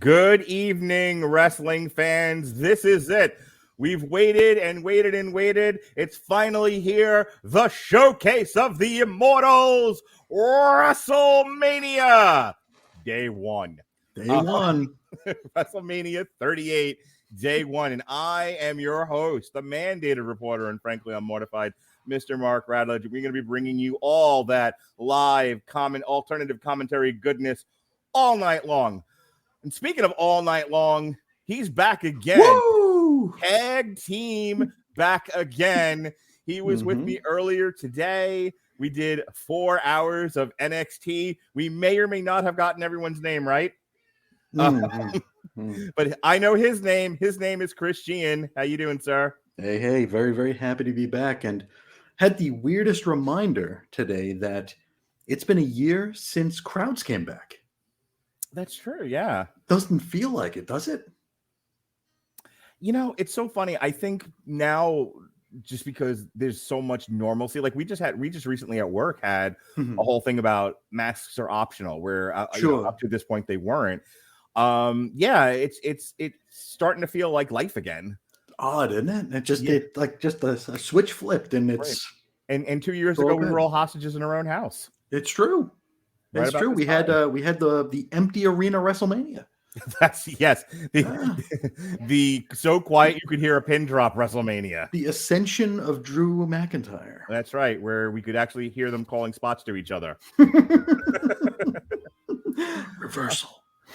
Good evening, wrestling fans. This is it. We've waited and waited and waited. It's finally here. The showcase of the Immortals, WrestleMania. Day one. WrestleMania 38, day one. And I am your host, the mandated reporter, and frankly, I'm mortified, Mr. Mark Radulich. We're going to be bringing you all that live, alternative commentary goodness all night long. And speaking of all night long, he's back again. Woo! Tag team back again. He was with me earlier today. We did 4 hours of NXT. We may or may not have gotten everyone's name right. But I know his name. His name is Chris Sheehan. How you doing, sir? Hey, very, very happy to be back. And had the weirdest reminder today that it's been a year since crowds came back. That's true, yeah. Doesn't feel like it, does it? You know, it's so funny. I think now, just because there's so much normalcy, like we just recently at work had a whole thing about masks are optional, where up to this point they weren't. It's starting to feel like life again. Odd, isn't it? It just a switch flipped, and it's right. And 2 years ago we were all hostages in our own house. It's true. It's true. We had the empty arena WrestleMania. The so quiet you could hear a pin drop WrestleMania. The ascension of Drew McIntyre. That's right, where we could actually hear them calling spots to each other. Reversal.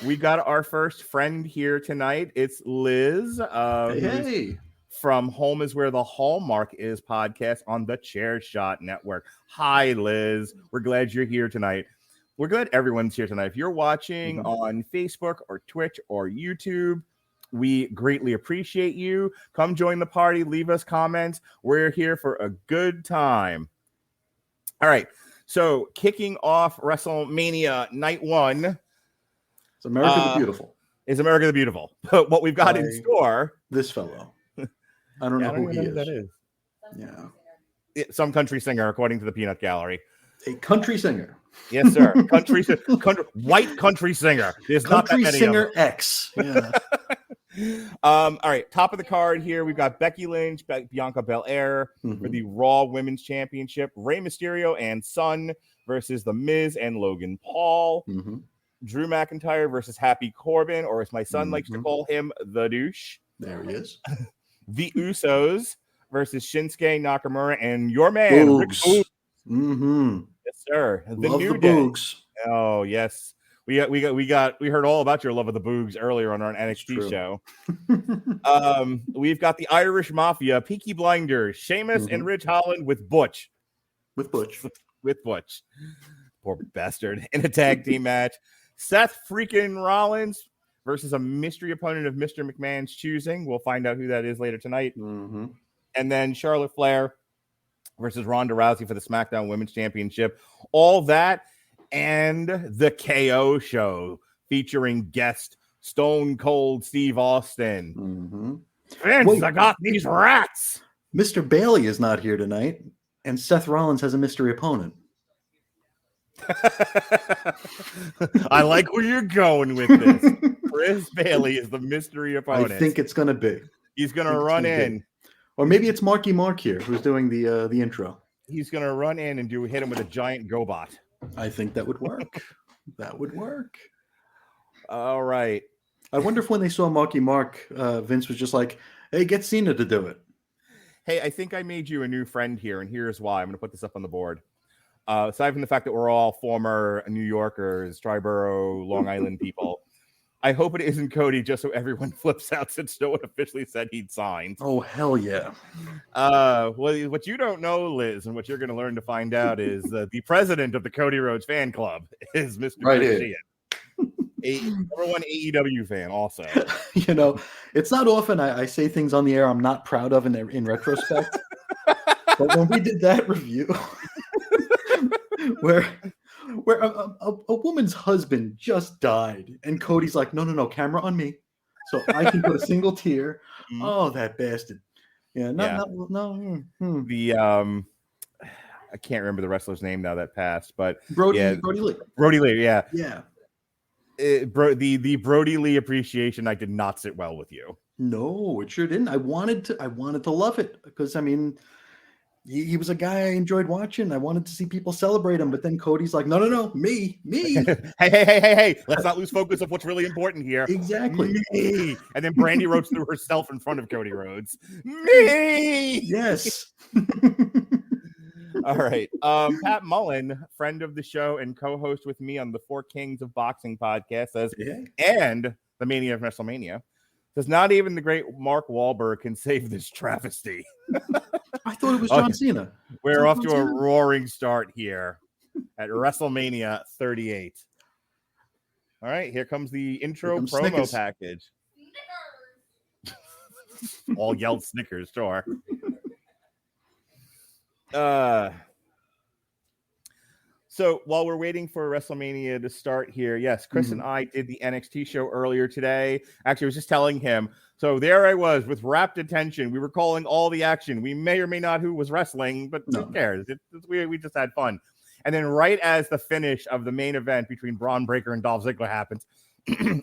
We got our first friend here tonight. It's Liz. Hey. From Home is Where the Hallmark Is podcast on the Chairshot Network. Hi, Liz. We're glad you're here tonight. We're glad everyone's here tonight. If you're watching on Facebook or Twitch or YouTube, we greatly appreciate you. Come join the party. Leave us comments. We're here for a good time. All right. So kicking off WrestleMania night one. It's America the Beautiful. Is America the Beautiful. But what we've got in store. This fellow. I don't know who he is. That is. Yeah. Some country singer, according to the Peanut Gallery. A country singer. Yes, sir. White country singer. There's country not that many singer of them. X. Yeah. All right. Top of the card here, we've got Becky Lynch, Bianca Belair for the Raw Women's Championship. Rey Mysterio and Son versus The Miz and Logan Paul. Drew McIntyre versus Happy Corbin, or as my son likes to call him, the douche. There he is. The Usos versus Shinsuke Nakamura and your man, Boogs. Rick Boogs. Yes, sir. Love the Boogs. Oh, yes. We heard all about your love of the Boogs earlier on our NXT show. We've got the Irish Mafia, Peaky Blinders, Sheamus and Ridge Holland with Butch. With Butch. Poor bastard. In a tag team match. Seth freaking Rollins versus a mystery opponent of Mr. McMahon's choosing. We'll find out who that is later tonight. And then Charlotte Flair versus Ronda Rousey for the SmackDown Women's Championship. All that and the KO show featuring guest Stone Cold Steve Austin. Vince, I got these rats. Mr. Bailey is not here tonight, and Seth Rollins has a mystery opponent. I like where you're going with this. Chris Bailey is the mystery opponent. I think it's going to be. He's going to run in. Or maybe it's Marky Mark here who's doing the intro. He's going to run in and hit him with a giant GoBot. I think that would work. All right. I wonder if when they saw Marky Mark, Vince was just like, hey, get Cena to do it. Hey, I think I made you a new friend here, and here's why. I'm going to put this up on the board. Aside from the fact that we're all former New Yorkers, Triborough, Long Island people, I hope it isn't Cody, just so everyone flips out since no one officially said he'd signed. Oh, hell yeah. What you don't know, Liz, and what you're going to learn to find out is the president of the Cody Rhodes fan club is Mr. Chris Sheehan. Number one AEW fan also. You know, it's not often I say things on the air I'm not proud of in retrospect. But when we did that review where a woman's husband just died and Cody's like, no, camera on me so I can put a single tear. Oh, that bastard. Yeah, no. The I can't remember the wrestler's name now that passed, but Brody Lee. Brody Lee, yeah. the Brody Lee appreciation I did not sit well with you. No, it sure didn't. I wanted to love it because I mean, he was a guy I enjoyed watching. I wanted to see people celebrate him, but then Cody's like, no, me. hey, let's not lose focus of what's really important here. Exactly. Me. And then Brandy Rhodes threw herself in front of Cody Rhodes. Me. Yes. All right. Pat Mullen, friend of the show and co-host with me on the Four Kings of Boxing podcast, says, and the Mania of WrestleMania, says not even the great Mark Wahlberg can save this travesty. I thought it was John Cena. We're off to a roaring start here at WrestleMania 38. All right, here comes the intro promo Snickers. package. All yelled Snickers, sure. So while we're waiting for WrestleMania to start here, yes, Chris and I did the NXT show earlier today. Actually, I was just telling him. So there I was with rapt attention. We were calling all the action. We may or may not who was wrestling, but who cares? We just had fun. And then right as the finish of the main event between Braun Breaker and Dolph Ziggler happens,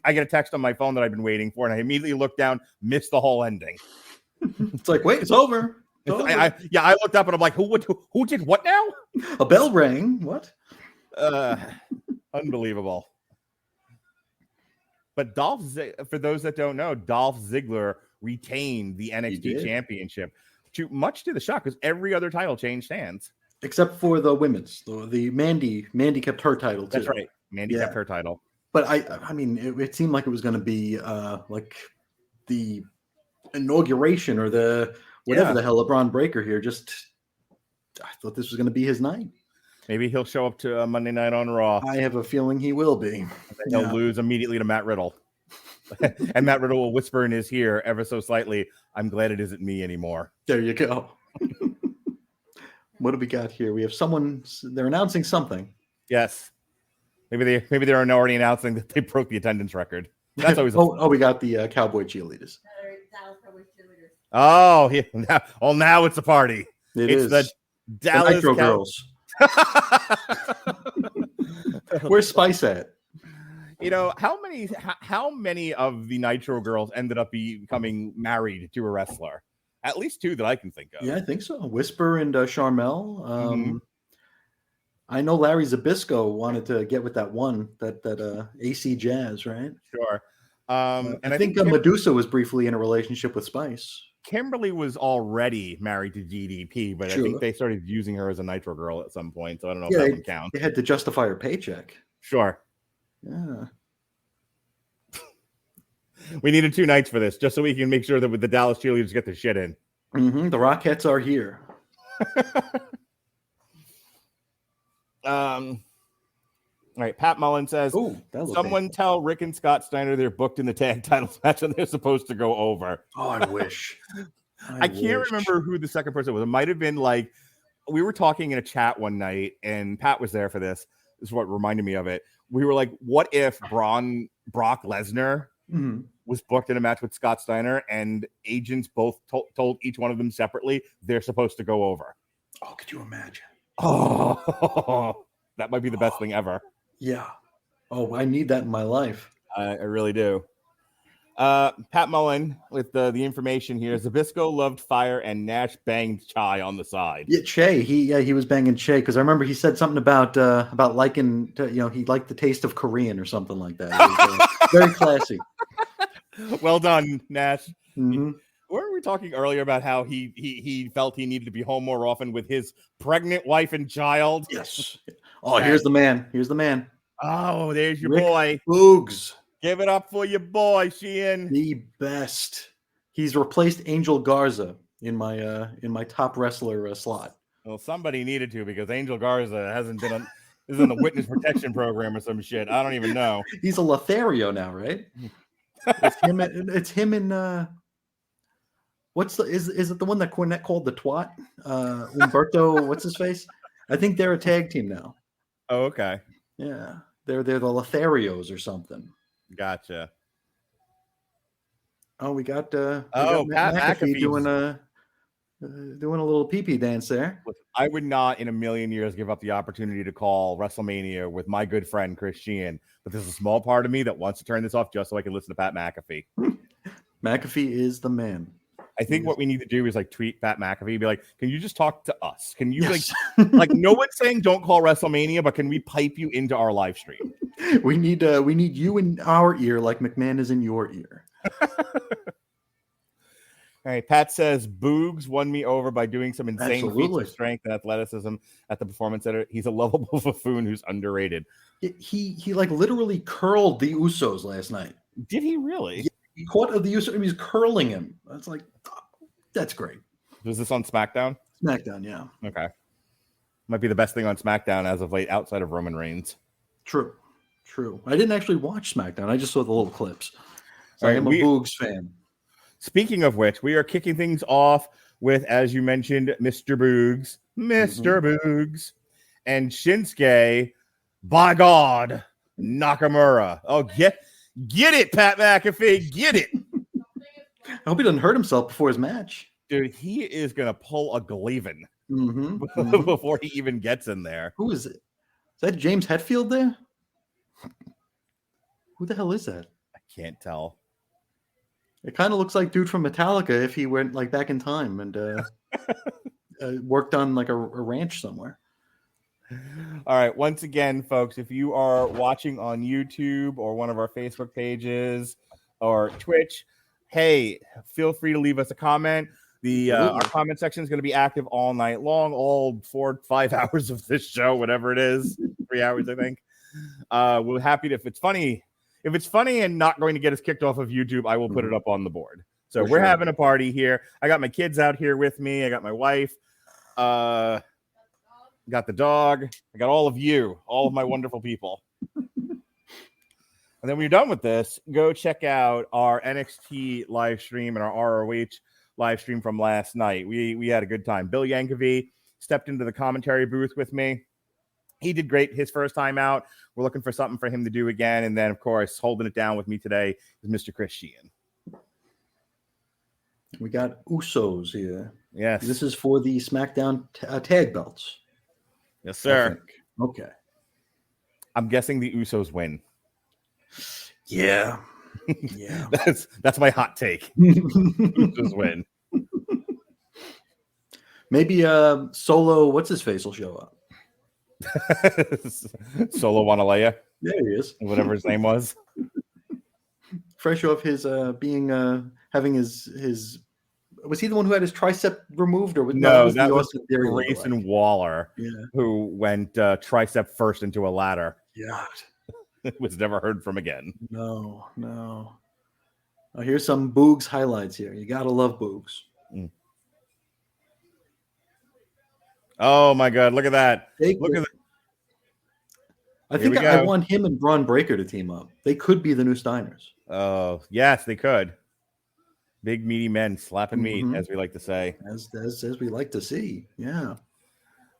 I get a text on my phone that I've been waiting for, and I immediately look down, missed the whole ending. It's like, wait, it's over. I looked up and I'm like, who did what now? A bell rang. What? Unbelievable. But for those that don't know, Dolph Ziggler retained the NXT championship, much to the shock, because every other title changed hands. Except for the women's. The Mandy kept her title too. That's right. Mandy kept her title. But I mean, it seemed like it was going to be like the inauguration or the whatever the hell LeBron Breaker here. I thought this was going to be his night. Maybe he'll show up to Monday Night on Raw. I have a feeling he will be. He'll lose immediately to Matt Riddle. And Matt Riddle will whisper in his ear ever so slightly, "I'm glad it isn't me anymore." There you go. What do we got here? We have someone. They're announcing something. Yes. Maybe they're already announcing that they broke the attendance record. That's always we got the Cowboy cheerleaders. Oh, now it's a party. It's the Dallas Nitro Girls. Where's Spice at? You know, how many of the Nitro Girls ended up becoming married to a wrestler? At least two that I can think of. Yeah, I think so. Whisper and Charmel. I know Larry Zbyszko wanted to get with that AC Jazz, right? Sure. And I think Medusa was briefly in a relationship with Spice. Kimberly was already married to DDP, but I think they started using her as a Nitro Girl at some point, so I don't know if that one counts. They had to justify her paycheck. Sure. Yeah. We needed 2 nights for this, just so we can make sure that with the Dallas cheerleaders get the shit in. The Rockettes are here. All right, Pat Mullen says, someone tell Rick and Scott Steiner they're booked in the tag titles match and they're supposed to go over. Oh, I wish. I can't remember who the second person was. It might have been like, we were talking in a chat one night and Pat was there for this. This is what reminded me of it. We were like, what if Brock Lesnar was booked in a match with Scott Steiner and agents both told each one of them separately they're supposed to go over? Oh, could you imagine? Oh, that might be the best thing ever. Yeah. Oh, I need that in my life. I really do. Pat Mullen with the information here. Zbyszko loved fire and Nash banged Chai on the side. Yeah, Che. He was banging Che because I remember he said something about liking he liked the taste of Korean or something like that. It was, very classy. Well done, Nash. Weren't we talking earlier about how he felt he needed to be home more often with his pregnant wife and child? Yes. Oh, here's the man. Here's the man. Oh, there's your Rick boy. Boogs. Give it up for your boy, Sheehan. The best. He's replaced Angel Garza in my top wrestler slot. Well, somebody needed to because Angel Garza hasn't been is in the witness protection program or some shit. I don't even know. He's a Lothario now, right? It's him and is it the one that Cornette called the twat? Umberto, what's his face? I think they're a tag team now. Oh, okay. Yeah. They're the Lotharios or something. Gotcha. Oh, we got Pat McAfee doing a little pee-pee dance there. I would not in a million years give up the opportunity to call WrestleMania with my good friend Chris Sheehan, but there's a small part of me that wants to turn this off just so I can listen to Pat McAfee. McAfee is the man. I think what we need to do is like tweet Pat McAfee, be like, can you just talk to us? Can you like no one's saying don't call WrestleMania, but can we pipe you into our live stream? We need you in our ear like McMahon is in your ear. All right, Pat says Boogs won me over by doing some insane feats Absolutely. of strength and athleticism at the Performance Center. He's a lovable buffoon who's underrated. He like literally curled the Usos last night. Did he really? Yeah, he caught the Usos and he's curling him. That's like, that's great. Was this on SmackDown? SmackDown, yeah. Okay. Might be the best thing on SmackDown as of late outside of Roman Reigns. True. I didn't actually watch SmackDown. I just saw the little clips. So All I am a Boogs fan. Speaking of which, we are kicking things off with, as you mentioned, Mr. Boogs, Boogs, and Shinsuke, by God, Nakamura. Oh, get it, Pat McAfee, get it. I hope he doesn't hurt himself before his match. Dude, he is going to pull a Glavin Mm-hmm. before he even gets in there. Who is it? Is that James Hetfield there? Who the hell is that? I can't tell. It kind of looks like dude from Metallica if he went like back in time and worked on like a ranch somewhere. All right. Once again, folks, if you are watching on YouTube or one of our Facebook pages or Twitch, hey, feel free to leave us a comment. Our comment section is going to be active all night long, all 4-5 hours of this show, whatever it is, 3 hours, I think. We're happy to, if it's funny and not going to get us kicked off of YouTube, I will put it up on the board. So we're having a party here. I got my kids out here with me. I got my wife. Got the dog. I got all of you, all of my wonderful people. And then when you're done with this, go check out our NXT live stream and our ROH live stream from last night. We had a good time. Bill Yankovic stepped into the commentary booth with me. He did great his first time out. We're looking for something for him to do again. And then, of course, holding it down with me today is Mr. Chris Sheehan. We got Usos here. Yes. This is for the SmackDown tag belts. Yes, sir. Okay. I'm guessing the Usos win. Yeah. Yeah. That's my hot take. Usos win. Maybe Solo, what's his face, will show up. Solo Wanalea. There he is. Whatever his name was. Fresh off his having his was he the one who had his tricep removed or no, that was Grayson Waller, who went tricep first into a ladder. Yeah. Was never heard from again. No. Oh, here's some Boogs highlights here. You gotta love Boogs. Oh my God! Look at that! Look at that! I think I want him and Braun Breaker to team up. They could be the new Steiners. Oh yes, they could. Big meaty men slapping meat, as we like to say, as we like to see. Yeah.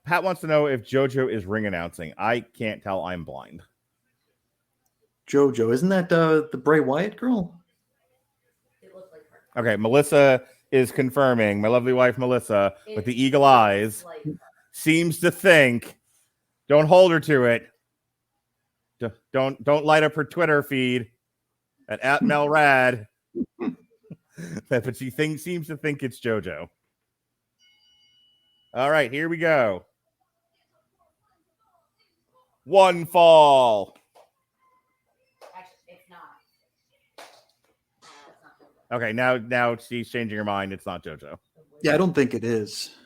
Pat wants to know if JoJo is ring announcing. I can't tell. I'm blind. JoJo, isn't that the Bray Wyatt girl? It looked like her. Okay, Melissa is confirming. My lovely wife Melissa, with the eagle eyes, seems to think. Don't hold her to it. Don't light up her Twitter feed at @MelRad. But she seems to think it's JoJo. All right, here we go. One fall. Actually, it's not. That's not JoJo. Okay, now she's changing her mind. It's not JoJo. Yeah, I don't think it is.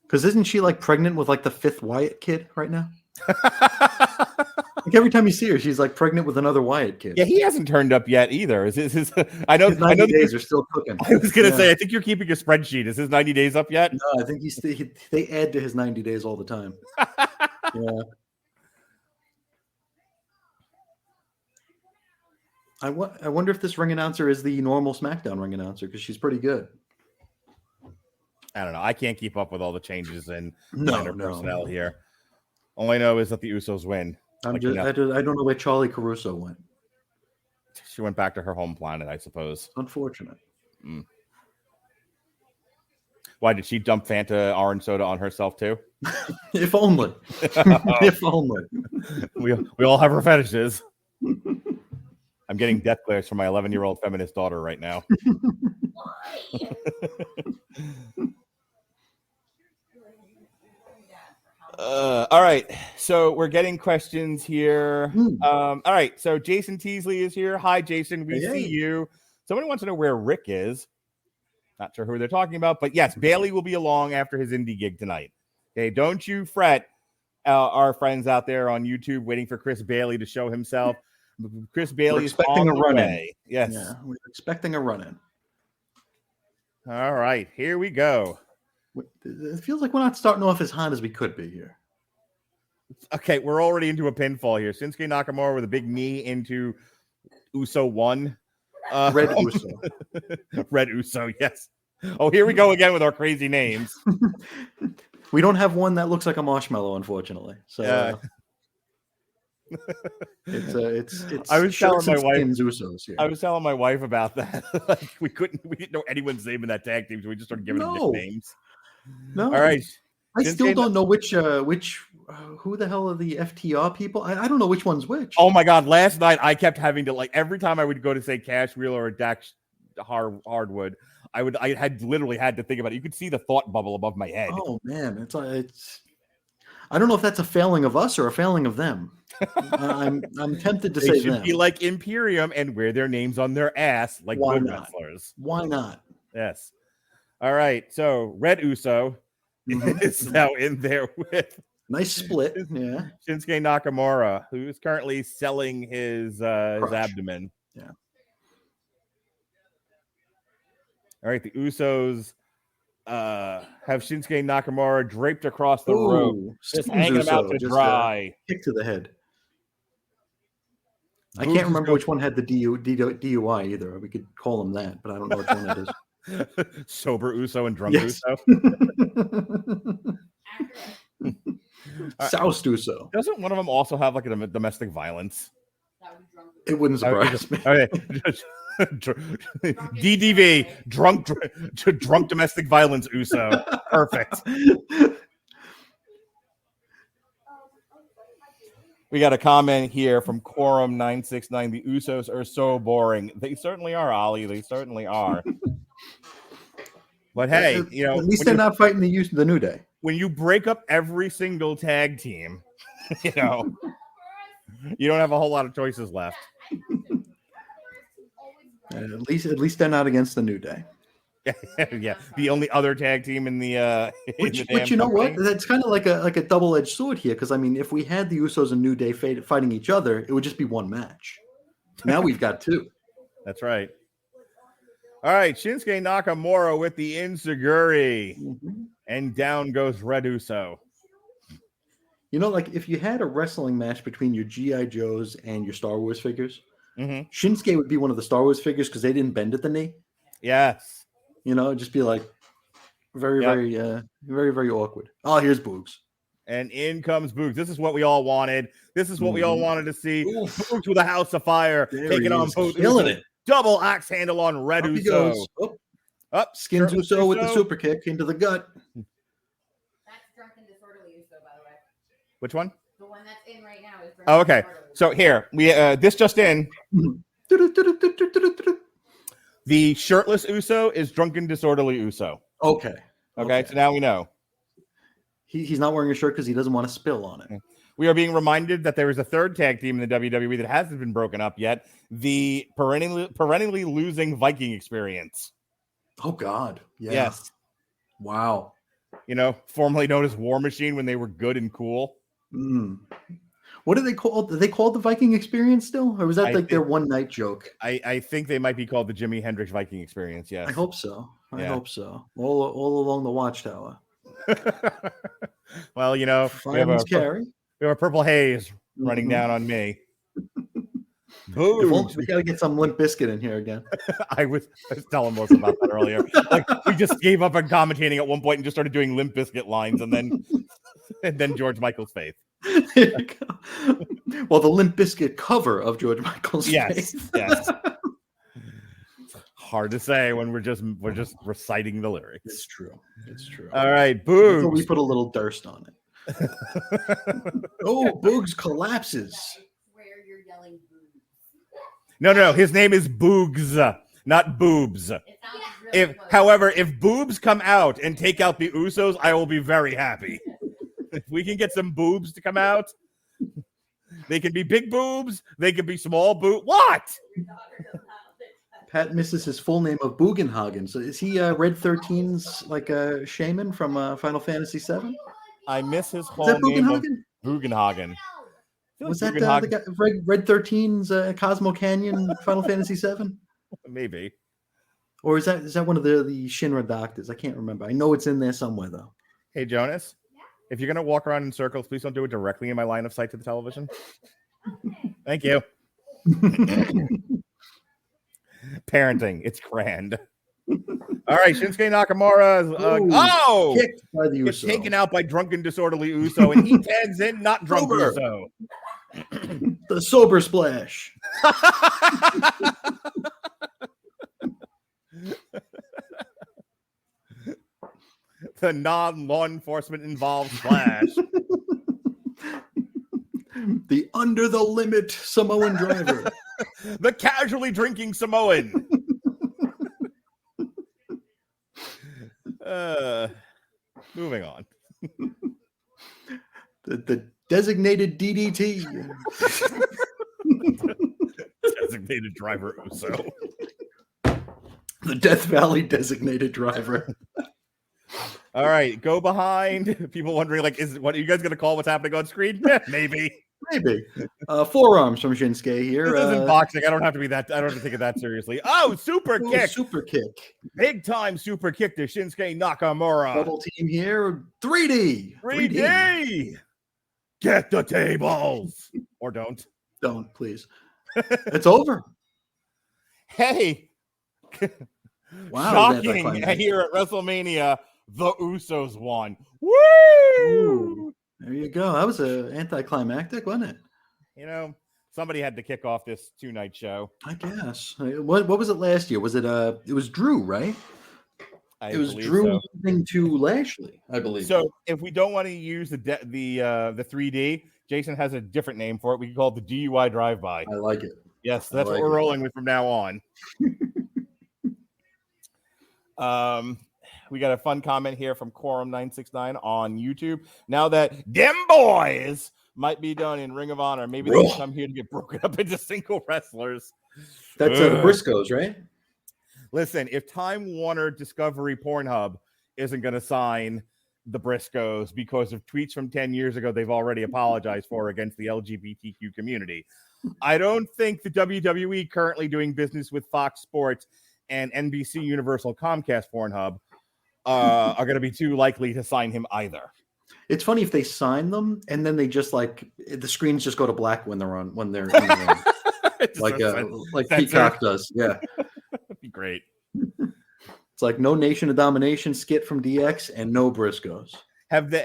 Because isn't she like pregnant with like the 5th Wyatt kid right now? Like every time you see her, she's like pregnant with another Wyatt kid. Yeah, he hasn't turned up yet either. Is his I know. His 90 days are still cooking. I was gonna say, I think you're keeping a spreadsheet. Is his 90 days up yet? No, I think they add to his 90 days all the time. Yeah. I wonder if this ring announcer is the normal SmackDown ring announcer because she's pretty good. I don't know. I can't keep up with all the changes in personnel here. All I know is that the Usos win. I don't know where Charlie Caruso went. She went back to her home planet, I suppose. Unfortunate. Well, Why did she dump Fanta orange soda on herself too? If only. If only. We all have our fetishes. I'm getting death glares from my 11-year-old feminist daughter right now. All right, so we're getting questions here. All right, so Jason Teasley is here. Hi, Jason. We see you. Somebody wants to know where Rick is. Not sure who they're talking about, but yes, Bailey will be along after his indie gig tonight. Okay, don't you fret, our friends out there on YouTube waiting for Chris Bailey to show himself. Chris Bailey is expecting a run-in. Yes, yeah, we're expecting a run-in. All right, here we go. It feels like we're not starting off as hot as we could be here. Okay, we're already into a pinfall here. Shinsuke Nakamura with a big knee into Uso 1. Red Uso. Red Uso, yes. Oh, here we go again with our crazy names. We don't have one that looks like a marshmallow, unfortunately. So it's I was telling my wife Usos here. I was telling my wife about that. Like we didn't know anyone's name in that tag team, so we just started giving them nicknames. No. All right. I still don't know which who the hell are the FTR people? I don't know which one's which. Oh my god! Last night I kept having to every time I would go to say Cash Wheeler or Dax Hardwood, I had literally had to think about it. You could see the thought bubble above my head. Oh man, it's I don't know if that's a failing of us or a failing of them. I'm tempted to say should them. be like Imperium and wear their names on their ass like good wrestlers. Why not? Yes. All right. So Red Uso is now in there with nice split. Yeah. Shinsuke Nakamura, who's currently selling his abdomen. Yeah. All right. The Usos have Shinsuke Nakamura draped across the rope, just hanging him out to dry. Kick to the head. I can't remember which one had the DUI either. We could call him that, but I don't know which one it is. Sober Uso and drunk Uso. Soused Uso. Doesn't one of them also have like a domestic violence? It wouldn't surprise me. Okay. DDV, drunk domestic violence Uso. Perfect. We got a comment here from Quorum 969. The Usos are so boring. They certainly are, Ollie. They certainly are. But hey, at least they're not fighting the New Day. When you break up every single tag team, you don't have a whole lot of choices left. At least they're not against the New Day. Yeah, the only other tag team in the which you know what? That's kind of like a double-edged sword here, because I mean, if we had the Usos and New Day fighting each other, it would just be one match. Now we've got two. That's right. All right, Shinsuke Nakamura with the Enziguri, and down goes Red Uso. Like if you had a wrestling match between your G.I. Joes and your Star Wars figures, Shinsuke would be one of the Star Wars figures because they didn't bend at the knee. Yes. It'd just be like very awkward. Oh, here's Boogs. And in comes Boogs. This is what we all wanted. This is what we all wanted to see. Boogs with a house of fire, taking on both. Killing it. Double axe handle on Red Uso. Up, skins Uso with the super kick into the gut. That's drunk and disorderly Uso, by the way. Which one? The one that's in right now is drunk. Oh, okay. So here we this just in. The shirtless Uso is drunken disorderly Uso. Okay. So now we know. He's not wearing a shirt because he doesn't want to spill on it. We are being reminded that there is a third tag team in the WWE that hasn't been broken up yet. The perennially losing Viking Experience. Oh, God. Yeah. Yes. Wow. Formerly known as War Machine when they were good and cool. What are they called? Are they called the Viking Experience still? Or was that their one-night joke? I think they might be called the Jimi Hendrix Viking Experience, yes. I hope so. I hope so. All along the Watchtower. Well, we have a purple haze running down on me. Boom. We got to get some Limp Bizkit in here again. I was telling Melissa about that earlier. We just gave up on commentating at one point and just started doing Limp Bizkit lines, and then George Michael's Faith. There you go. Well, the Limp Bizkit cover of George Michael's Faith. Yes. hard to say when we're just reciting the lyrics. It's true. It's true. All right, Boogs. We put a little Durst on it. Oh, Boogs collapses. Where you're yelling boobs. No. His name is Boogs, not Boobs. It sounds really close. However, if Boobs come out and take out the Usos, I will be very happy. If we can get some boobs to come out, they can be big boobs, they can be small boob. What? Pat misses his full name of Bugenhagen. So is he Red 13's like a shaman from Final Fantasy VII? I miss his whole Is that name of Bugenhagen? Bugenhagen. Was that the guy, Red 13's Cosmo Canyon Final Fantasy VII? Maybe. Or is that one of the Shinra doctors? I can't remember. I know it's in there somewhere though. Hey Jonas, if you're gonna walk around in circles, please don't do it directly in my line of sight to the television. Thank you. Parenting, it's grand. All right, Shinsuke Nakamura is kicked by the gets Uso. taken out by drunken disorderly Uso, and he tags in not drunk Sober. Uso. The sober splash. The non-law enforcement involved splash. The under the limit Samoan driver. The casually drinking Samoan. Moving on. The designated DDT. Designated driver Uso. The Death Valley designated driver. All right, go behind. People wondering, like, what are you guys going to call what's happening on screen? Maybe. Forearms from Shinsuke here. This isn't boxing. I don't have to take it that seriously. Oh, super kick. Super kick. Big time super kick to Shinsuke Nakamura. Double team here. 3D. 3D. Get the tables. Or don't. Don't, please. It's over. Hey. Wow. Shocking here at WrestleMania. The Usos won. Woo! Ooh, there you go. That was anticlimactic, wasn't it? You know, somebody had to kick off this 2-night show. I guess. What was it last year? Was it it was Drew, right? It was Drew losing to Lashley, I believe. So if we don't want to use the 3D, Jason has a different name for it. We can call it the DUI drive-by. I like it. Yes, that's what we're rolling with from now on. We got a fun comment here from Quorum969 on YouTube. Now that them boys might be done in Ring of Honor, maybe they come here to get broken up into single wrestlers. That's the Briscoes, right? Listen, if Time Warner Discovery Pornhub isn't going to sign the Briscoes because of tweets from 10 years ago they've already apologized for against the LGBTQ community, I don't think the WWE currently doing business with Fox Sports and NBC Universal Comcast Pornhub are going to be too likely to sign him either. It's funny if they sign them and then they just the screens just go to black when they're in the ring. like Peacock does. Yeah. That'd be great. It's like no Nation of Domination skit from DX and no Briscoes.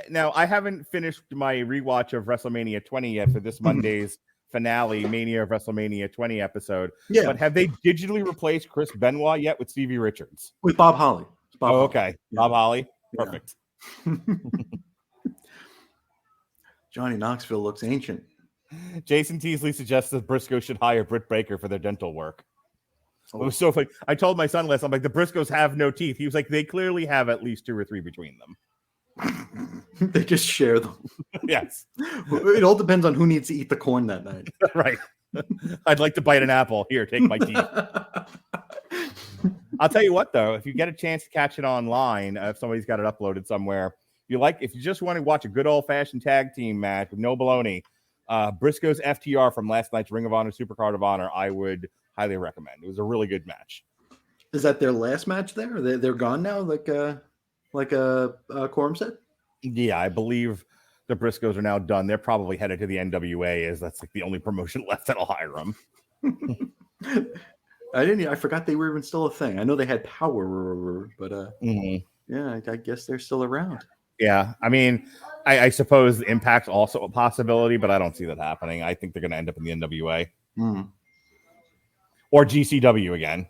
Now I haven't finished my rewatch of WrestleMania 20 yet for this Monday's finale, Mania of WrestleMania 20 episode. Yeah. But have they digitally replaced Chris Benoit yet with Stevie Richards? With Bob Holly. Okay. Yeah. Bob Holly. Perfect. Yeah. Johnny Knoxville looks ancient. Jason Teasley suggests that Briscoe should hire Britt Baker for their dental work. It was so funny. I told my son last, I'm like, the Briscoes have no teeth. He was like, they clearly have at least 2 or 3 between them. They just share them. Yes. It all depends on who needs to eat the corn that night. Right. I'd like to bite an apple. Here, take my teeth. I'll tell you what, though, if you get a chance to catch it online, if somebody's got it uploaded somewhere, if you just want to watch a good old-fashioned tag team match with no baloney, Briscoe's FTR from last night's Ring of Honor Supercard of Honor, I would highly recommend. It was a really good match. Is that their last match there? They're gone now, like Quorum said? Yeah, I believe the Briscoes are now done. They're probably headed to the NWA, as that's like the only promotion left that'll hire them. I forgot they were even still a thing. I know they had Power, but yeah, I guess they're still around. Yeah, I mean, I suppose Impact's also a possibility, but I don't see that happening. I think they're going to end up in the NWA or GCW again.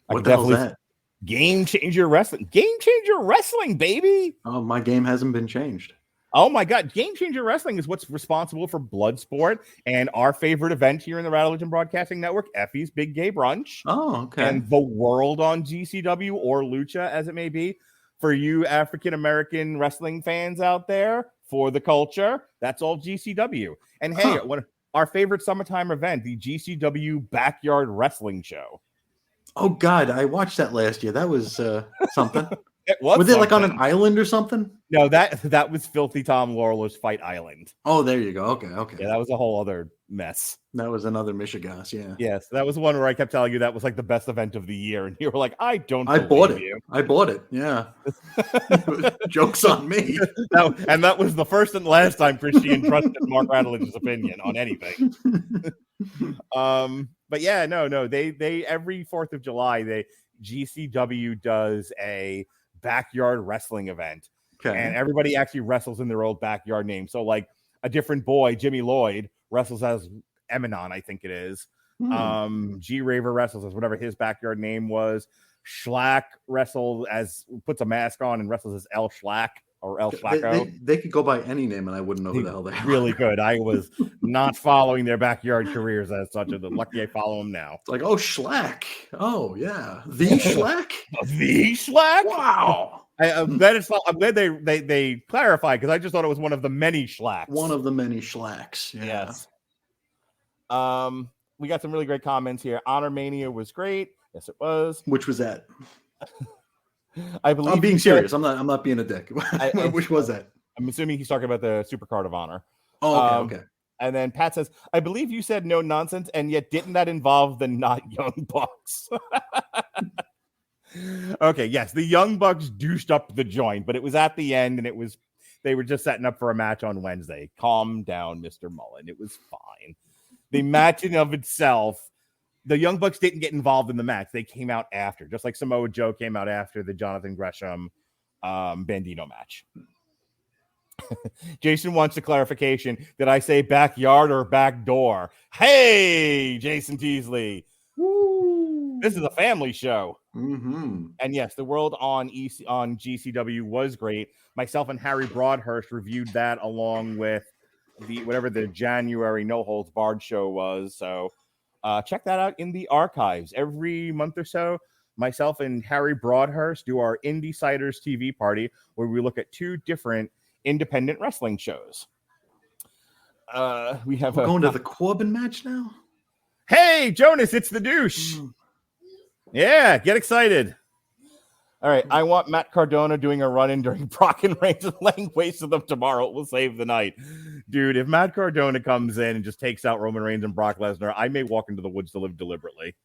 What the hell's that? Game Changer Wrestling. Game Changer Wrestling, baby. Oh, my game hasn't been changed. Oh my God. Game Changer Wrestling is what's responsible for Bloodsport and our favorite event here in the Radulich Broadcasting Network, Effie's Big Gay Brunch. Oh, okay. And The World on GCW or Lucha, as it may be. For you African-American wrestling fans out there, for the culture, that's all GCW. And hey, our favorite summertime event, the GCW Backyard Wrestling Show. Oh God, I watched that last year. That was something. It was it like on an island or something? No, that was Filthy Tom Lawler's Fight Island. Oh, there you go. Okay. Yeah, that was a whole other mess. That was another Michigas, yeah. Yes, that was one where I kept telling you that was like the best event of the year, and you were like, I bought it. I bought it, yeah. Joke's on me. That was the first and last time Christian trusted Mark Radulich's opinion on anything. But yeah, no, they every 4th of July, GCW does a backyard wrestling event. Okay. And everybody actually wrestles in their old backyard name. So like a different boy, Jimmy Lloyd, wrestles as Eminon, I think it is. G Raver wrestles as whatever his backyard name was. Schlack puts a mask on and wrestles as El Schlack or El Schlacko. They could go by any name and I wouldn't know who the hell they are. Really good. I was not following their backyard careers as such. Lucky I follow them now. It's like, oh, Schlack. Oh, yeah. The Schlack? The Schlack? Wow. I'm glad they clarified because I just thought it was one of the many Schlacks. One of the many Schlacks. Yeah. Yes. We got some really great comments here. Honor Mania was great. Yes, it was. Which was that? I believe I'm being serious. I'm not being a dick. Which was that? I'm assuming he's talking about the Supercard of Honor. Oh, okay. And then Pat says, I believe you said no nonsense, and yet didn't that involve the not Young Bucks? Okay, yes, the Young Bucks douched up the joint, but it was at the end, and they were just setting up for a match on Wednesday. Calm down, Mr. Mullen. It was fine. The match in of itself, the Young Bucks didn't get involved in the match. They came out after, just like Samoa Joe came out after the Jonathan Gresham Bandito match. Jason wants a clarification. Did I say backyard or back door? Hey, Jason Teasley. Woo. This is a family show. Mm-hmm. And yes, the World on GCW was great. Myself and Harry Broadhurst reviewed that along with whatever the January No Holds Barred show was. So check that out in the archives. Every month or so, myself and Harry Broadhurst do our Indie Ciders TV party where we look at 2 different independent wrestling shows. We're going to the Corbin match now. Hey, Jonas, it's the douche. Yeah, get excited. All right, I want Matt Cardona doing a run-in during Brock and Reigns and laying waste to them tomorrow. It will save the night. Dude, if Matt Cardona comes in and just takes out Roman Reigns and Brock Lesnar, I may walk into the woods to live deliberately.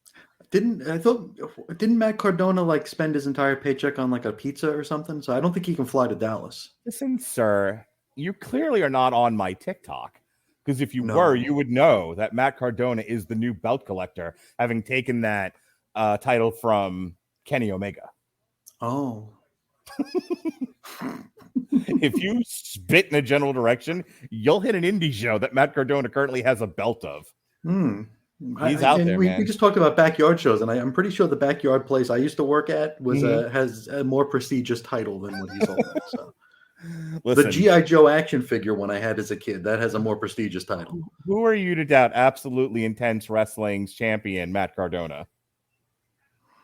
Didn't Matt Cardona like spend his entire paycheck on like a pizza or something? So I don't think he can fly to Dallas. Listen, sir, you clearly are not on my TikTok. Because if you were, you would know that Matt Cardona is the new belt collector, having taken that title from Kenny Omega. Oh. If you spit in a general direction, you'll hit an indie show that Matt Cardona currently has a belt of. He's out there, man. We just talked about backyard shows, and I'm pretty sure the backyard place I used to work at was has a more prestigious title than what he's holding. So. Listen, the G.I. Joe action figure one I had as a kid, that has a more prestigious title. Who are you to doubt Absolutely Intense Wrestling's champion, Matt Cardona?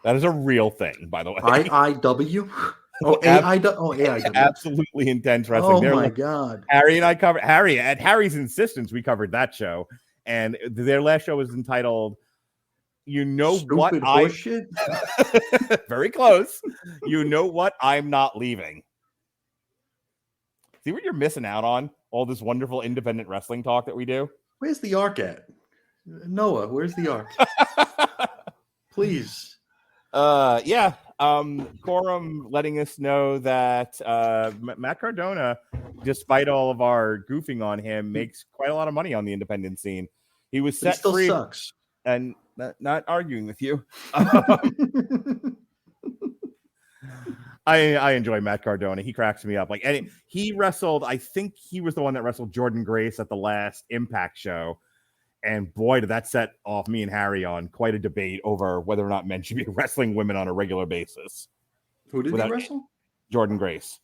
That is a real thing, by the way. IIW? Oh, AIW. Oh, AIW. Absolutely Intense Wrestling. Oh, my God. Harry and I covered, at Harry's insistence, we covered that show. And their last show was entitled, You Know Stupid What Horseshit? Very close. You Know What I'm Not Leaving. See what you're missing out on? All this wonderful independent wrestling talk that we do. Where's the Ark at? Noah, where's the Ark? Please. Yeah. Quorum letting us know that Matt Cardona, despite all of our goofing on him, makes quite a lot of money on the independent scene. He was set still free. Sucks. And not arguing with you. I enjoy Matt Cardona. He cracks me up. He wrestled, I think he was the one that wrestled Jordan Grace at the last Impact show. And boy, did that set off me and Harry on quite a debate over whether or not men should be wrestling women on a regular basis. Who did he wrestle? Jordan Grace.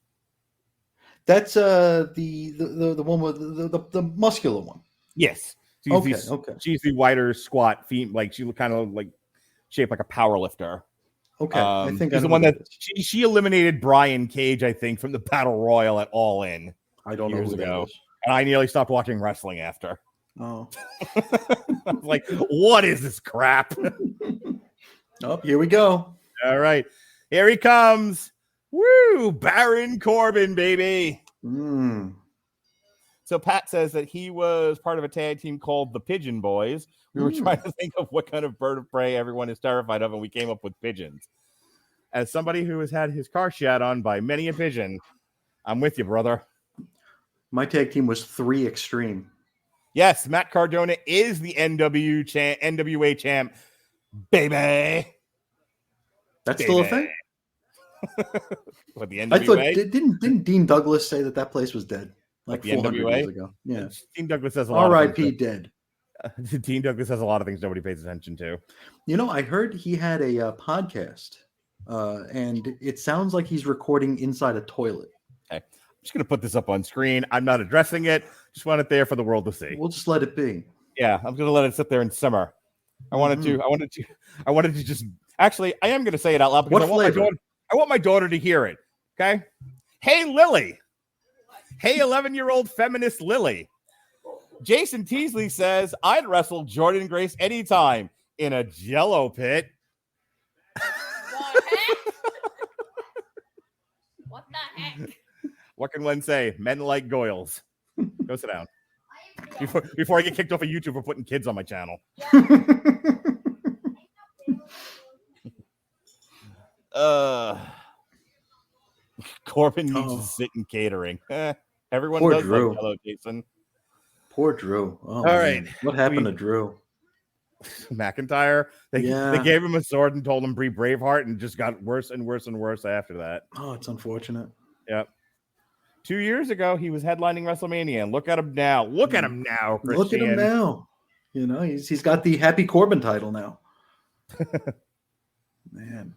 That's the one with the muscular one. Yes. She's the wider, squat feet, like she kind of like shaped like a power lifter. Okay, I think she's the one that she eliminated Brian Cage, I think, from the Battle Royal at All In. I don't know who that is. And I nearly stopped watching wrestling after. Oh, I was like, what is this crap? Oh, here we go. All right, here he comes. Woo, Baron Corbin, baby. So Pat says that he was part of a tag team called the Pigeon Boys. We were trying to think of what kind of bird of prey everyone is terrified of, and we came up with pigeons. As somebody who has had his car shat on by many a pigeon, I'm with you, brother. My tag team was 3 Extreme. Yes, Matt Cardona is the NWA champ, baby. That's still a thing? What, the NWA? I thought, didn't Dean Douglas say that place was dead? Like 400 NWA? years ago. Yeah. Dean Douglas says a lot of things. R.I.P. dead. Dean Douglas has a lot of things nobody pays attention to. You know, I heard he had a podcast, and it sounds like he's recording inside a toilet. Okay. I'm just going to put this up on screen. I'm not addressing it. Just want it there for the world to see. We'll just let it be. Yeah, I'm going to let it sit there and simmer. I wanted to just, actually, I am going to say it out loud because I want my daughter to hear it. Okay. Hey, Lily. Hey, 11-year-old feminist Lily. Jason Teasley says, I'd wrestle Jordan Grace anytime in a jello pit. What the heck? What can one say? Men like goyles. Go sit down. Before I get kicked off of YouTube for putting kids on my channel. Corbin needs to sit in catering. Everyone Poor does Drew. like hello, Jason. Poor Drew. Oh, all man. right. What happened to Drew? McIntyre. They gave him a sword and told him be Braveheart, and just got worse and worse and worse after that. Oh, it's unfortunate. Yep. 2 years ago, he was headlining WrestleMania, and look at him now. Look at him now, Christian. Look at him now. You know, he's got the Happy Corbin title now. Man.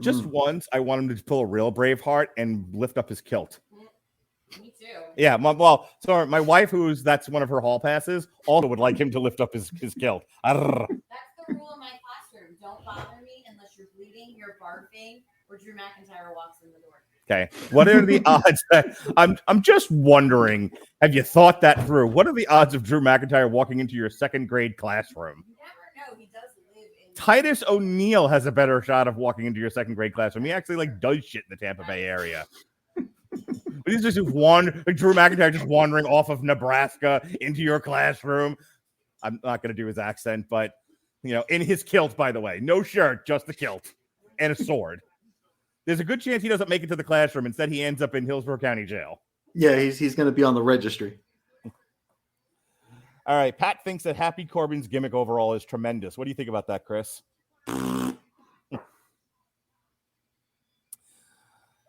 Just once, I want him to pull a real Braveheart and lift up his kilt. Me too. Yeah, my wife, that's one of her hall passes, also would like him to lift up his kilt. That's the rule in my classroom. Don't bother me unless you're bleeding, you're barfing, or Drew McIntyre walks in the door. Okay. What are the odds that I'm just wondering, have you thought that through? What are the odds of Drew McIntyre walking into your second grade classroom? You never know. He does live in Titus O'Neil has a better shot of walking into your second grade classroom. He actually does shit in the Tampa Bay area. But he's just Drew McIntyre just wandering off of Nebraska into your classroom. I'm not going to do his accent, but in his kilt, by the way, no shirt, just the kilt and a sword. There's a good chance he doesn't make it to the classroom. Instead, he ends up in Hillsborough County Jail. Yeah, he's going to be on the registry. All right, Pat thinks that Happy Corbin's gimmick overall is tremendous. What do you think about that, Chris?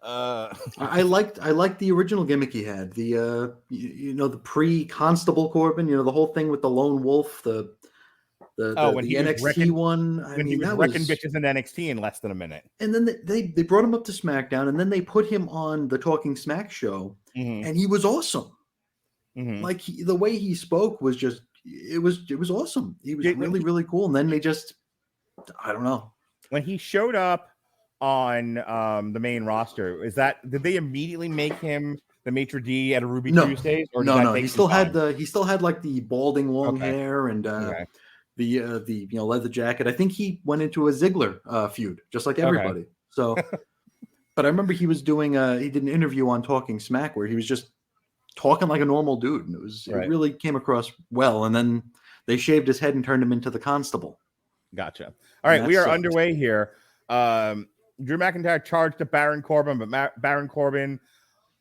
I liked the original gimmick he had. The the pre-Constable Corbin. The whole thing with the lone wolf. The NXT one. When he was wrecking bitches in NXT in less than a minute. And then they brought him up to SmackDown, and then they put him on the Talking Smack show, and he was awesome. Mm-hmm. Like the way he spoke was just it was awesome. He was really, really cool. And then they just, I don't know. When he showed up on the main roster, did they immediately make him the maitre d' at a Ruby Tuesdays? Or no. He still had like the balding long hair and the leather jacket. I think he went into a Ziggler feud, just like everybody. Okay. So, but I remember he was doing he did an interview on Talking Smack where he was just talking like a normal dude, and it really came across well. And then they shaved his head and turned him into the Constable. Gotcha. All right, we are underway here. Drew McIntyre charged to Baron Corbin, but Baron Corbin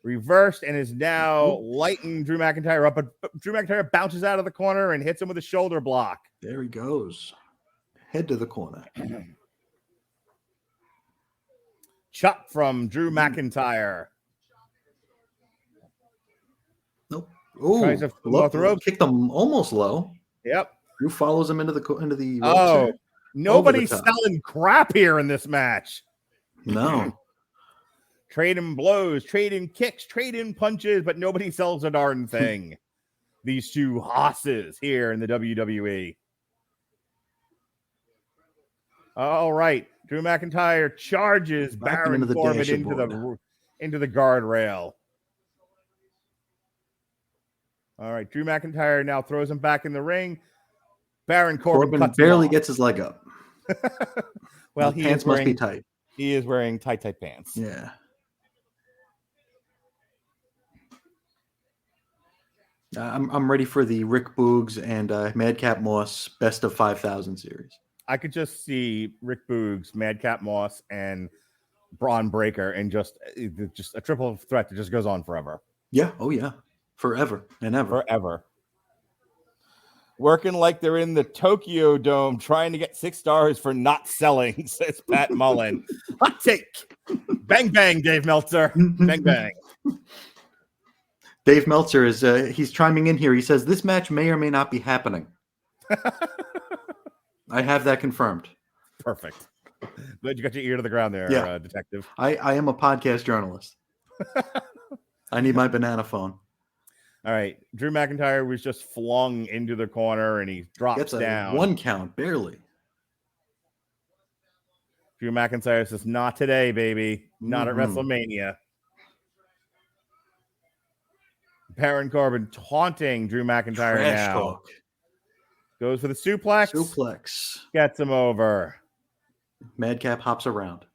reversed and is now lighting Drew McIntyre up. But Drew McIntyre bounces out of the corner and hits him with a shoulder block. There he goes. Head to the corner. Chop from Drew McIntyre. Nope. Ooh, tries to fall off the ropes. Kicked him almost low. Yep. Drew follows him into the ropes. Oh, there. nobody's selling crap here in this match. No. Trading blows, trading kicks, trading punches, but nobody sells a darn thing. These two hosses here in the WWE. All right. Drew McIntyre charges Baron Corbin into the guardrail. All right. Drew McIntyre now throws him back in the ring. Baron Corbin barely gets his leg up. Well, his pants must be tight. He is wearing tight pants. Yeah. I'm ready for the Rick Boogs and Madcap Moss Best of 5,000 series. I could just see Rick Boogs, Madcap Moss, and Braun Breaker, and just a triple threat that just goes on forever. Yeah. Oh, yeah. Forever and ever. Forever. Working like they're in the Tokyo Dome, trying to get 6 stars for not selling, says Pat Mullen. Hot take. Bang, bang, Dave Meltzer. Bang, bang. Dave Meltzer is he's chiming in here. He says this match may or may not be happening. I have that confirmed. Perfect. Glad you got your ear to the ground there, detective. I am a podcast journalist. I need my banana phone. All right. Drew McIntyre was just flung into the corner and he drops down. 1 count, barely. Drew McIntyre says, not today, baby. Not at WrestleMania. Baron Corbin taunting Drew McIntyre Trash now. talk. Goes for the suplex. Suplex. Gets him over. Madcap hops around.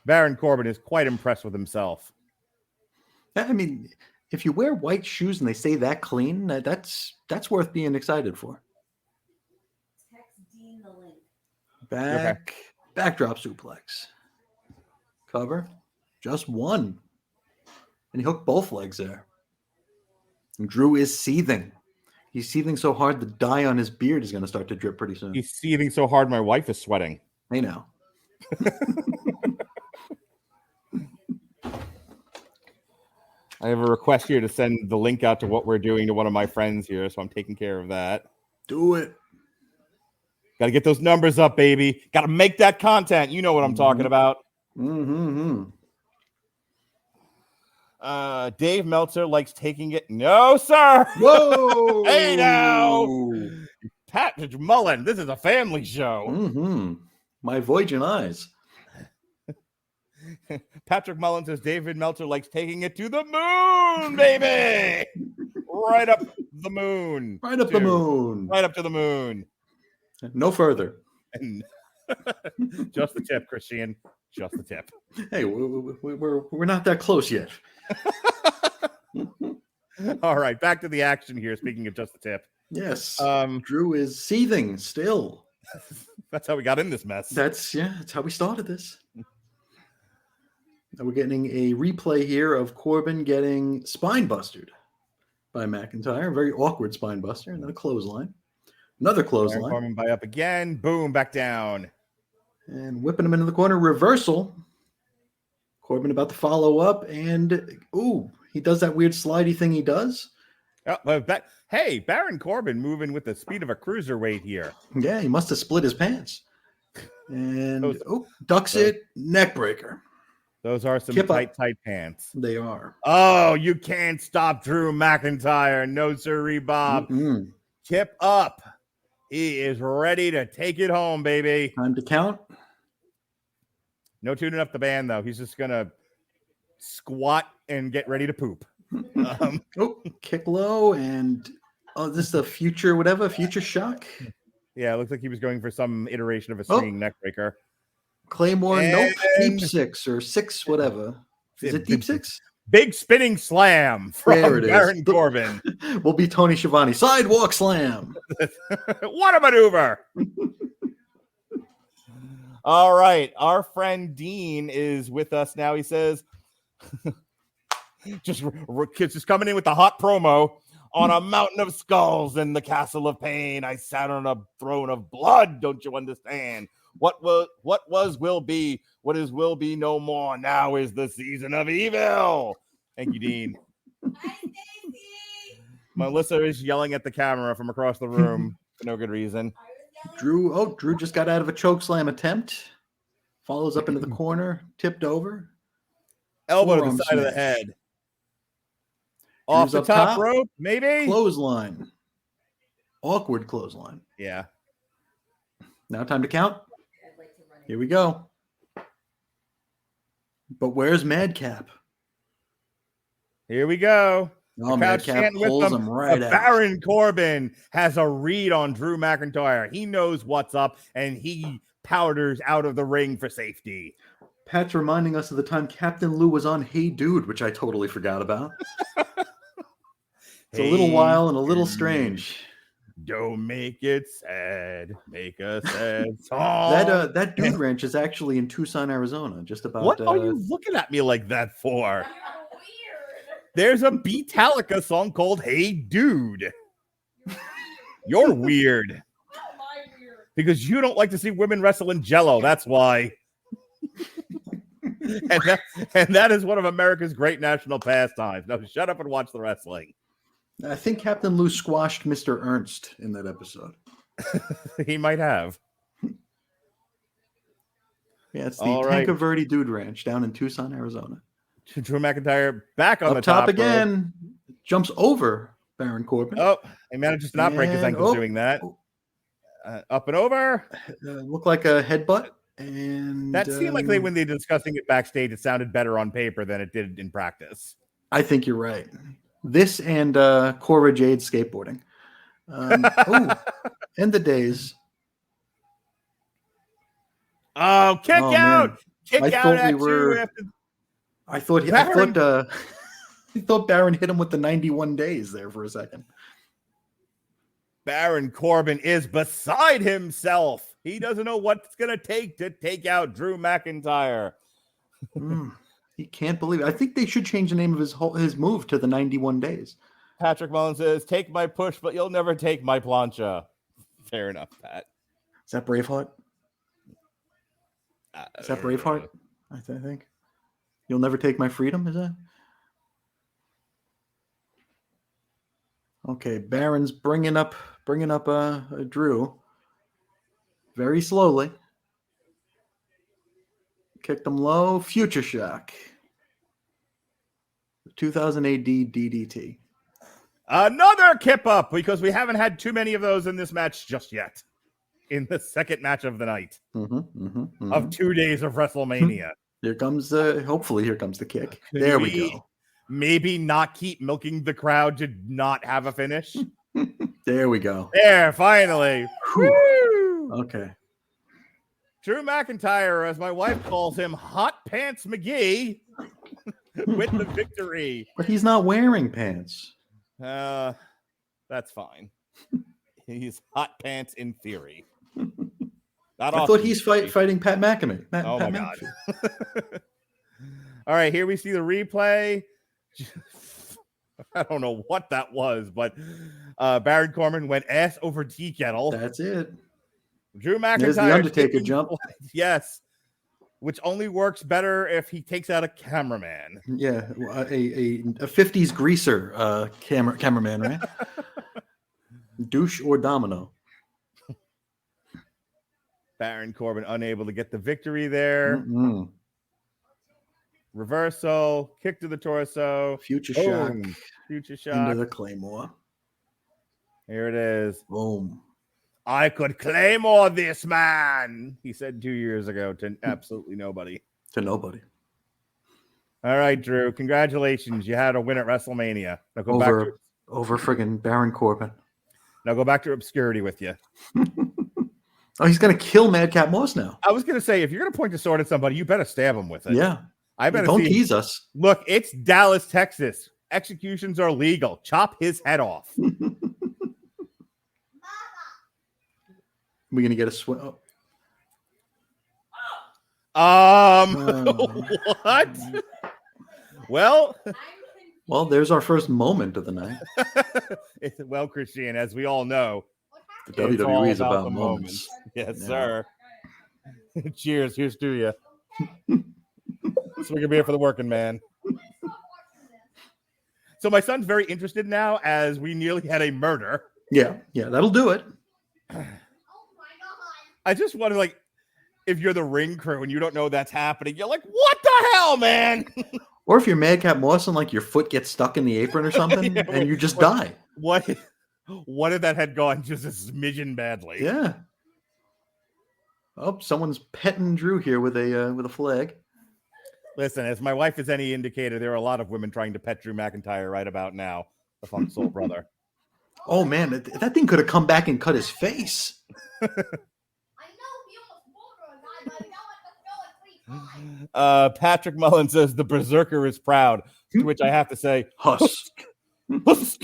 Baron Corbin is quite impressed with himself. I mean, if you wear white shoes and they say that clean, that's worth being excited for. Text Dean the link. Backdrop suplex. Cover. Just one. And he hooked both legs there. And Drew is seething. He's seething so hard the dye on his beard is going to start to drip pretty soon. He's seething so hard my wife is sweating. I know. I have a request here to send the link out to what we're doing to one of my friends here, so I'm taking care of that. Do it. Got to get those numbers up, baby. Got to make that content. You know what I'm talking about. Dave Meltzer likes taking it. No, sir. Whoa. Hey, now. Patrick Mullen, this is a family show. My Voyaging eyes. Patrick Mullen says David Meltzer likes taking it to the moon, baby. Right up the moon. Right up the moon. Right up to the moon. No further. And just the tip, Christian. Just the tip. Hey, we're not that close yet. All right, back to the action here. Speaking of just the tip. Yes. Drew is seething still. That's how we got in this mess. That's how we started this. Now we're getting a replay here of Corbin getting spine busted by McIntyre. A very awkward spine buster. And then a clothesline. Another clothesline. Corbin by up again. Boom, back down. And whipping him into the corner. Reversal. Corbin about to follow up. And, he does that weird slidey thing he does. Hey, Baron Corbin moving with the speed of a cruiserweight here. Yeah, he must have split his pants. And, ducks it. Neck breaker. Those are some tight pants. They are. Oh, you can't stop Drew McIntyre. No, sirree, Bob. Tip up. He is ready to take it home, baby. Time to count. No tuning up the band, though. He's just going to squat and get ready to poop. Kick low. And, this is the future shock. Yeah, it looks like he was going for some iteration of a swinging neck breaker. Claymore, deep six or six, whatever. Is it deep six? Big spinning slam from Baron Corbin. Will be Tony Schiavone. Sidewalk slam. What a maneuver. All right. Our friend Dean is with us now. He says, just coming in with the hot promo. On a mountain of skulls in the castle of pain, I sat on a throne of blood. Don't you understand? What was will be. What is will be no more. Now is the season of evil. Thank you, Dean. Hi, Stacy. Melissa is yelling at the camera from across the room for no good reason. Drew just got out of a chokeslam attempt. Follows up into the corner, tipped over. Elbow to the Forearm side of the smash. head. Off Drew's the up top top. rope, maybe? Clothesline. Awkward clothesline. Yeah. Now time to count. I'd like to run it. Here we go. But where's Madcap? Here we go. Oh, The crowd Madcap chanting with pulls them. him right out. Baron Corbin has a read on Drew McIntyre. He knows what's up, and he powders out of the ring for safety. Pat's reminding us of the time Captain Lou was on Hey Dude, which I totally forgot about. It's a little wild and a little strange. Don't make it sad. Make a sad song. That Dude Ranch is actually in Tucson, Arizona. Just about. What are you looking at me like that for? You're weird. There's a Beatallica song called Hey Dude. You're weird. How am I weird? Because you don't like to see women wrestle in Jello. That's why. and that is one of America's great national pastimes. Now shut up and watch the wrestling. I think Captain Lou squashed Mr. Ernst in that episode. He might have. Yeah, it's the All right. Tanca Verde Dude Ranch down in Tucson, Arizona. Drew McIntyre back on Up the top top rope. again. Jumps over Baron Corbin. Oh, he manages to not break his And- ankles oh. doing that. Up and over. Looked like a headbutt. And That seemed like when they were discussing it backstage, it sounded better on paper than it did in practice. I think you're right. This and Cora Jade skateboarding. And the days. Oh, kick Oh, out! man. Kick I out thought at we were- you after I thought I thought Baron hit him with the 91 days there for a second. Baron Corbin is beside himself. He doesn't know what it's going to take out Drew McIntyre. He can't believe it. I think they should change the name of his move to the 91 days. Patrick Mullins says, take my push, but you'll never take my plancha. Fair enough, Pat. Is that Braveheart? Is that Braveheart? I think. You'll never take my freedom, is that? Okay, Baron's bringing up Drew very slowly. Kicked him low. Future Shock. 2000 AD DDT. Another kip up, because we haven't had too many of those in this match just yet. In the second match of the night of 2 days of WrestleMania. Here comes hopefully here comes the kick. There we go. Maybe not keep milking the crowd to not have a finish. There we go. There, finally. Woo! Okay. Drew McIntyre, as my wife calls him, Hot Pants McGee, with the victory. But he's not wearing pants. That's fine. He's Hot Pants in theory. Not I often, thought he's fighting Pat McAfee. Oh Pat my God. McAfee. All right, here we see the replay. I don't know what that was, but Baron Corbin went ass over tea kettle. That's it. Drew McIntyre. There's the Undertaker jump. Yes. Which only works better if he takes out a cameraman. Yeah, a 50s greaser cameraman, right? Douche or domino. Baron Corbin unable to get the victory there. Mm-hmm. Reversal, kick to the torso. Future Boom. Shock. Future Shock. Into the Claymore. Here it is. Boom. I could Claymore this man, he said 2 years ago to absolutely nobody. To nobody. All right, Drew. Congratulations. You had a win at WrestleMania. Now go Over friggin' Baron Corbin. Now go back to obscurity with you. Oh, he's going to kill Madcap Moss now. I was going to say, if you're going to point a sword at somebody, you better stab him with it. Yeah. I better Don't see. tease us. Look, it's Dallas, Texas. Executions are legal. Chop his head off. We're going to get a swing. What? Well, there's our first moment of the night. Well, Christian, as we all know, The WWE is about the moments. Yes, Yeah. sir. Cheers. Here's to you. Swig a beer for the working man. So my son's very interested now, as we nearly had a murder. Yeah, that'll do it. I just wonder, like, if you're the ring crew and you don't know that's happening, you're like, what the hell, man? Or if you're Madcap Moss and like your foot gets stuck in the apron or something, Yeah, and you just die. What if that had gone just a smidgen badly? Yeah. Oh, someone's petting Drew here with a flag. Listen, as my wife is any indicator, there are a lot of women trying to pet Drew McIntyre right about now, the Funk Soul Brother. Oh man, that thing could have come back and cut his face. Patrick Mullen says the Berserker is proud, to which I have to say, Husk. Husk.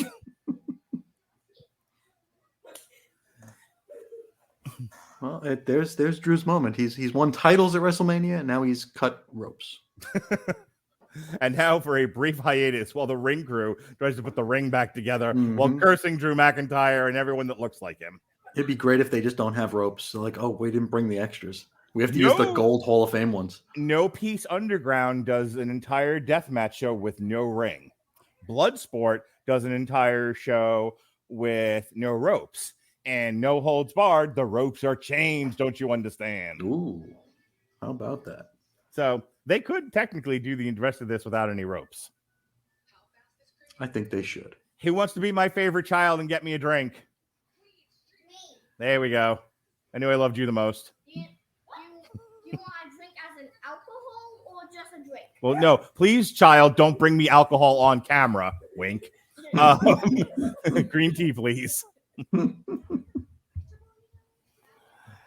Well, there's Drew's moment. He's won titles at WrestleMania, and now he's cut ropes. And now for a brief hiatus while the ring crew tries to put the ring back together while cursing Drew McIntyre and everyone that looks like him. It'd be great if they just don't have ropes. So like, oh, we didn't bring the extras. We have to use the gold Hall of Fame ones. No Peace Underground does an entire deathmatch show with no ring. Bloodsport does an entire show with no ropes. And No Holds Barred, the ropes are changed. Don't you understand? Ooh, how about that? So they could technically do the rest of this without any ropes. I think they should. Who wants to be my favorite child and get me a drink? Me. There we go. I knew I loved you the most. Do you want a drink as an alcohol or just a drink? Well, no, please, child, don't bring me alcohol on camera. Wink. Green tea, please.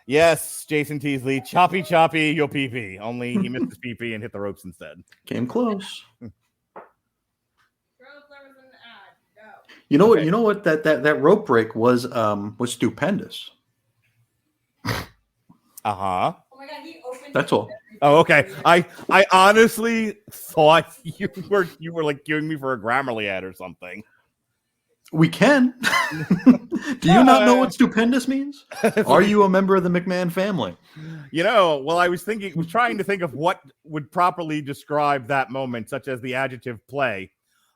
Yes, Jason Teasley, choppy, you'll pee. Only he missed his pee and hit the ropes instead. Came close. You know what? You know what? That rope break was stupendous. Uh-huh. Oh my God, he opened. That's all. Oh, okay. I honestly thought you were like giving me for a Grammarly ad or something. We can. Do you not know what stupendous means? Are you a member of the McMahon family? Well, I was trying to think of what would properly describe that moment, such as the adjective play.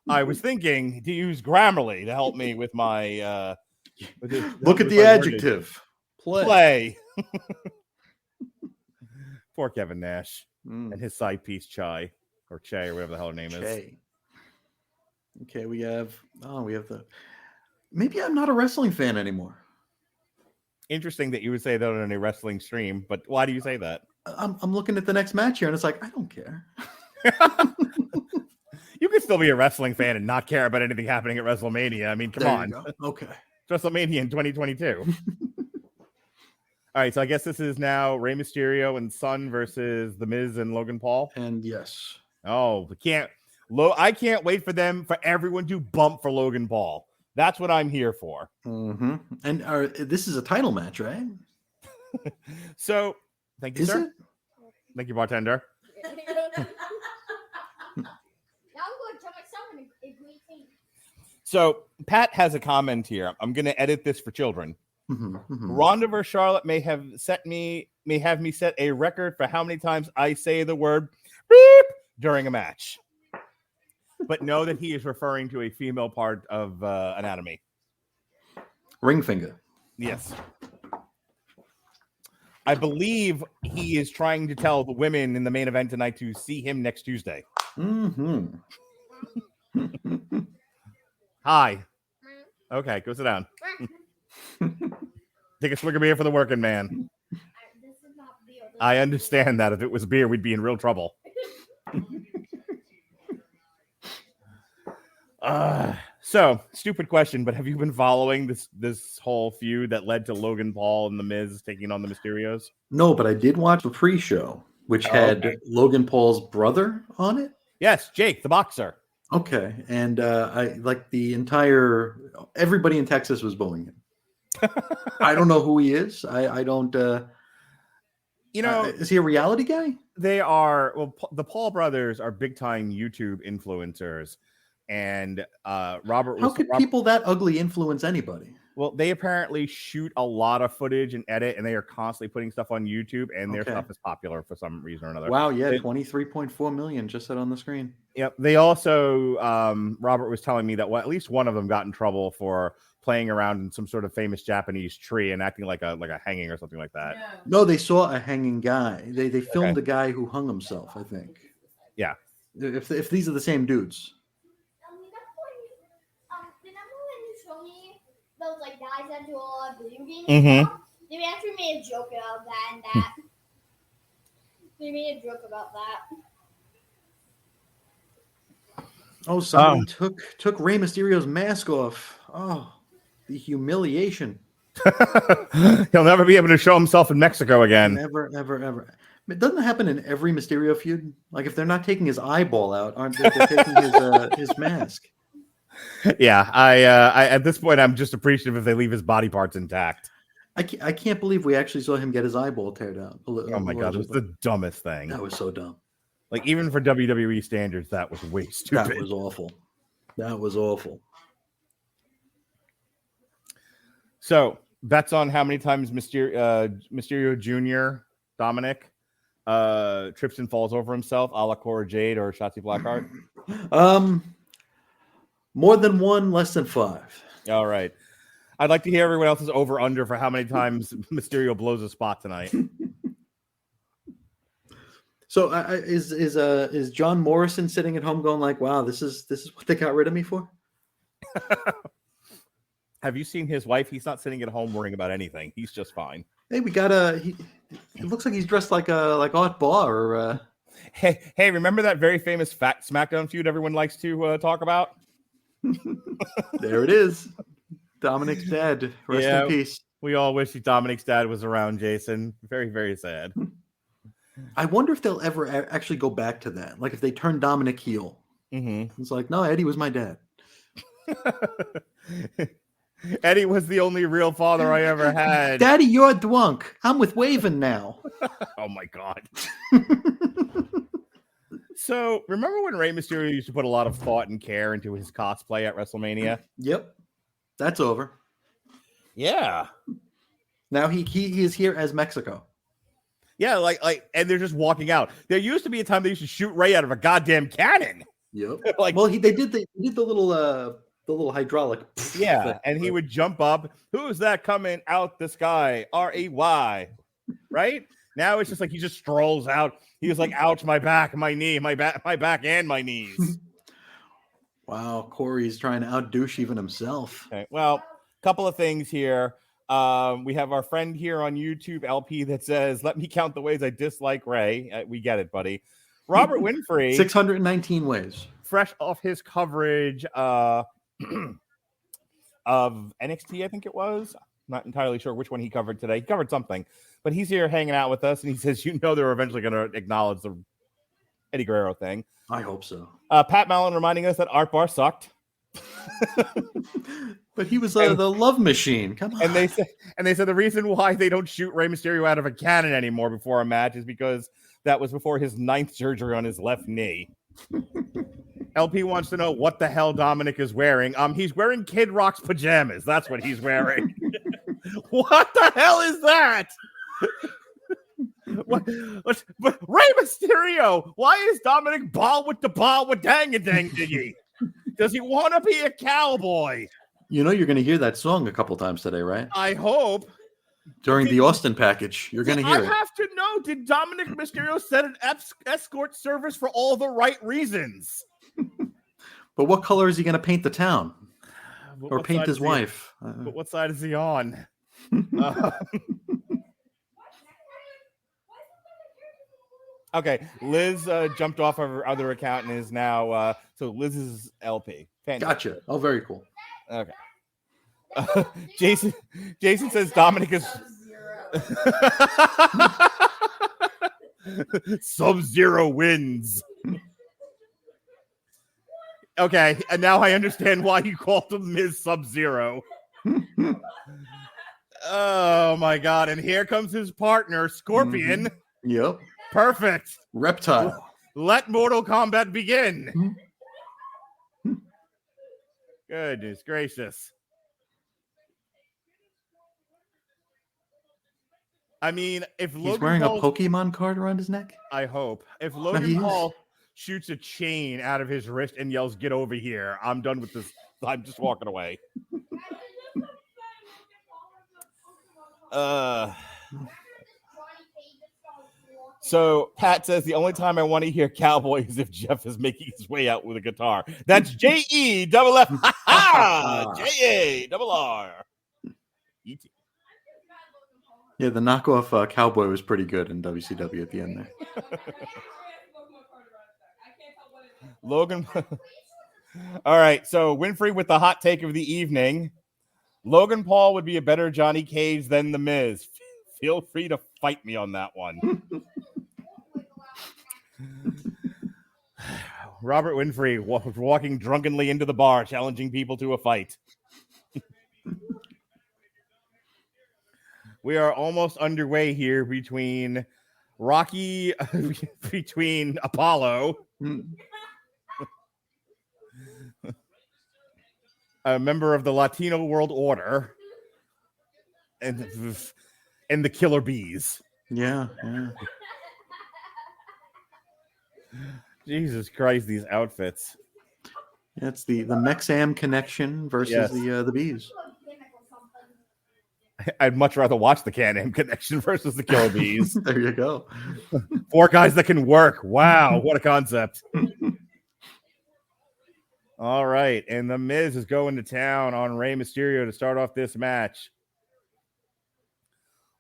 I was thinking to use Grammarly to help me with my. Look at the adjective. Play. Poor Kevin Nash and his side piece Chai or Che or whatever the hell her name is. Okay, we have the. Maybe I'm not a wrestling fan anymore. Interesting that you would say that on a wrestling stream, but why do you say that? I'm looking at the next match here, and it's like I don't care. You could still be a wrestling fan and not care about anything happening at WrestleMania. I mean, come on. Okay. It's WrestleMania in 2022. All right, so I guess this is now Rey Mysterio and Son versus The Miz and Logan Paul. And yes. Oh, I can't wait for everyone to bump for Logan Paul. That's what I'm here for. Mm-hmm. And this is a title match, right? So, thank you, sir. Thank you, bartender. So, Pat has a comment here. I'm going to edit this for children. Ronda versus Charlotte may have me set a record for how many times I say the word beep during a match. But know that he is referring to a female part of anatomy. Ring finger. Yes. I believe he is trying to tell the women in the main event tonight to see him next Tuesday. Hi. Okay, go sit down. Take a swig of beer for the working man. This is not beer. I understand that. If it was beer, we'd be in real trouble. So, stupid question, but have you been following this whole feud that led to Logan Paul and The Miz taking on the Mysterios? No, but I did watch the pre-show, which had Logan Paul's brother on it. Yes, Jake, the boxer. Okay, and I like everybody in Texas was booing him. I don't know who he is. I don't. Is he a reality guy? They are. Well, the Paul brothers are big time YouTube influencers. and Robert. How could people that ugly influence anybody? Well, they apparently shoot a lot of footage and edit, and they are constantly putting stuff on YouTube, and their stuff is popular for some reason or another. Wow, yeah, 23.4 million just said on the screen. Yep. They also, Robert was telling me that at least one of them got in trouble for playing around in some sort of famous Japanese tree and acting like a hanging or something like that. No, they saw a hanging guy. They filmed the guy who hung himself, I think. Yeah. If these are the same dudes. Those like guys that do a lot of video games. They actually made a joke about that, and they made a joke about that. Oh, someone took Rey Mysterio's mask off. Oh, the humiliation. He'll never be able to show himself in Mexico again. Never, ever, ever. It doesn't happen in every Mysterio feud. Like if they're not taking his eyeball out, aren't they taking his mask? Yeah, I at this point I'm just appreciative if they leave his body parts intact. I can't believe we actually saw him get his eyeball teared out. Oh my god, it was the dumbest thing. That was so dumb. Like even for WWE standards, that was way stupid. That was awful. That was awful. So bets on how many times Mysterio Jr. Dominic trips and falls over himself, a la Cora Jade or Shotzi Blackheart? More than one, less than 5. All right. I'd like to hear everyone else's over under for how many times Mysterio blows a spot tonight. So is John Morrison sitting at home going like, "Wow, this is what they got rid of me for"? Have you seen his wife? He's not sitting at home worrying about anything. He's just fine. Hey, we got it looks like he's dressed like Art Barr or. Hey, remember that very famous Fat SmackDown feud everyone likes to talk about? There it is. Dominic's dad. Rest in peace. We all wish Dominic's dad was around, Jason. Very, very sad. I wonder if they'll ever actually go back to that. Like if they turn Dominic heel. It's like, no, Eddie was my dad. Eddie was the only real father I ever had. Daddy, you're drunk. I'm with Waven now. Oh my god. So, remember when Rey Mysterio used to put a lot of thought and care into his cosplay at WrestleMania? Yep. That's over. Yeah. Now he is here as Mexico. Yeah, like, and they're just walking out. There used to be a time they used to shoot Rey out of a goddamn cannon. Yep. Well, they did the little hydraulic. Yeah, and he would jump up. Who's that coming out the sky? R-A-Y. Right? Now it's just like he just strolls out. He was like, ouch, my back, my knee, my back, and my knees. Wow, Corey's trying to outdouche even himself. Okay, well, a couple of things here. We have our friend here on YouTube, LP, that says, let me count the ways I dislike Rey. We get it, buddy. Robert Winfrey. 619 ways. Fresh off his coverage of NXT, I think it was. Not entirely sure which one he covered today. He covered something. But he's here hanging out with us, and he says, they're eventually going to acknowledge the Eddie Guerrero thing. I hope so. Pat Mallon reminding us that Art Barr sucked. But he was the love machine. Come on. And they said the reason why they don't shoot Rey Mysterio out of a cannon anymore before a match is because that was before his 9th surgery on his left knee. LP wants to know what the hell Dominic is wearing. He's wearing Kid Rock's pajamas. That's what he's wearing. What the hell is that? What Rey Mysterio? Why is Dominic ball with dang a dang diggy? Does he want to be a cowboy? You're going to hear that song a couple times today, right? I hope. During the Austin package, you're going to hear it. I have to know, did Dominic Mysterio set an escort service for all the right reasons? But what color is he going to paint the town? Or paint his wife? But what side is he on? Okay, Liz jumped off of her other account and is now so Liz is LP. Fantastic. Gotcha. Oh, very cool. Okay. Jason says Dominic is Sub-Zero wins. Okay, and now I understand why you called him Ms. Sub-Zero. Oh my god, and here comes his partner, Scorpion. Mm-hmm. Yep. Perfect. Reptile. Let Mortal Kombat begin. Goodness gracious. I mean, if He's Logan wearing Paul's, a Pokemon card around his neck. I hope. If he Logan is. Paul shoots a chain out of his wrist and yells, "Get over here," I'm done with this. I'm just walking away. So Pat says the only time I want to hear Cowboy is if Jeff is making his way out with a guitar. That's JE double F. JA double R. E.T. Yeah, the knockoff Cowboy was pretty good in WCW at the end there. Logan. All right, so Winfrey with the hot take of the evening. Logan Paul would be a better Johnny Cage than The Miz. Feel free to fight me on that one. Robert Winfrey walking drunkenly into the bar, challenging people to a fight. We are almost underway here between Rocky, between Apollo, a member of the Latino World Order, and the Killer Bees. Yeah. Jesus Christ, these outfits. It's the Mexam connection versus the Bees. I'd much rather watch the Can-Am connection versus the Killer Bees. There you go. 4 guys that can work. Wow, what a concept. All right, and The Miz is going to town on Rey Mysterio to start off this match.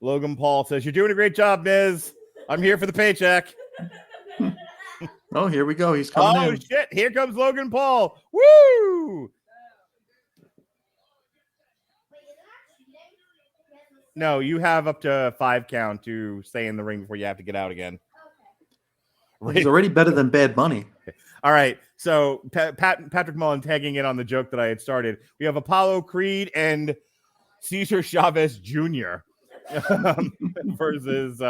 Logan Paul says, "You're doing a great job, Miz. I'm here for the paycheck." Oh, here we go. He's coming in. Oh, shit. Here comes Logan Paul. Woo! No, you have up to 5 count to stay in the ring before you have to get out again. He's already better than Bad Bunny. All right. So Patrick Mullen tagging in on the joke that I had started. We have Apollo Creed and Cesar Chavez Jr. Versus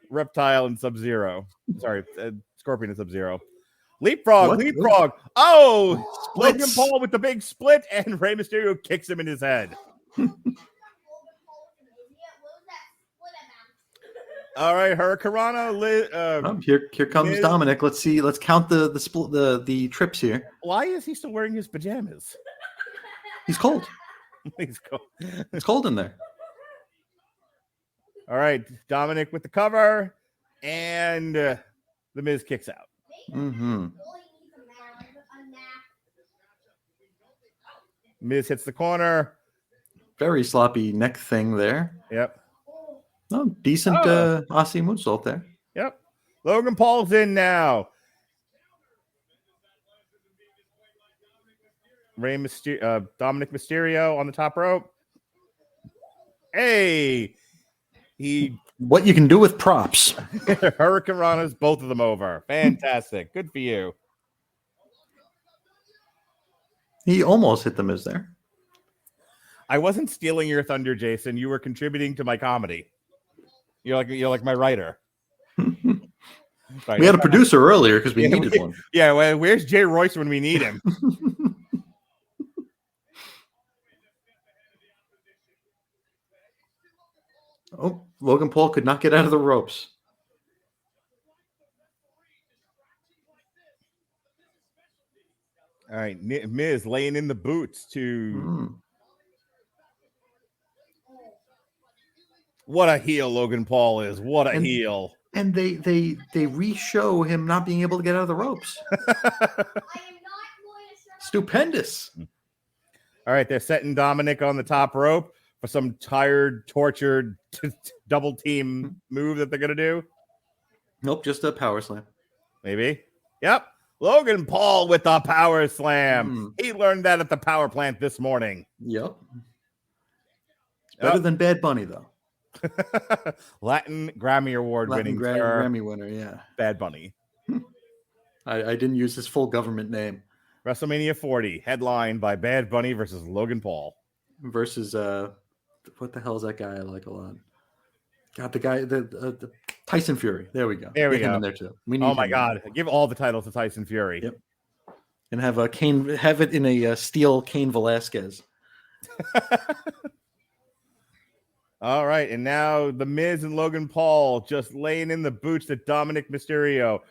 Reptile and Sub-Zero. Sorry, Scorpion and Sub-Zero. Leapfrog. Oh, Logan Paul with the big split, and Rey Mysterio kicks him in his head. All right, Hurricanrana. Here comes Dominic. Let's see. Let's count the trips here. Why is he still wearing his pajamas? He's cold. He's cold. It's cold in there. All right, Dominic with the cover, and The Miz kicks out. Mm-hmm. Miz hits the corner. Very sloppy neck thing there. Yep. Oh, decent Aussie moonsault there. Yep. Logan Paul's in now. Dominic Mysterio on the top rope. Hey, what you can do with props. Hurricane Rana's both of them over. Fantastic. Good for you. He almost hit the Miz there. I wasn't stealing your thunder, Jason. You were contributing to my comedy. You're like my writer. Right. We had a producer earlier because we needed one. Yeah, well, where's Jay Royce when we need him? Oh, Logan Paul could not get out of the ropes. All right, Miz laying in the boots to... What a heel Logan Paul is. What a heel. And they re-show him not being able to get out of the ropes. Stupendous. All right, they're setting Dominic on the top rope for some tired, tortured double team move that they're going to do. Nope, just a power slam. Maybe. Yep. Logan Paul with the power slam. He learned that at the power plant this morning. Yep. It's better than Bad Bunny, though. Latin Grammy Award winning Grammy winner, yeah. Bad Bunny. I didn't use his full government name. WrestleMania 40, headlined by Bad Bunny versus Logan Paul. Versus what the hell is that guy I like a lot? God, the guy, the Tyson Fury. There we go. There we go. Him in there too. Oh my God! Give all the titles to Tyson Fury. Yep. And have it in a steel Cain Velasquez. All right, and now The Miz and Logan Paul just laying in the boots to Dominic Mysterio.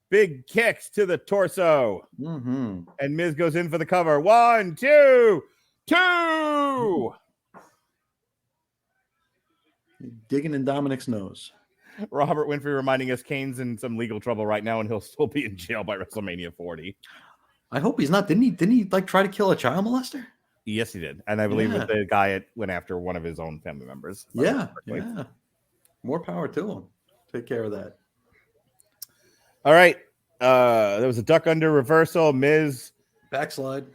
Big kicks to the torso. Mm-hmm. And Miz goes in for the cover. 1, 2, 2. Digging in Dominic's nose. Robert Winfrey reminding us Kane's in some legal trouble right now, and he'll still be in jail by WrestleMania 40. I hope he's not. Didn't he like try to kill a child molester? Yes, he did. And I believe that the guy went after one of his own family members. Yeah. More power to him. Take care of that. All right. There was a duck under reversal. Miz. Backslide.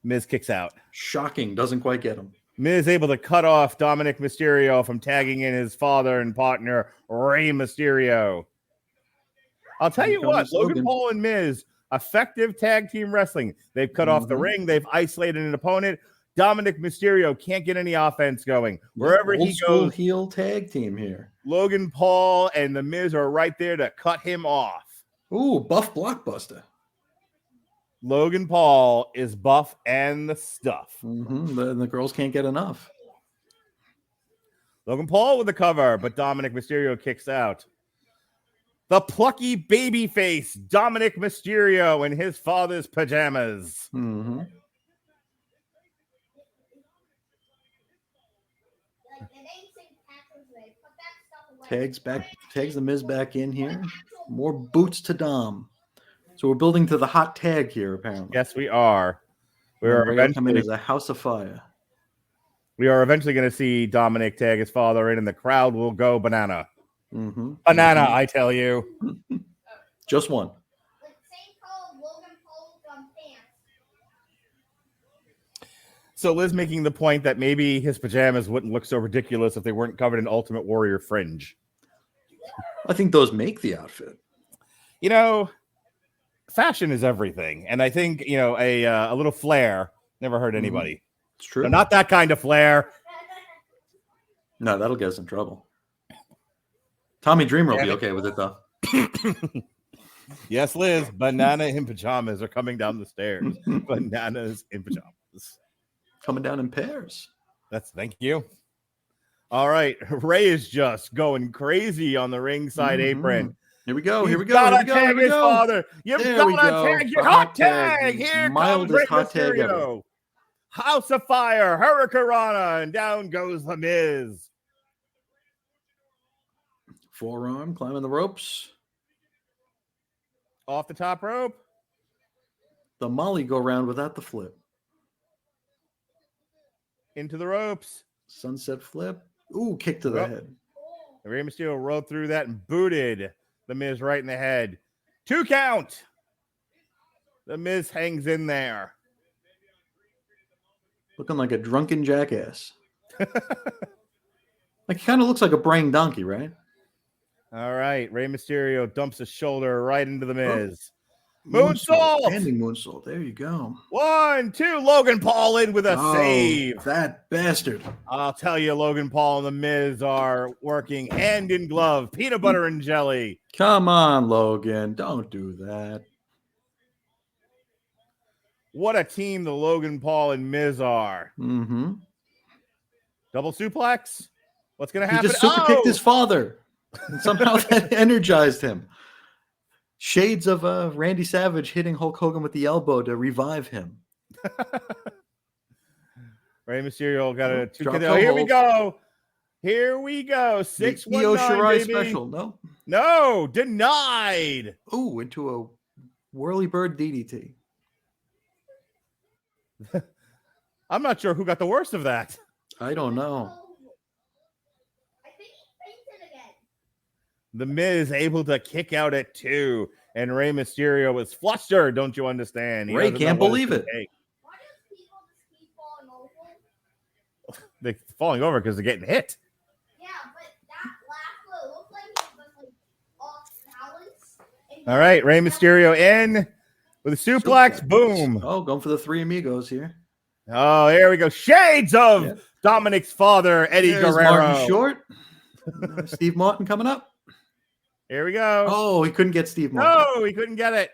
Miz kicks out. Shocking. Doesn't quite get him. Miz able to cut off Dominic Mysterio from tagging in his father and partner, Rey Mysterio. I'll tell you what, Logan Paul and Miz, effective tag team wrestling. They've cut off the ring. They've isolated an opponent. Dominic Mysterio can't get any offense going. Wherever he goes, heel tag team here. Logan Paul and The Miz are right there to cut him off. Ooh, buff blockbuster. Logan Paul is buff and the stuff. The girls can't get enough. Logan Paul with the cover, but Dominic Mysterio kicks out. The plucky babyface Dominic Mysterio in his father's pajamas. Tags The Miz back in here. More boots to Dom. So we're building to the hot tag here, apparently. Yes, we are. We are eventually as a house of fire. We are eventually going to see Dominic tag his father in, and the crowd will go banana. Banana, I tell you. Just one. So Liz making the point that maybe his pajamas wouldn't look so ridiculous if they weren't covered in Ultimate Warrior fringe. I think those make the outfit. You know, fashion is everything. And I think, you know, a little flair never hurt anybody. It's true. But not that kind of flair. No, that'll get us in trouble. Tommy Dreamer will be okay with it, though. Yes, Liz. Banana in pajamas are coming down the stairs. Bananas in pajamas. Coming down in pairs. Thank you. All right. Ray is just going crazy on the ringside apron. Here we go. You've got to tag his father. You've got to tag your hot tag. Here comes Rey Mysterio. House of Fire, Hurricane Rana, and down goes The Miz. Forearm, climbing the ropes. Off the top rope. The Molly go round without the flip. Into the ropes. Sunset flip. Ooh, kick to the head. Rey Mysterio rode through that and booted The Miz right in the head. 2 count. The Miz hangs in there. Looking like a drunken jackass. Like, he kind of looks like a braying donkey, right? All right. Rey Mysterio dumps his shoulder right into The Miz. Moonsault. Standing moonsault. There you go. 1, 2. Logan Paul in with a save. That bastard. I'll tell you, Logan Paul and The Miz are working hand in glove. Peanut butter and jelly. Come on, Logan. Don't do that. What a team the Logan Paul and Miz are. Double suplex? What's going to happen? He just super kicked his father. And somehow that energized him. Shades of Randy Savage hitting Hulk Hogan with the elbow to revive him. Rey Mysterio got a 2 count. Here we go. Here we go. 619, Io Shirai baby. special. No, denied. Ooh, into a whirly bird DDT. I'm not sure who got the worst of that. I don't know. The Miz able to kick out at 2, and Rey Mysterio was flustered. Don't you understand? Ray can't believe it. Why do people just keep falling over? They're falling over because they're getting hit. Yeah, but that last one looked like he was like off balance. All right, Rey Mysterio in with a suplex. Boom. Oh, going for the Three Amigos here. Oh, here we go. Shades of Dominic's father, Eddie There's Guerrero. Martin Short. Steve Martin coming up. Here we go. Oh, he couldn't get Steve Martin. No, he couldn't get it.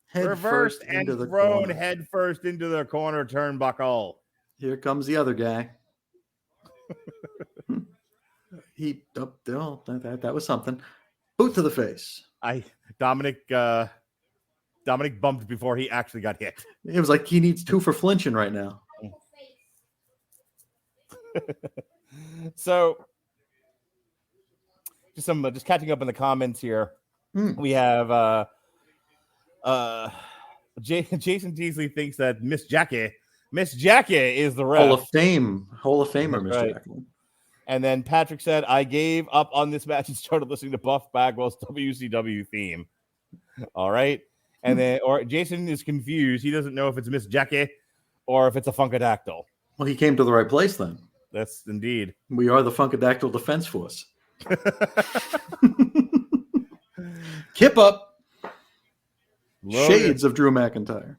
Head Reversed first and into the thrown corner. head first into the corner turnbuckle. Here comes the other guy. That was something. Boot to the face. Dominic bumped before he actually got hit. It was like he needs 2 for flinching right now. So, just catching up in the comments here. We have Jason Teasley thinks that Miss Jackie is the ref. Hall of Famer, Miss Right. Jacqueline. And then Patrick said, I gave up on this match and started listening to Buff Bagwell's WCW theme. All right. And then, or Jason is confused. He doesn't know if it's Miss Jackie or if it's a Funkadactyl. Well, he came to the right place then. That's indeed. We are the Funkadactyl Defense Force. Kip up. Logan, Shades of Drew McIntyre.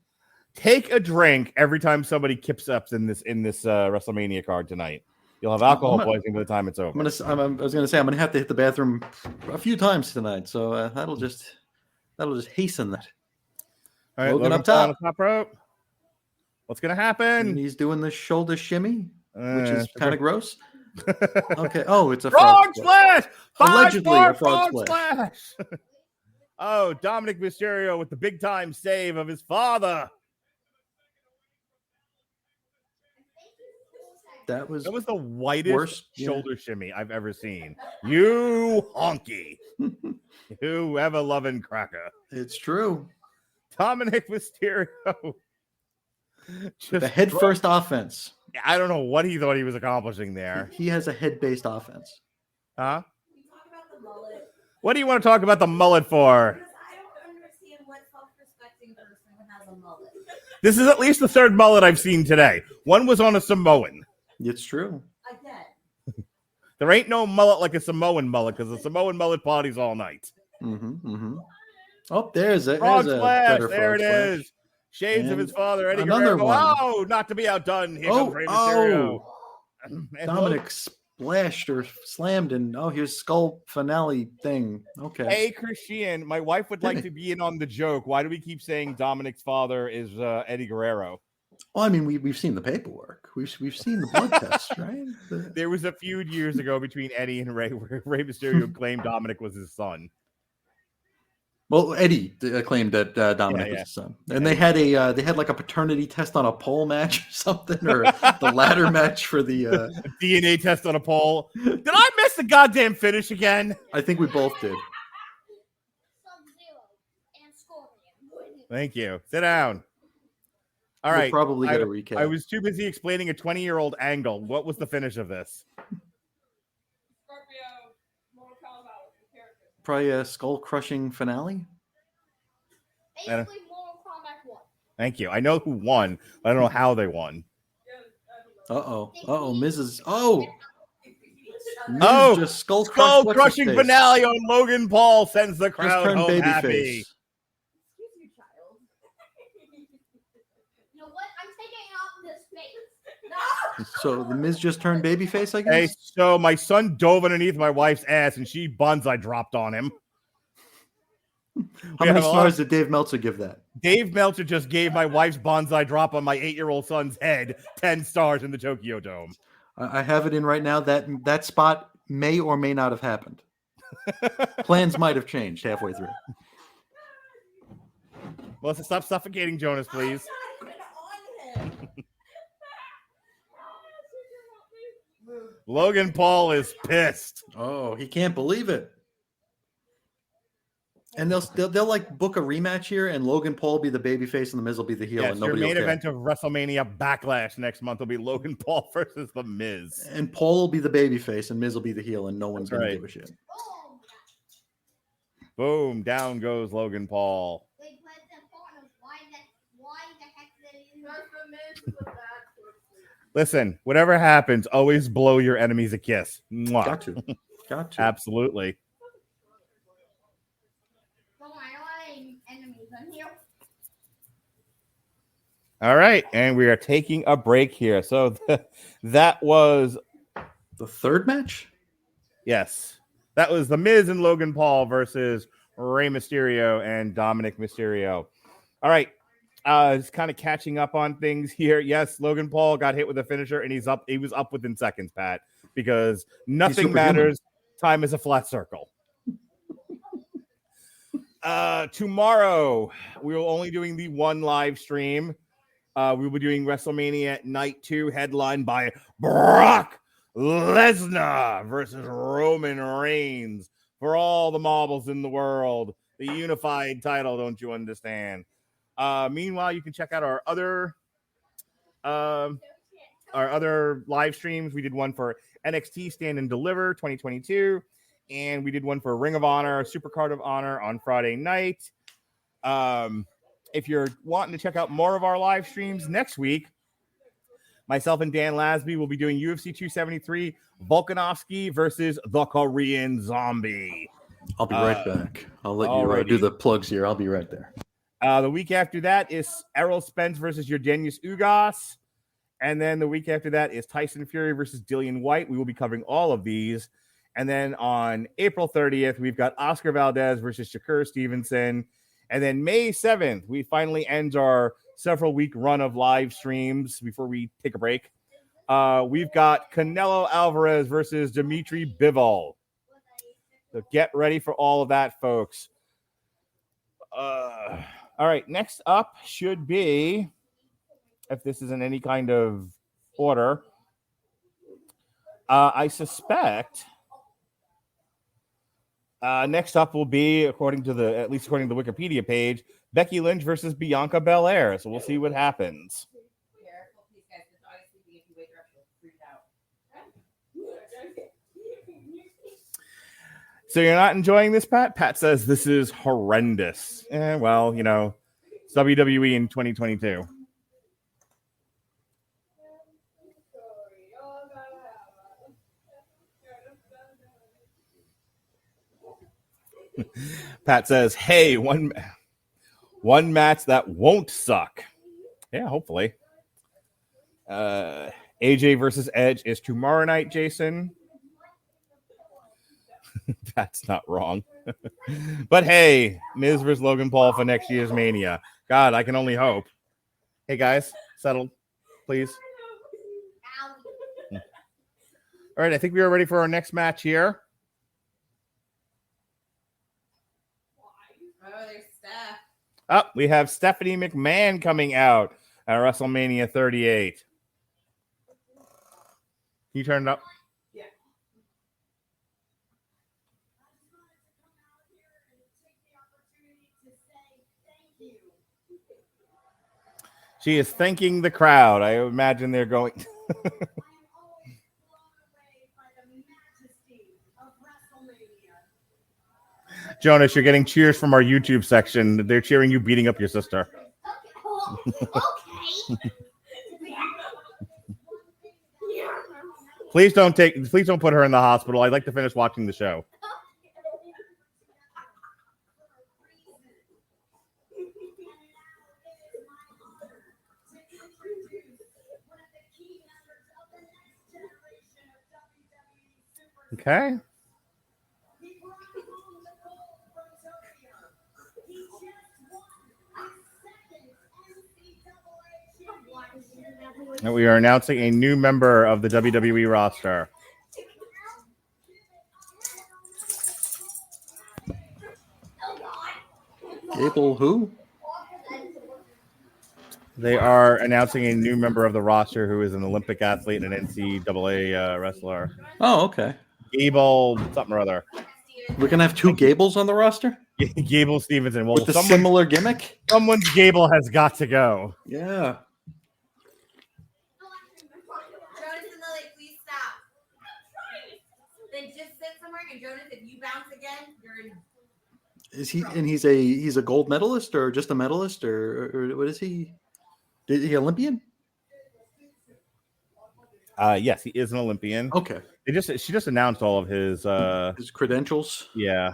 take a drink every time somebody kips up in this WrestleMania card tonight. You'll have alcohol poisoning by the time it's over. I was going to say I'm going to have to hit the bathroom a few times tonight, so that'll just hasten that. All right, Logan up Paul on top. the top rope. What's gonna happen? And he's doing the shoulder shimmy, which is Uh, kind of gross. Okay. Oh, it's a Frog splash! Allegedly a Five-star frog frog splash! Oh, Dominic Mysterio with the big time save of his father. That was That was the whitest worst, yeah. shoulder shimmy I've ever seen. You honky. You ever loving cracker. It's true. Dominic Mysterio. The head first offense. I don't know what he thought he was accomplishing there. He has a head based offense. Huh? We talk about the mullet. What do you want to talk about the mullet for? Because I don't understand what self-respecting person has a mullet. This is at least the third mullet I've seen today. One was on a Samoan. It's true. Again. There ain't no mullet like a Samoan mullet because the Samoan mullet parties all night. Oh, there's a Frog better splash. There frog it splash. is. Shades of And his father, Eddie another Guerrero. one. Oh, not to be outdone. Here comes Rey Mysterio. And Dominic splashed or slammed, and here's skull finale thing. Okay. Hey, Sheehan, my wife would like to be in on the joke. Why do we keep saying Dominic's father is Eddie Guerrero? Well, I mean, we've seen the paperwork. We've seen the blood test, right? There was a feud years ago between Eddie and Ray where Rey Mysterio claimed Dominic was his son. Well, Eddie claimed that Dominic was his son, and they had like a paternity test on a pole match or something, or the ladder match for the DNA test on a pole. Did I miss the goddamn finish again? I think we both did. Sub-Zero and Scorpion. Thank you. Sit down. All We'll right. probably get a recap. I was too busy explaining a 20-year-old angle. What was the finish of this? Probably a skull crushing finale. Basically, Mortal Kombat 1. Thank you. I know who won, but I don't know how they won. Mrs. Oh, just skull crushing finale on Logan Paul sends the crowd turned home baby happy. face. Excuse me, child. You know what? I'm taking out this face. No! So the Miz just turned babyface, I Hey, guess. so my son dove underneath my wife's ass and she buns I dropped on him. How many stars did Dave Meltzer give that? Dave Meltzer just gave my wife's bonsai drop on my 8-year-old son's head 10 stars in the Tokyo Dome. I have it in right now. That spot may or may not have happened. Plans might have changed halfway through. Melissa, stop suffocating Jonas, please. I'm not even on him. Logan Paul is pissed. Oh, he can't believe it. And they'll like book a rematch here, and Logan Paul will be the babyface, and the Miz will be the heel, Yes, and your nobody main will care. event of WrestleMania Backlash next month will be Logan Paul versus The Miz. And Paul will be the babyface, and Miz will be the heel, and no one's going to give a shit. Oh, Boom, down goes Logan Paul. they played them partners. Why the heck did you? Because the Miz is a bad person. Listen, whatever happens, always blow your enemies a kiss. Mwah. Got to. Absolutely. Don't I know any enemies in here? All right, and we are taking a break here. So that was, The third match? yes, That was The Miz and Logan Paul versus Rey Mysterio and Dominic Mysterio. All right. Just kind of catching up on things here. Yes, Logan Paul got hit with a finisher, and he was up within seconds, Pat, because nothing matters. Time is a flat circle. Tomorrow, we will only doing the one live stream. We will be doing WrestleMania Night 2, headlined by Brock Lesnar versus Roman Reigns for all the marbles in the world. The unified title, don't you understand? Meanwhile, you can check out our other live streams. We did one for NXT Stand and Deliver 2022, and we did one for Ring of Honor, Supercard of Honor on Friday night. If you're wanting to check out more of our live streams next week, myself and Dan Lasby will be doing UFC 273, Volkanovski versus the Korean Zombie. I'll be right back. I'll let you do the plugs here. I'll be right there. The week after that is Errol Spence versus Eugenius Ugas. And then the week after that is Tyson Fury versus Dillian White. We will be covering all of these. And then on April 30th, we've got Oscar Valdez versus Shakur Stevenson. And then May 7th, we finally end our several-week run of live streams before we take a break. We've got Canelo Alvarez versus Dimitri Bivol. So get ready for all of that, folks. All right, next up should be, if this is in any kind of order, I suspect next up will be, according to the Wikipedia page, Becky Lynch versus Bianca Belair. So we'll see what happens. So you're not enjoying this, Pat? Pat says this is horrendous. Well, you know, it's WWE in 2022. Pat says, hey, one match that won't suck. Yeah, hopefully. AJ versus Edge is tomorrow night, Jason. That's not wrong. But hey, Miz versus Logan Paul for next year's Mania. God, I can only hope. Hey, guys, settle, please. All right, I think we are ready for our next match here. Oh, there's Steph. Oh, we have Stephanie McMahon coming out at WrestleMania 38. Can you turn it up? Yeah. She is thanking the crowd. I imagine they're going. Jonas, you're getting cheers from our YouTube section. They're cheering you beating up your sister. Okay. Please don't put her in the hospital. I'd like to finish watching the show. Okay. And we are announcing a new member of the WWE roster. Gable who? They are announcing a new member of the roster who is an Olympic athlete and an NCAA wrestler. Oh, okay. Gable something or other. We're going to have two Gables on the roster? Gable Stevenson. Well, with a similar gimmick? Someone's Gable has got to go. Yeah. Jonas and Lily, please stop. Then just sit somewhere, and Jonas, if you bounce again, you're in. Is he? And he's a gold medalist or just a medalist or what is he? Is he Olympian? Yes, he is an Olympian. Okay. She just announced all of his credentials. Yeah.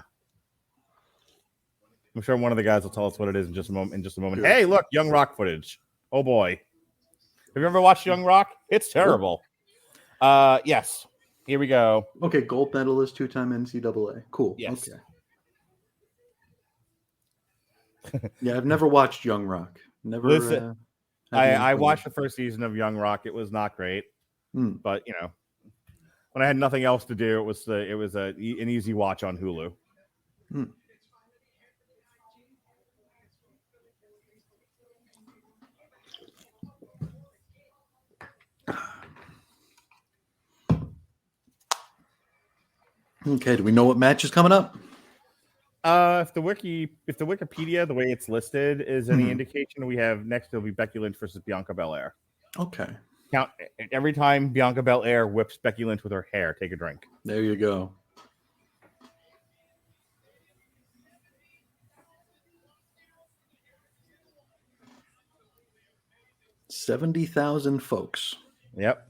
I'm sure one of the guys will tell us what it is in just a moment. Good. Hey, look, Young Rock footage. Oh boy. Have you ever watched Young Rock? It's terrible. Yes. Here we go. Okay, gold medalist, 2-time NCAA. Cool. Yes. Okay. Yeah, I've never watched Young Rock. Never. Listen, I watched the first season of Young Rock. It was not great, but when I had nothing else to do, it was an easy watch on Hulu. Okay, do we know what match is coming up? If the Wikipedia, the way it's listed, is any indication, we have next it'll be Becky Lynch versus Bianca Belair. Okay. Count every time Bianca Belair whips Becky Lynch with her hair. Take a drink. There you go. $70,000 folks. Yep.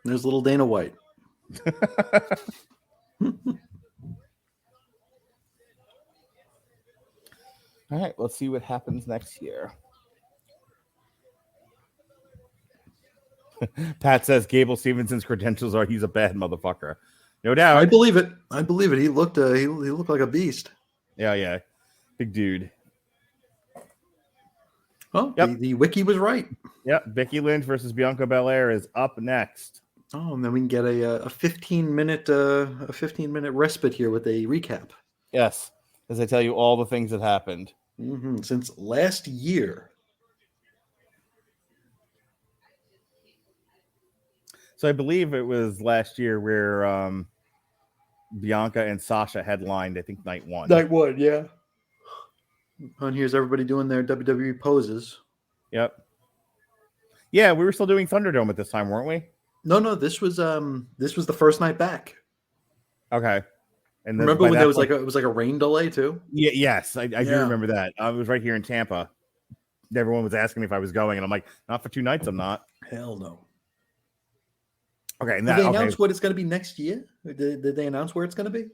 There's little Dana White. All right, let's see what happens next year. Pat says Gable Stevenson's credentials are he's a bad motherfucker. No doubt. I believe it. He looked like a beast. Yeah. Big dude. Well, the wiki was right. Yep. Becky Lynch versus Bianca Belair is up next. Oh, and then we can get a 15-minute respite here with a recap. Yes, as I tell you all the things that happened since last year. So I believe it was last year where Bianca and Sasha headlined, I think, night one. Night one, yeah. And here's everybody doing their WWE poses. Yep. Yeah, we were still doing Thunderdome at this time, weren't we? No. This was the first night back. Okay. And remember when there was it was like a rain delay too? Yeah. Yes, I do remember that. I was right here in Tampa. Everyone was asking me if I was going, and I'm like, not for 2 nights. I'm not. Hell no. Okay. Did they announce what it's going to be next year? Did they announce where it's going to be?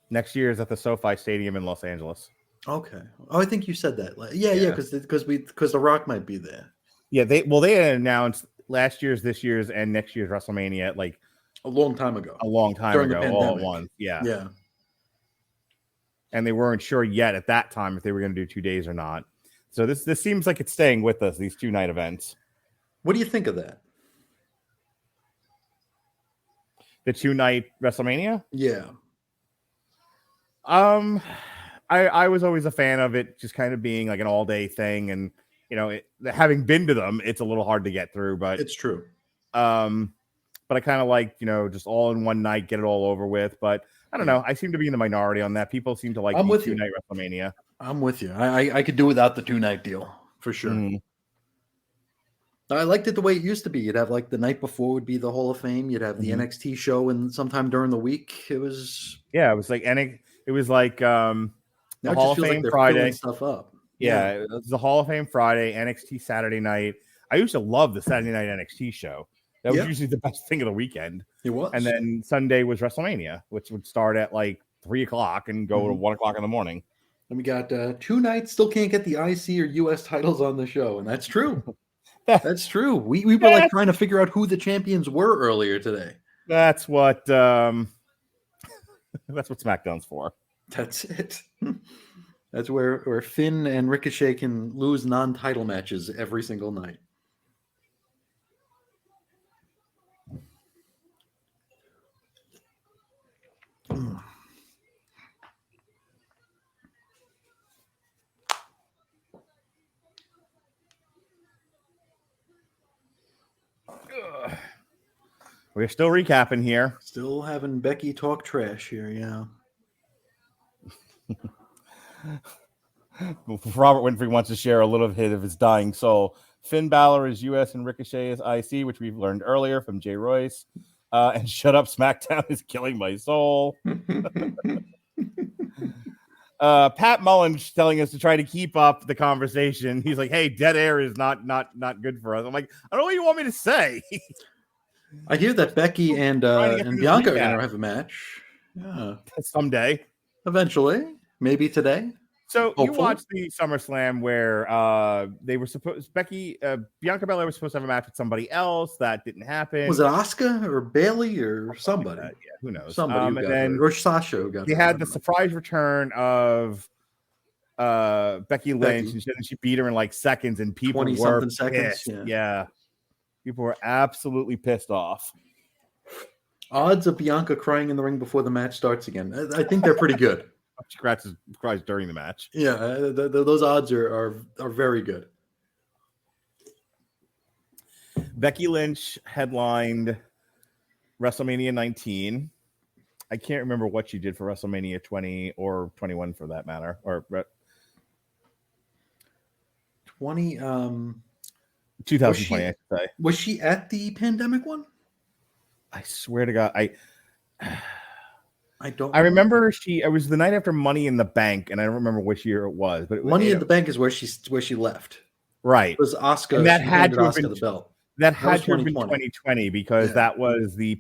Next year is at the SoFi Stadium in Los Angeles. Okay. Oh, I think you said that. Yeah, because The Rock might be there. Yeah, they had announced last year's, this year's, and next year's WrestleMania like a long time ago. All at once. Yeah. Yeah. And they weren't sure yet at that time if they were going to do 2 days or not. So this seems like it's staying with us, these 2-night events. What do you think of that? The 2-night WrestleMania? Yeah. I was always a fan of it just kind of being like an all-day thing, and having been to them, it's a little hard to get through, but it's true. But I kind of like, just all in one night, get it all over with. But I don't know. I seem to be in the minority on that. People seem to like the 2-night WrestleMania. I'm with you. I could do without the 2-night deal for sure. I liked it the way it used to be. You'd have like the night before would be the Hall of Fame. You'd have the NXT show, and sometime during the week it was. Yeah, it was like the Hall of Fame Friday stuff up. Yeah, it was the Hall of Fame Friday, NXT Saturday night. I used to love the Saturday night NXT show. That was usually the best thing of the weekend. It was. And then Sunday was WrestleMania, which would start at like 3:00 and go to 1:00 in the morning. And we got 2 nights, still can't get the IC or US titles on the show. And that's true. That's true. We were like trying to figure out who the champions were earlier today. That's what that's what SmackDown's for. That's it. That's where Finn and Ricochet can lose non-title matches every single night. We're still recapping here. Still having Becky talk trash here, yeah. Robert Winfrey wants to share a little bit of his dying soul. Finn Balor is US and Ricochet is IC, which we've learned earlier from Jay Royce. And Shut Up SmackDown is killing my soul. Pat Mullins telling us to try to keep up the conversation. He's like, hey, dead air is not good for us. I'm like, I don't know what you want me to say. I hear that Becky and Bianca are going to have a match. Yeah. Someday. Eventually. Maybe today. So Hopefully. you watched the SummerSlam where they were supposed Bianca Belair was supposed to have a match with somebody else. That didn't happen. Was it Asuka or Bailey or somebody? Yeah, who knows? Somebody who and got then hurt. Or Sasha who got they hurt. had the surprise return of Becky Lynch, and she beat her in like seconds, and people 20-something were seconds. pissed. Yeah, people were absolutely pissed off. Odds of Bianca crying in the ring before the match starts again. I think they're pretty good. She cries during the match. Yeah, those odds are very good. Becky Lynch headlined WrestleMania 19. I can't remember what she did for WrestleMania 20 or 21 for that matter. Or 20. 2020, I should say. Was she at the pandemic one? I swear to God, I remember it was the night after Money in the Bank, and I don't remember which year it was. But Money in the Bank is where she left. Right. It was Asuka. And that had to have Asuka been the belt. That had to have been 2020 because that was the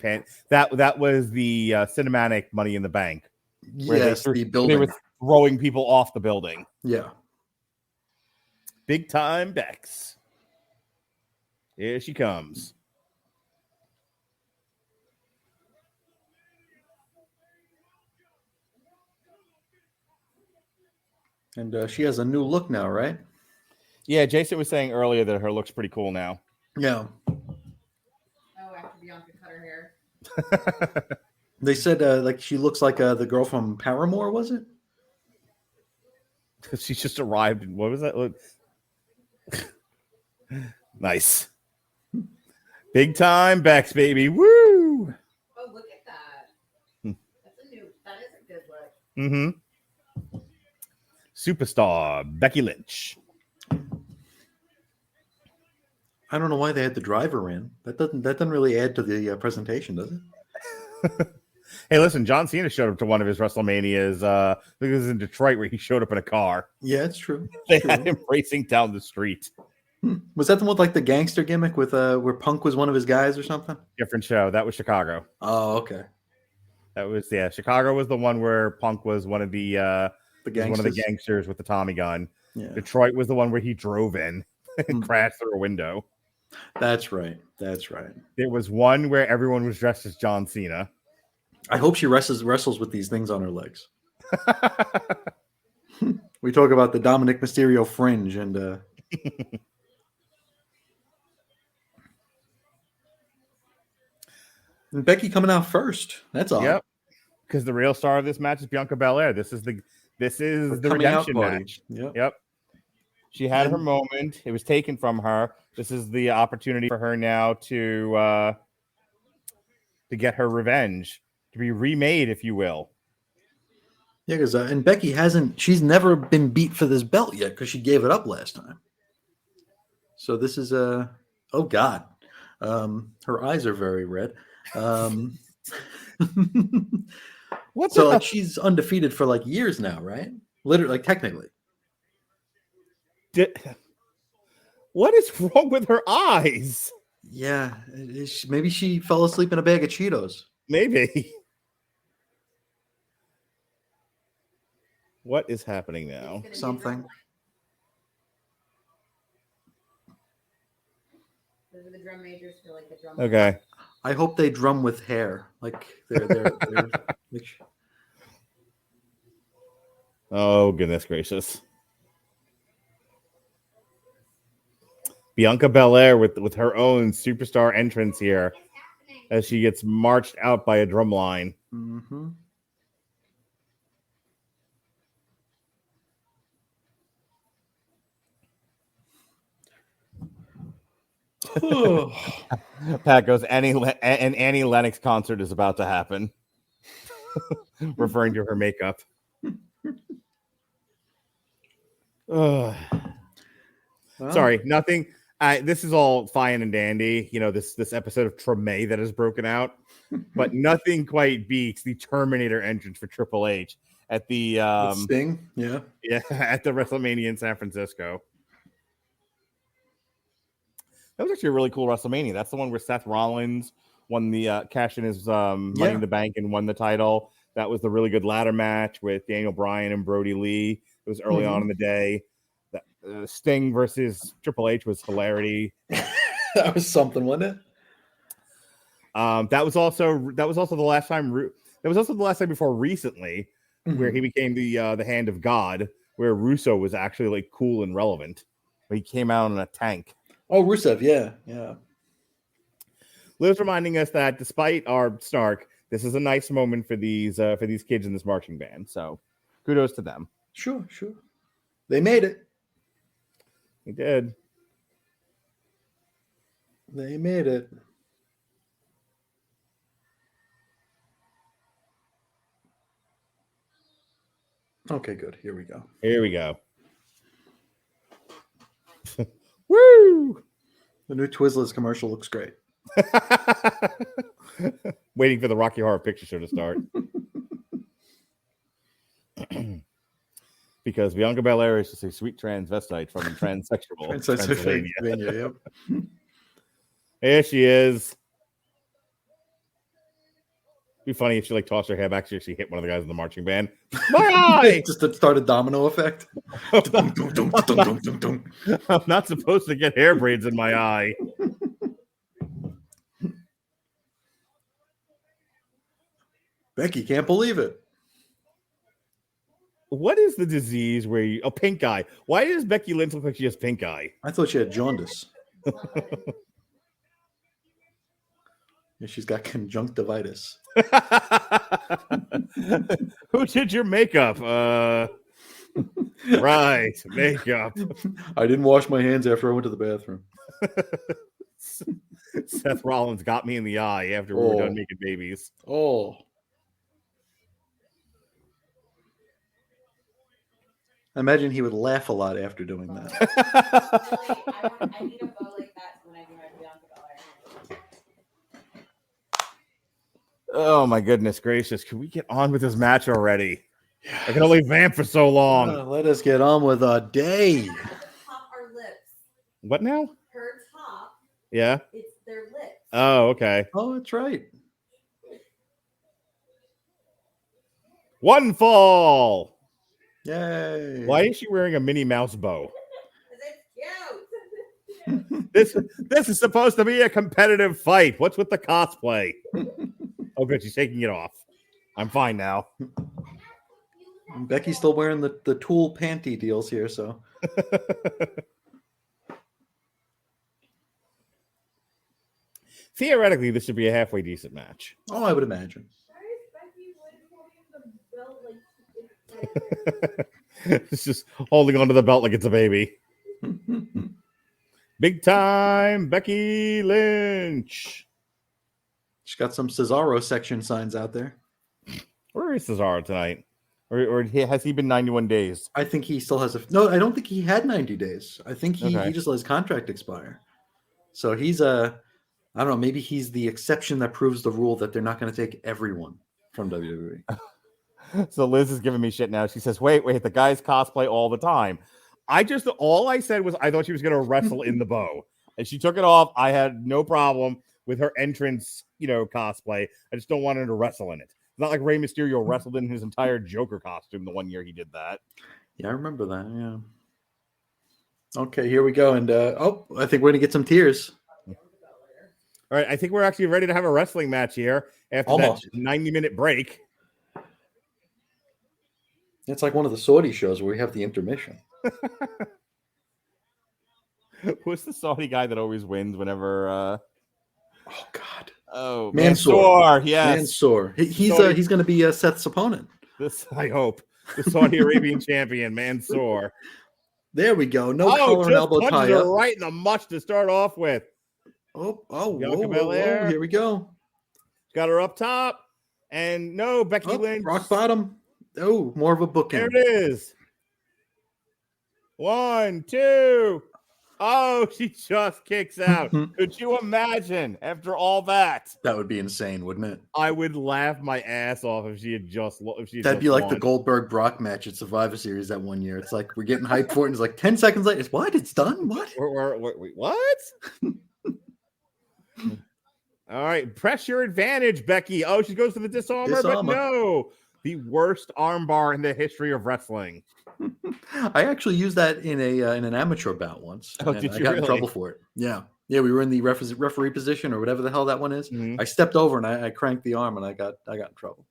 that was the cinematic Money in the Bank. Yes, the building. They were throwing people off the building. Yeah. Big time Bex. Here she comes. And she has a new look now, right? Yeah, Jason was saying earlier that her looks pretty cool now. Yeah. Oh, after Bianca cut her hair. They said like she looks like the girl from Paramore, was it? She's just arrived. What was that? Look. Nice. Big time Bex, baby. Woo! Oh, look at that. That is a good look. Mm-hmm. Superstar Becky Lynch. I don't know why they had the driver in. That doesn't really add to the presentation, does it? Hey, listen, John Cena showed up to one of his WrestleManias. I think it was in Detroit where he showed up in a car. Yeah, it's true. They had him racing down the street. Was that the one with like the gangster gimmick with where Punk was one of his guys or something? Different show. That was Chicago. Oh, okay. That was Chicago was the one where Punk was one of the gangsters with the Tommy gun. Yeah. Detroit was the one where he drove in and crashed through a window. That's right. There was one where everyone was dressed as John Cena. I hope she wrestles with these things on her legs. We talk about the Dominic Mysterio fringe and and Becky coming out first. That's all. Yep. Because the real star of this match is Bianca Belair. This is the redemption match. Yep. She had her moment. It was taken from her. This is the opportunity for her now to get her revenge, to be remade, if you will. Yeah, because and Becky she's never been beat for this belt yet because she gave it up last time. So this is oh God, her eyes are very red. Like she's undefeated for like years now, right? Literally, like technically. What is wrong with her eyes? Yeah, maybe she fell asleep in a bag of Cheetos. Maybe. What is happening now? Something. Those are the drum majors for like the drum. Okay. I hope they drum with hair, like they're Oh goodness gracious! Bianca Belair with her own superstar entrance here, as she gets marched out by a drum line. Mm-hmm. Pat goes, an Annie Lennox concert is about to happen. Referring to her makeup. Sorry, nothing. This is all fine and dandy. You know, this episode of Treme that has broken out. But nothing quite beats the Terminator entrance for Triple H at the Sting. Yeah, at the WrestleMania in San Francisco. That was actually a really cool WrestleMania. That's the one where Seth Rollins won the cashed in his Money in the Bank and won the title. That was the really good ladder match with Daniel Bryan and Brody Lee. It was early on in the day. That Sting versus Triple H was hilarity. That was something, wasn't it? That was also the last time. That was also the last time before recently, where he became the hand of God, where Russo was actually like cool and relevant. But he came out in a tank. Oh, Rusev, yeah. Liv's reminding us that despite our snark, this is a nice moment for these kids in this marching band. So, kudos to them. Sure. They made it. They did. They made it. Okay, good. Here we go. Woo! The new Twizzlers commercial looks great. Waiting for the Rocky Horror Picture Show to start. Because Bianca Belair is just a sweet transvestite from transsexual Pennsylvania. Yep. There she is. Be funny if she like tossed her hair back. She actually hit one of the guys in the marching band. My eye! Just to start a domino effect. I'm not supposed to get hair braids in my eye. Becky can't believe it. What is the disease where you... Oh, pink eye. Why does Becky Lynch look like she has pink eye? I thought she had jaundice. Yeah, she's got conjunctivitis. Who did your makeup? Right, makeup. I didn't wash my hands after I went to the bathroom. Seth Rollins got me in the eye after we were done making babies. Oh. I imagine he would laugh a lot after doing that. I need a bow like that when I do my Bianca Belair. Oh my goodness gracious. Can we get on with this match already? I can only vamp for so long. Let us get on with our day. Top our lips. What now? Her top, Yeah. it's their lips. Oh, okay. Oh, that's right. One fall. Yay. Why is she wearing a Minnie Mouse bow? Because it's cute. This is supposed to be a competitive fight. What's with the cosplay? Oh, good. She's taking it off. I'm fine now. Becky's still wearing the Tool panty deals here, so. Theoretically, this should be a halfway decent match. Oh, I would imagine. It's just holding onto the belt like it's a baby. Big time Becky Lynch. She's got some Cesaro section signs out there. Where is Cesaro tonight? Or has he been 91 days? I think he still has no, I don't think he had 90 days. I think he just let his contract expire. So he's I don't know, maybe he's the exception that proves the rule that they're not going to take everyone from WWE. So Liz is giving me shit now. She says, wait, the guys cosplay all the time. All I said was I thought she was going to wrestle in the bow. And she took it off. I had no problem with her entrance, cosplay. I just don't want her to wrestle in it. It's not like Rey Mysterio wrestled in his entire Joker costume the one year he did that. Yeah, I remember that. Yeah. Okay, here we go. And I think we're going to get some tears. All right, I think we're actually ready to have a wrestling match here after that 90-minute break. It's like one of the Saudi shows where we have the intermission. Who's the Saudi guy that always wins whenever? Oh God! Oh, Mansoor. Yes, Mansoor. He's going to be Seth's opponent. I hope the Saudi Arabian champion Mansoor. There we go. No collar and elbow tie up. Right in the mush to start off with. Whoa. Here we go. Got her up top, and no Becky Lynch. Rock bottom. Oh, more of a bookend. There it is. 1, 2. Oh, she just kicks out. Could you imagine after all that? That would be insane, wouldn't it? I would laugh my ass off if she had just. That'd be like the Goldberg Brock match at Survivor Series that one year. It's like we're getting hyped for it, and it's like 10 seconds later. It's what? It's done. What? Wait, what? All right, press your advantage, Becky. Oh, she goes to the disarmer, but no. The worst armbar in the history of wrestling. I actually used that in an amateur bout once. Oh, and did I you got in really? trouble for it. Yeah. Yeah, we were in the referee position or whatever the hell that one is. Mhm. I stepped over and I cranked the arm and I got in trouble.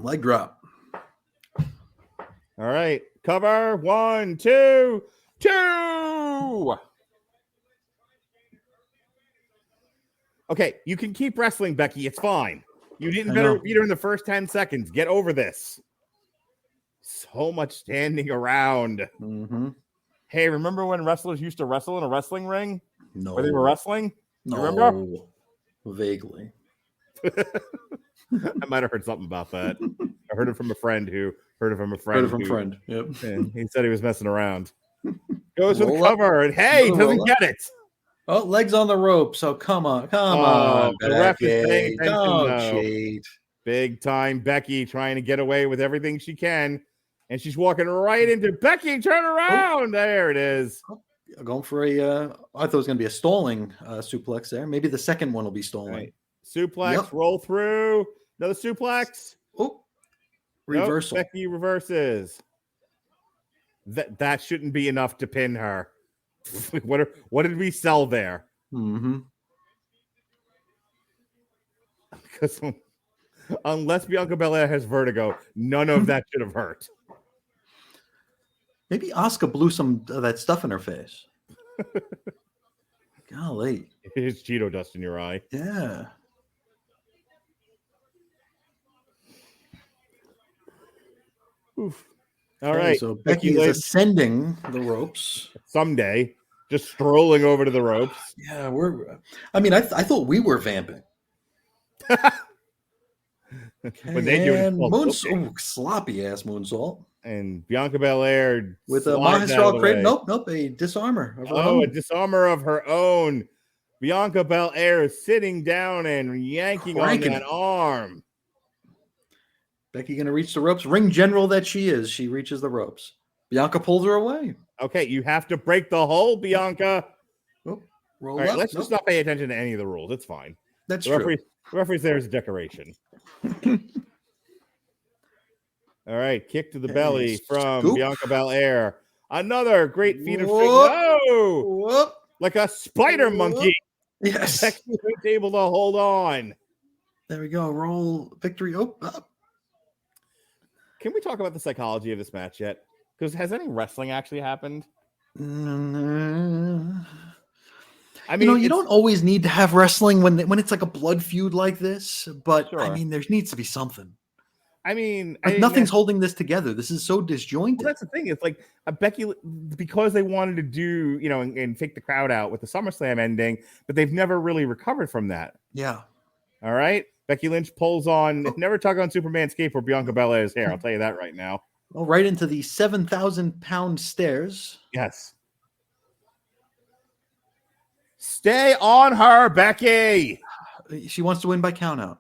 Leg drop. All right. Cover. 1, 2, 2. Okay, you can keep wrestling, Becky. It's fine. You didn't better beat her in the first 10 seconds. Get over this. So much standing around. Mm-hmm. Hey, remember when wrestlers used to wrestle in a wrestling ring? No. Where they were wrestling? No. You remember? Vaguely. I might have heard something about that. I heard it from a friend who heard it from a friend. Heard it from a friend. Yep. And he said he was messing around. Goes to the Roll up. cover, and hey, doesn't get it. Oh, legs on the rope. So come on. Come on. The ref is paying Becky. attention, Don't though. cheat. Big time Becky trying to get away with everything she can. And she's walking right into Becky. Turn around. There it is. Going for a, I thought it was going to be a stalling suplex there. Maybe the second one will be stalling. Right. Suplex, Yep. roll through. Another suplex. Oh, Nope, reversal. Becky reverses. That shouldn't be enough to pin her. What did we sell there? Mm-hmm. Because unless Bianca Belair has vertigo, none of that should have hurt. Maybe Asuka blew some of that stuff in her face. Golly. It's Cheeto dust in your eye. Yeah. Oof. All Okay, right. so Becky is Lynch, ascending the ropes. someday, just strolling over to the ropes. Yeah, I thought we were vamping. When they do it, And it's called sloppy ass moonsault and Bianca Belair with a slides out of Mahasral the crate. way. Nope, a disarmor. Of her Oh, a own. disarmor of her own. Bianca Belair is sitting down and yanking Cranking on that it. arm. Becky gonna reach the ropes. Ring general that she is. She reaches the ropes. Bianca pulls her away. Okay, you have to break the hole, Bianca. Oh, roll All right, up. let's just not pay attention to any of the rules. It's fine. That's The true. referee's there as a decoration. All right, kick to the belly from Scoop. Bianca Belair. Another great feat of strength. Whoop. No! Whoop. Like a spider Whoop. monkey. Yes. Becky was able to hold on. There we go. Roll victory. Oh, up. Can we talk about the psychology of this match yet? Because has any wrestling actually happened? I mean, you don't always need to have wrestling when it's like a blood feud like this, but I Sure. mean, there needs to be something. I mean, Like nothing's holding this together. This is so disjointed. Well, that's the thing. It's like Becky, because they wanted to do, and take the crowd out with the SummerSlam ending, but they've never really recovered from that. Yeah. All right. Becky Lynch pulls on, never tug on Superman's cape or Bianca Belair's hair. I'll tell you that right now. Well, right into the 7,000-pound stairs. Yes. Stay on her, Becky. She wants to win by countout.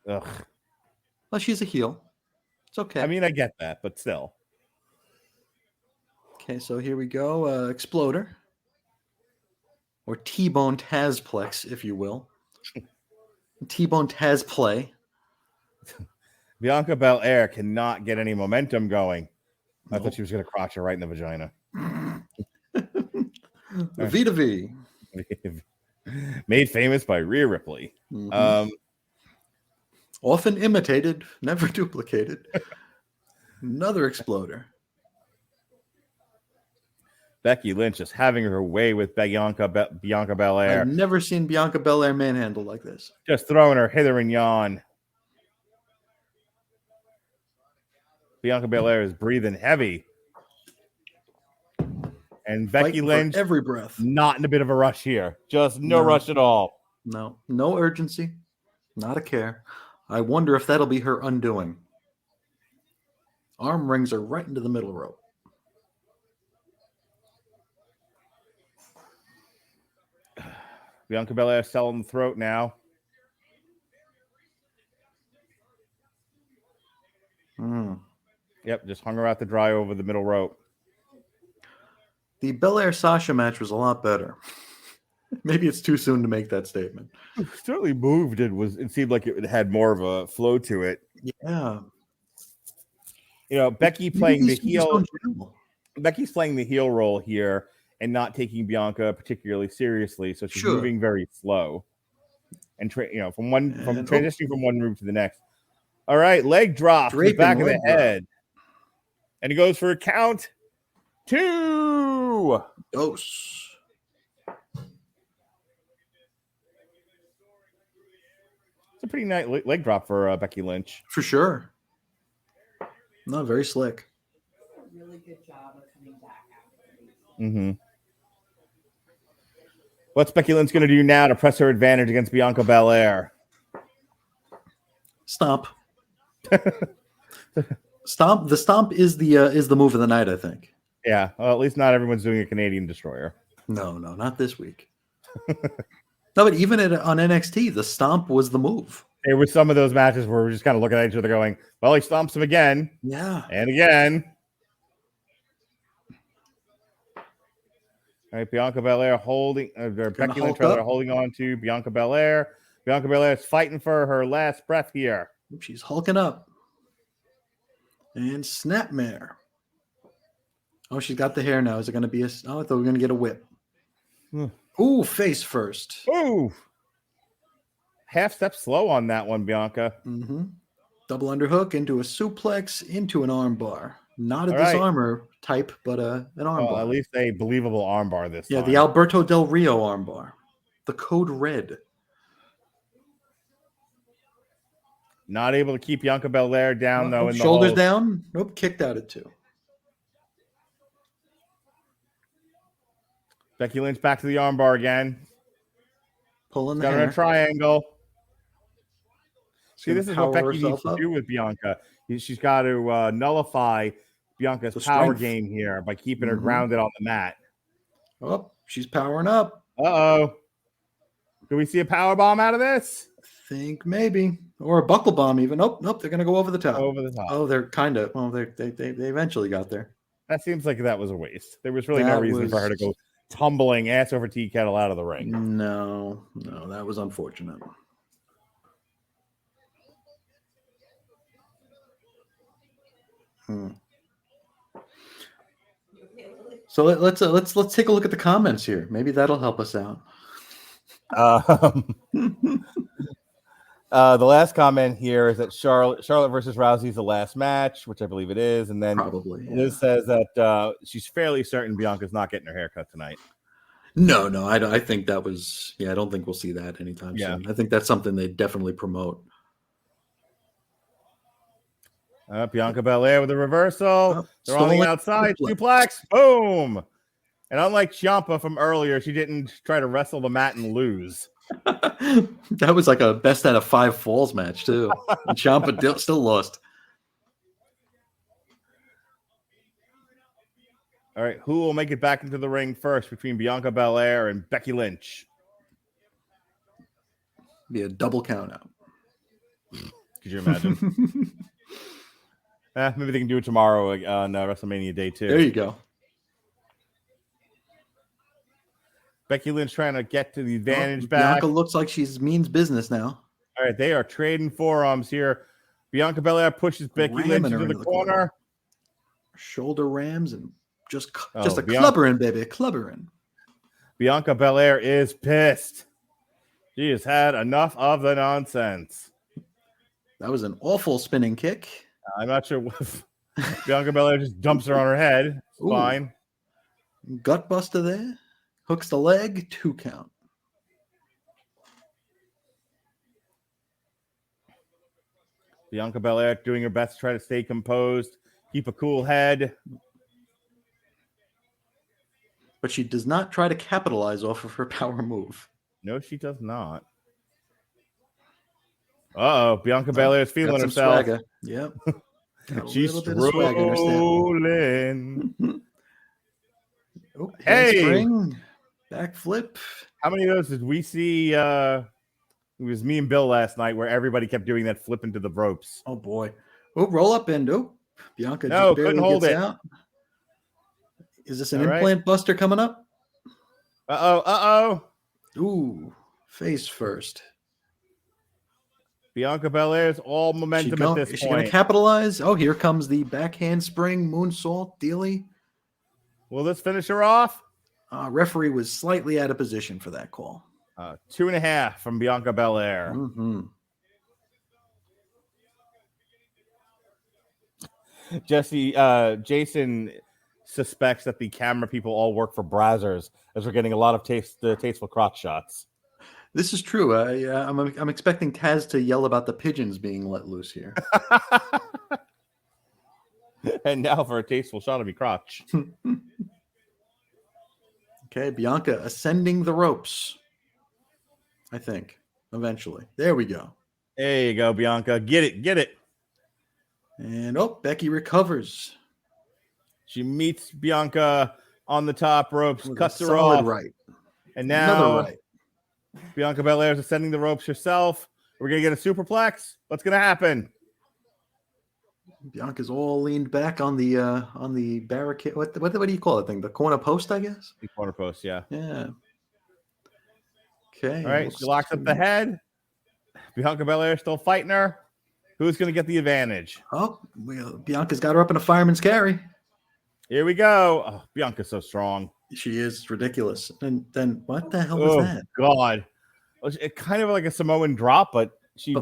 Ugh. Well, she's a heel. It's okay. I mean, I get that, but still. Okay, so here we go. Exploder. Or T-Bone Tazplex, if you will. T-Bone Taz play. Bianca Belair cannot get any momentum going. I Nope. thought she was going to crotch her right in the vagina. V to V. Made famous by Rhea Ripley. Mhm. Often imitated, never duplicated. Another exploder. Becky Lynch is having her way with Bianca Belair. I've never seen Bianca Belair manhandled like this. Just throwing her hither and yon. Bianca Belair is breathing heavy. And Becky Fighting for Lynch, every breath. not in a bit of a rush here. Just no No. rush at all. No urgency, not a care. I wonder if that'll be her undoing. Arm rings her right into the middle rope. Bianca Belair selling the throat now. Yep, just hung her out to dry over the middle rope. The Belair Sasha match was a lot better. Maybe it's too soon to make that statement. It certainly moved. It seemed like it had more of a flow to it. Yeah. Becky playing the Maybe these heel. feuds go in general. Becky's playing the heel role here and not taking Bianca particularly seriously, so she's moving very slow and transitioning from one move to the next. All right, leg drop to the back of the head, and he goes for a count 2. Dose. It's a pretty nice leg drop for Becky Lynch. For sure. No, very slick. Really good job of coming back after. Mm-hmm. What's Becky Lynch going to do now to press her advantage against Bianca Belair? Stomp. Stomp. The stomp is the move of the night, I think. Yeah. Well, at least not everyone's doing a Canadian Destroyer. No, not this week. No, but even on NXT, the stomp was the move. There were some of those matches where we're just kind of looking at each other going, well, he stomps him again. Yeah. And again. All right, Bianca Belair holding, Becky Lynch holding on to Bianca Belair. Bianca Belair is fighting for her last breath here. She's hulking up. And snapmare. Oh, she's got the hair now. Is it going to be I thought we were going to get a whip. Ooh, face first. Ooh. Half step slow on that one, Bianca. Mm-hmm. Double underhook into a suplex into an armbar. Not a disarmer type, but an armbar. At least a believable armbar this time. Yeah, the Alberto Del Rio armbar. The code red. Not able to keep Bianca Belair down, though. In the shoulders down. Nope, kicked out at 2. Becky Lynch back to the armbar again. Pulling the hair. Got her in a triangle. See, this is what Becky needs to do with Bianca. She's got to nullify Bianca's power game here by keeping her grounded on the mat. Oh, she's powering up. Uh-oh. Do we see a power bomb out of this? I think maybe. Or a buckle bomb even. Nope, they're going to go over the top. Over the top. Oh, they're kind of. Well, they eventually got there. That seems like that was a waste. There was really no reason for her to go tumbling ass over tea kettle out of the ring. No, that was unfortunate. So let's take a look at the comments here. Maybe that'll help us out. The last comment here is that Charlotte versus Rousey is the last match, which I believe it is, and then probably Liz says that she's fairly certain Bianca's not getting her haircut tonight. No, I think that was. Yeah, I don't think we'll see that anytime soon. I think that's something they definitely promote. Bianca Belair with a reversal. They're on the outside. Suplex. Boom. And unlike Ciampa from earlier, she didn't try to wrestle the mat and lose. That was like a best out of 5 falls match, too. And Ciampa still lost. All right. Who will make it back into the ring first between Bianca Belair and Becky Lynch? Be a double count out. Could you imagine? Maybe they can do it tomorrow on WrestleMania Day 2. There you go. Becky Lynch trying to get to the advantage back. Bianca looks like she's means business now. All right, they are trading forearms here. Bianca Belair pushes Becky Lynch into the corner. Shoulder rams and just a clubbering, baby, a clubbering. Bianca Belair is pissed. She has had enough of the nonsense. That was an awful spinning kick. I'm not sure if Bianca Belair just dumps her on her head. It's fine. Gut buster there. Hooks the leg. 2 count. Bianca Belair doing her best to try to stay composed, keep a cool head. But she does not try to capitalize off of her power move. No, she does not. Bianca Belair is feeling herself. Swagger. Yep. She's strolling. Hey! Backflip. How many of those did we see? It was me and Bill last night where everybody kept doing that flip into the ropes. Oh, boy. Oh, roll up and Bianca just barely couldn't hold it. Out. Is this an implant buster coming up? Uh-oh. Ooh, face first. Bianca Belair's all momentum at this Is she going point. to capitalize? Oh, here comes the backhand spring moonsault dealy. Will this finish her off? Referee was slightly out of position for that call. 2.5 from Bianca Belair. Mm-hmm. Jason suspects that the camera people all work for Brazzers, as we're getting a lot of tasteful crotch shots. This is true. I'm expecting Taz to yell about the pigeons being let loose here. And now for a tasteful shot of your crotch. Okay, Bianca ascending the ropes. I think eventually. There we go. There you go, Bianca. Get it. And Becky recovers. She meets Bianca on the top ropes, With cuts a her solid off. right. And now Another right. Bianca Belair is ascending the ropes herself. We're going to get a superplex. What's going to happen? Bianca's all leaned back on the barricade. What do you call it thing? The corner post, I guess? The corner post, yeah. Yeah. Okay. All right, she locks up the head. Bianca Belair still fighting her. Who's going to get the advantage? Bianca's got her up in a fireman's carry. Here we go. Oh, Bianca's so strong. She is ridiculous. And then what the hell was that? God. It kind of like a Samoan drop, but she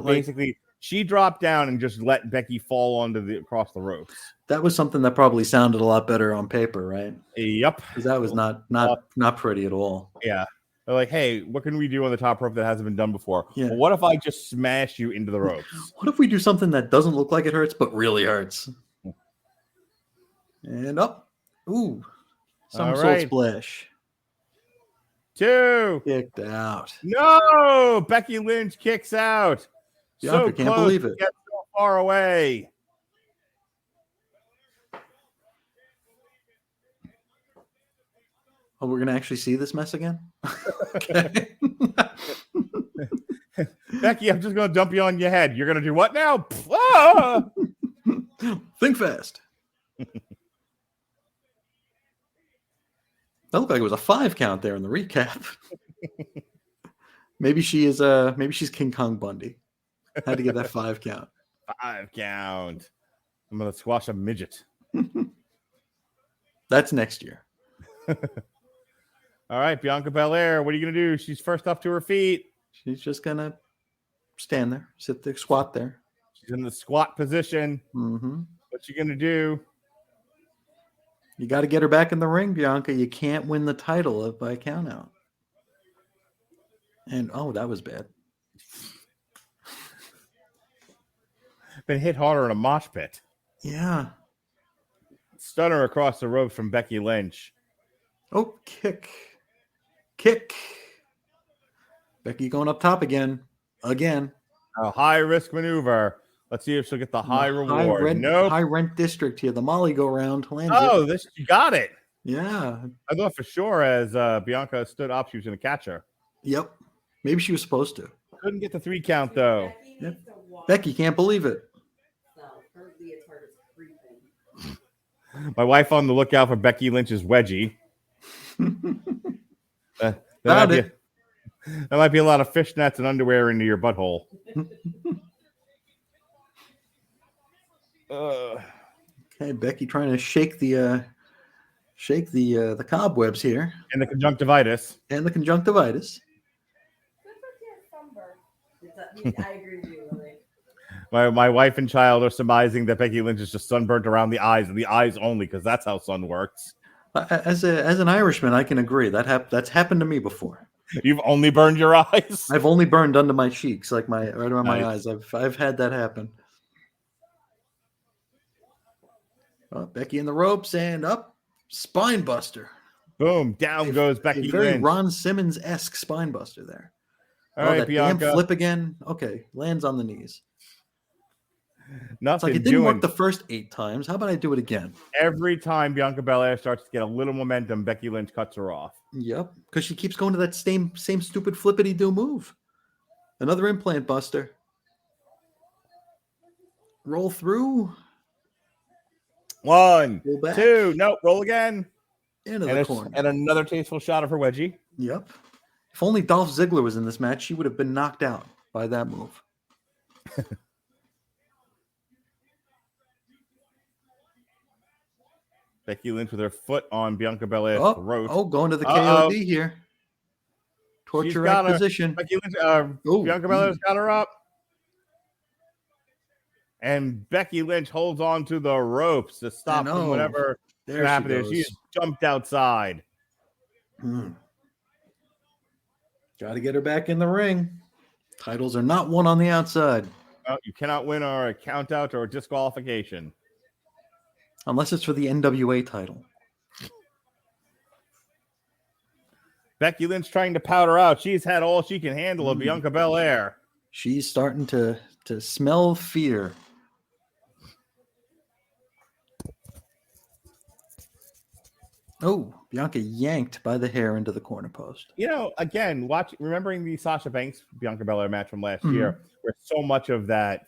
dropped down and just let Becky fall across the ropes. That was something that probably sounded a lot better on paper, right? Yep. Because that was not pretty at all. Yeah. They're like, hey, what can we do on the top rope that hasn't been done before? Yeah. Well, what if I just smash you into the ropes? What if we do something that doesn't look like it hurts, but really hurts? And up. Ooh. Somersault splash. 2. Kicked out. No! Becky Lynch kicks out. Bianca can't believe it. Get so far away. Oh, we're going to actually see this mess again? Okay. Becky, I'm just going to dump you on your head. You're going to do what now? Ah! Think fast. That looked like it was a 5 count there in the recap. Maybe she's King Kong Bundy. Had to get that 5 count. 5 count. I'm going to squash a midget. That's next year. All right, Bianca Belair, what are you going to do? She's first up to her feet. She's just going to stand there, sit there, squat there. She's in the squat position. Mm-hmm. What's she going to do? You got to get her back in the ring, Bianca. You can't win the title by count out. And, that was bad. Been hit harder in a mosh pit. Yeah. Stunner across the ropes from Becky Lynch. Oh, kick. Becky going up top again. A high-risk maneuver. Let's see if she'll get the high reward. High rent district here. The Molly go-round. You got it. Yeah. I thought for sure as Bianca stood up, she was going to catch her. Yep. Maybe she was supposed to. Couldn't get the 3 count, though. Yep. Becky can't believe it. My wife on the lookout for Becky Lynch's wedgie. There might be a lot of fishnets and underwear into your butthole. Okay, Becky trying to shake the cobwebs here. And the conjunctivitis. I agree with you, Lily. My wife and child are surmising that Becky Lynch is just sunburnt around the eyes and the eyes only because that's how sun works. As an Irishman, I can agree that's happened to me before. You've only burned your eyes. I've only burned under my cheeks, like right around my eyes. I've had that happen. Becky in the ropes and up, spine buster. Boom! Down goes Becky Lynch. Very Ron Simmons-esque spine buster there. All right, that Bianca. damn flip again. Okay, lands on the knees. Nothing. It's like it didn't work the first 8 times. How about I do it again? Every time Bianca Belair starts to get a little momentum, Becky Lynch cuts her off. Yep, because she keeps going to that same stupid flippity-do move. Another implant buster. Roll through. 1, Roll back. 2. Nope. Roll again. Into the corner. And another tasteful shot of her wedgie. Yep. If only Dolph Ziggler was in this match, she would have been knocked out by that move. Becky Lynch with her foot on Bianca Belair's throat. Oh, going to the KOD here. Torture rack position. Becky Lynch, Bianca Belair's got her up. And Becky Lynch holds on to the ropes to stop from whatever happened. She's jumped outside. Got to get her back in the ring. Titles are not won on the outside. You cannot win or a count out or a disqualification. Unless it's for the NWA title. Becky Lynch trying to powder out. She's had all she can handle of Bianca Belair. She's starting to smell fear. Oh, Bianca yanked by the hair into the corner post. You know, again, remembering the Sasha Banks Bianca Belair match from last year, where so much of that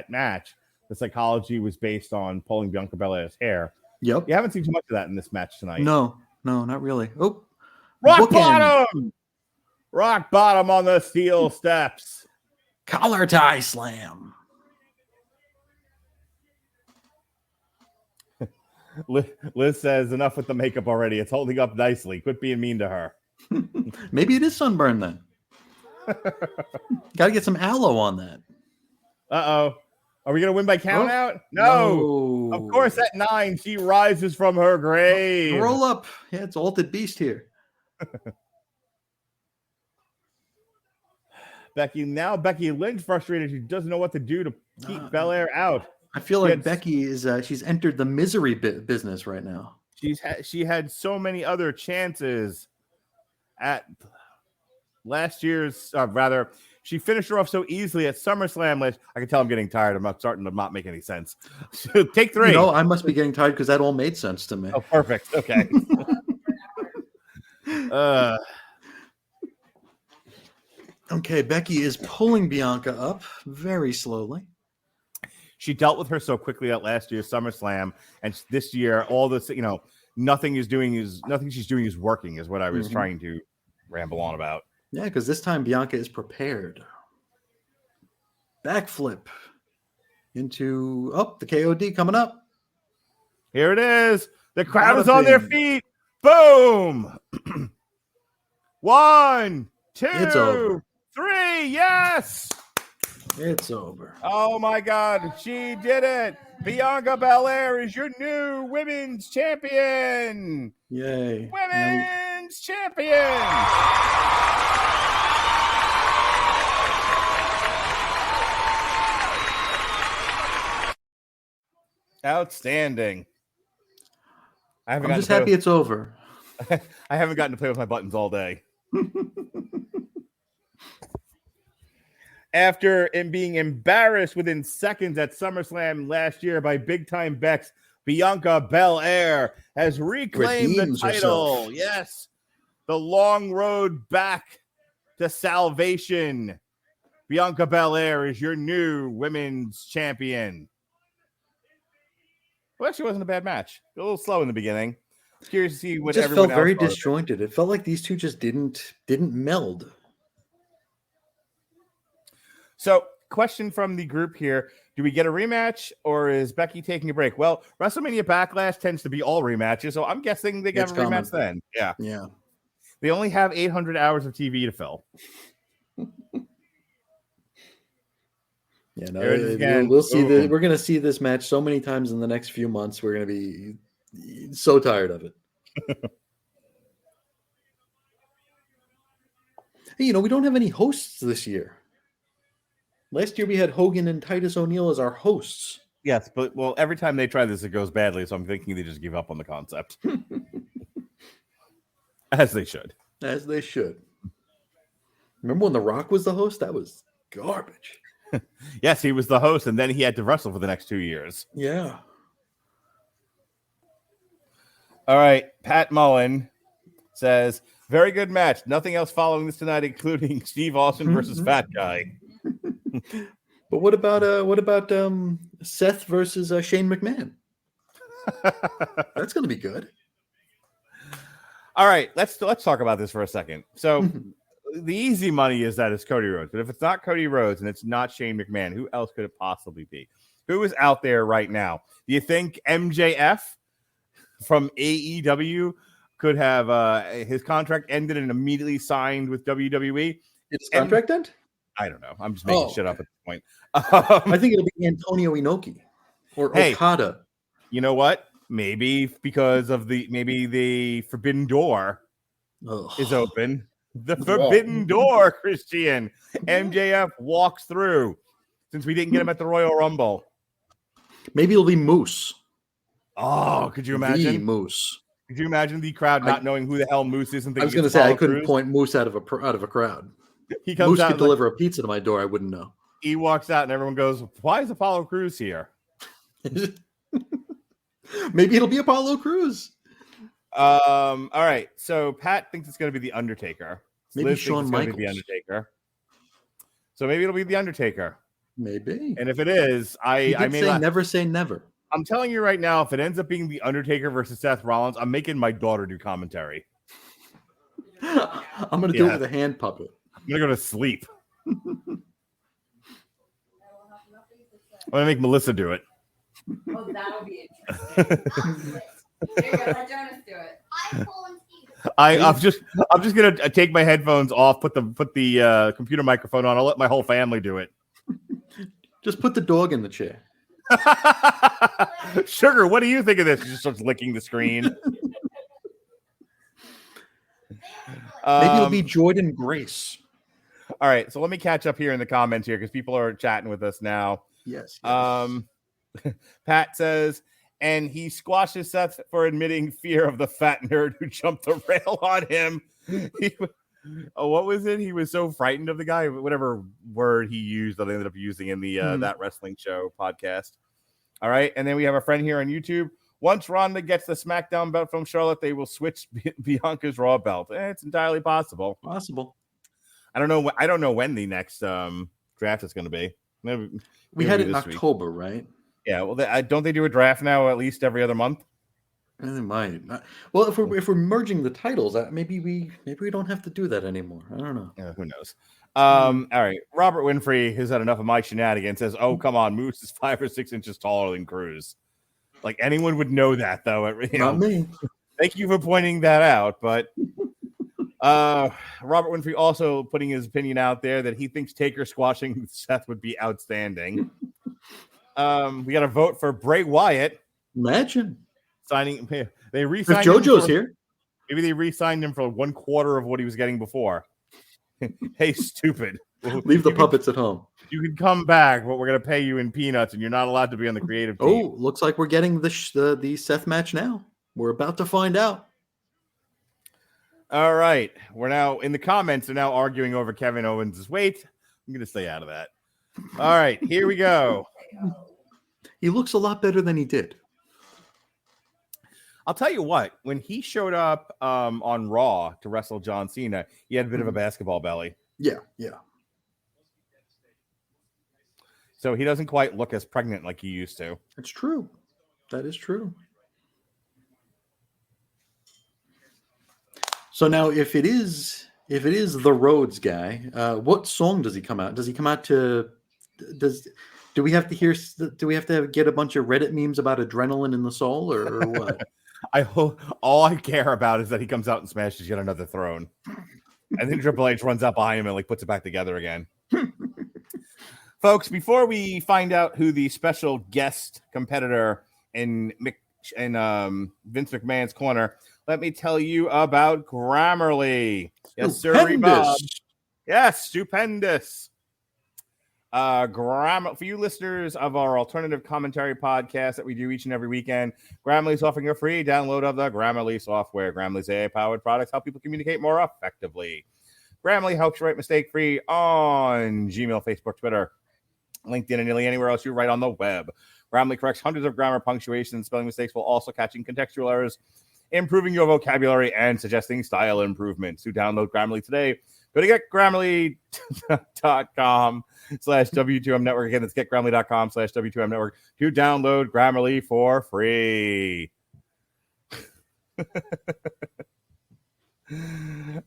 match, the psychology was based on pulling Bianca Belair's hair. Yep. You haven't seen too much of that in this match tonight. No, not really. Oh, rock bottom! Rock bottom on the steel steps. Collar tie slam. Liz says, enough with the makeup already. It's holding up nicely. Quit being mean to her. Maybe it is sunburn then. Got to get some aloe on that. Uh-oh. Are we going to win by count out? No. Of course, at 9, she rises from her grave. Roll up. Yeah, it's Altered Beast here. Becky Lynch frustrated. She doesn't know what to do to keep Belair out. I feel like Becky is she's entered the misery business right now. She had so many other chances at last year's she finished her off so easily at SummerSlam. I can tell I'm getting tired. I'm starting to not make any sense. Take 3. I must be getting tired because that all made sense to me. Oh, perfect. Okay. Okay, Becky is pulling Bianca up very slowly. She dealt with her so quickly at last year's SummerSlam, and this year, all this, nothing she's doing is working, is what I was trying to ramble on about. Yeah, because this time Bianca is prepared. Backflip into the KOD coming up. Here it is. The crowd is on their feet. Boom. 1, 2, it's over. 3. Yes. It's over. Oh my God, she did it. Bianca Belair is your new women's champion. Yay. Women's champion. Outstanding. I'm just happy it's over. I haven't gotten to play with my buttons all day. After being embarrassed within seconds at SummerSlam last year by Big Time Bex, Bianca Belair has reclaimed the title. Herself. Yes. The long road back to salvation. Bianca Belair is your new women's champion. Well, actually, it wasn't a bad match. A little slow in the beginning. Curious to see what it just everyone felt very else disjointed. It felt like these two just didn't meld. So, question from the group here. Do we get a rematch or is Becky taking a break? Well, WrestleMania Backlash tends to be all rematches, so I'm guessing they get a rematch then. Yeah. Yeah. They only have 800 hours of TV to fill. Yeah, no, we'll see. We're going to see this match so many times in the next few months. We're going to be so tired of it. Hey, we don't have any hosts this year. Last year we had Hogan and Titus O'Neil as our hosts. Yes, but every time they try this, it goes badly. So I'm thinking they just give up on the concept. As they should. As they should. Remember when The Rock was the host? That was garbage. Yes, he was the host, and then he had to wrestle for the next 2 years. Yeah. All right. Pat Mullen says, very good match. Nothing else following this tonight, including Steve Austin versus Fat Guy. But what about Seth versus Shane McMahon? That's going to be good. All right, let's talk about this for a second. So the easy money is that it's Cody Rhodes. But if it's not Cody Rhodes and it's not Shane McMahon, who else could it possibly be? Who is out there right now? Do you think MJF from AEW could have his contract ended and immediately signed with WWE? Its contract end? I don't know. I'm just making shit up at this point. I think it'll be Antonio Inoki or Okada. You know what? Maybe because of the Forbidden Door is open. The Forbidden Door, Christian. MJF walks through since we didn't get him at the Royal Rumble. Maybe it'll be Moose. Oh, could you imagine? The Moose. Could you imagine the crowd not knowing who the hell Moose is? And I was going to say I couldn't point Moose out of a crowd. He comes Moose out could deliver a pizza to my door. I wouldn't know. He walks out and everyone goes, "Why is Apollo Crews here?" Maybe it'll be Apollo Crews. All right. So Pat thinks it's going to be the Undertaker. Maybe Liz Shawn thinks it's Michaels. Be the Undertaker. So maybe it'll be the Undertaker. Maybe. And if it is, I may say never say never. I'm telling you right now, if it ends up being the Undertaker versus Seth Rollins, I'm making my daughter do commentary. I'm going to do it with a hand puppet. I'm going to go to sleep. I'm going to make Melissa do it. Oh, that'll be interesting. There you go. Let Jonas do it. I'm just gonna take my headphones off, put the computer microphone on. I'll let my whole family do it. Just put the dog in the chair. Sugar, what do you think of this? She just starts licking the screen. Maybe it'll be Jordan Grace. All right, so let me catch up here in the comments here because people are chatting with us now. Yes. Pat says, and he squashes Seth for admitting fear of the fat nerd who jumped the rail on him. What was it? He was so frightened of the guy, whatever word he used that I ended up using in the That Wrestling Show podcast. All right, and then we have a friend here on YouTube. Once Ronda gets the SmackDown belt from Charlotte, they will switch Bianca's Raw belt. It's entirely possible. I don't know when the next draft is going to be. Maybe we had it in week. October, right? Yeah. Well, don't they do a draft now at least every other month? They might. Well, if we're merging the titles, maybe we don't have to do that anymore. I don't know. Yeah, who knows? All right. Robert Winfrey has had enough of my shenanigans. Says, "Oh, come on, Moose is 5 or 6 inches taller than Cruz." Like anyone would know that, though. Not me. Thank you for pointing that out. But Robert Winfrey also putting his opinion out there that he thinks Taker squashing Seth would be outstanding. We got a vote for Bray Wyatt. Imagine signing. They re-signed if JoJo's here. Maybe they re-signed him for 1/4 of what he was getting before. Hey, stupid. Leave the puppets at home. You can come back, but we're going to pay you in peanuts, and you're not allowed to be on the creative team. Oh, looks like we're getting the Seth match now. We're about to find out. All right. We're now in the comments. They're now arguing over Kevin Owens' weight. I'm going to stay out of that. All right. Here we go. He looks a lot better than he did. I'll tell you what. When he showed up on Raw to wrestle John Cena, he had a bit of a basketball belly. Yeah. So he doesn't quite look as pregnant like he used to. It's true. That is true. So now, if it is the Rhodes guy, what song does he come out? Does he come out to? Do we have to hear? Do we have to get a bunch of Reddit memes about adrenaline in the soul, or what? I hope all I care about is that he comes out and smashes yet another throne, and then Triple H runs out behind him and puts it back together again. Folks, before we find out who the special guest competitor in Vince McMahon's corner, let me tell you about Grammarly. Yes, sir, Bob. Yes, stupendous. For you listeners of our alternative commentary podcast that we do each and every weekend, Grammarly is offering a free download of the Grammarly software. Grammarly's AI-powered products help people communicate more effectively. Grammarly helps you write mistake-free on Gmail, Facebook, Twitter, LinkedIn, and nearly anywhere else you write on the web. Grammarly corrects hundreds of grammar, punctuation, and spelling mistakes while also catching contextual errors, improving your vocabulary, and suggesting style improvements. To download Grammarly today, go to getgrammarly.com/W2M Network. Again, that's getgrammarly.com/W2M Network to download Grammarly for free.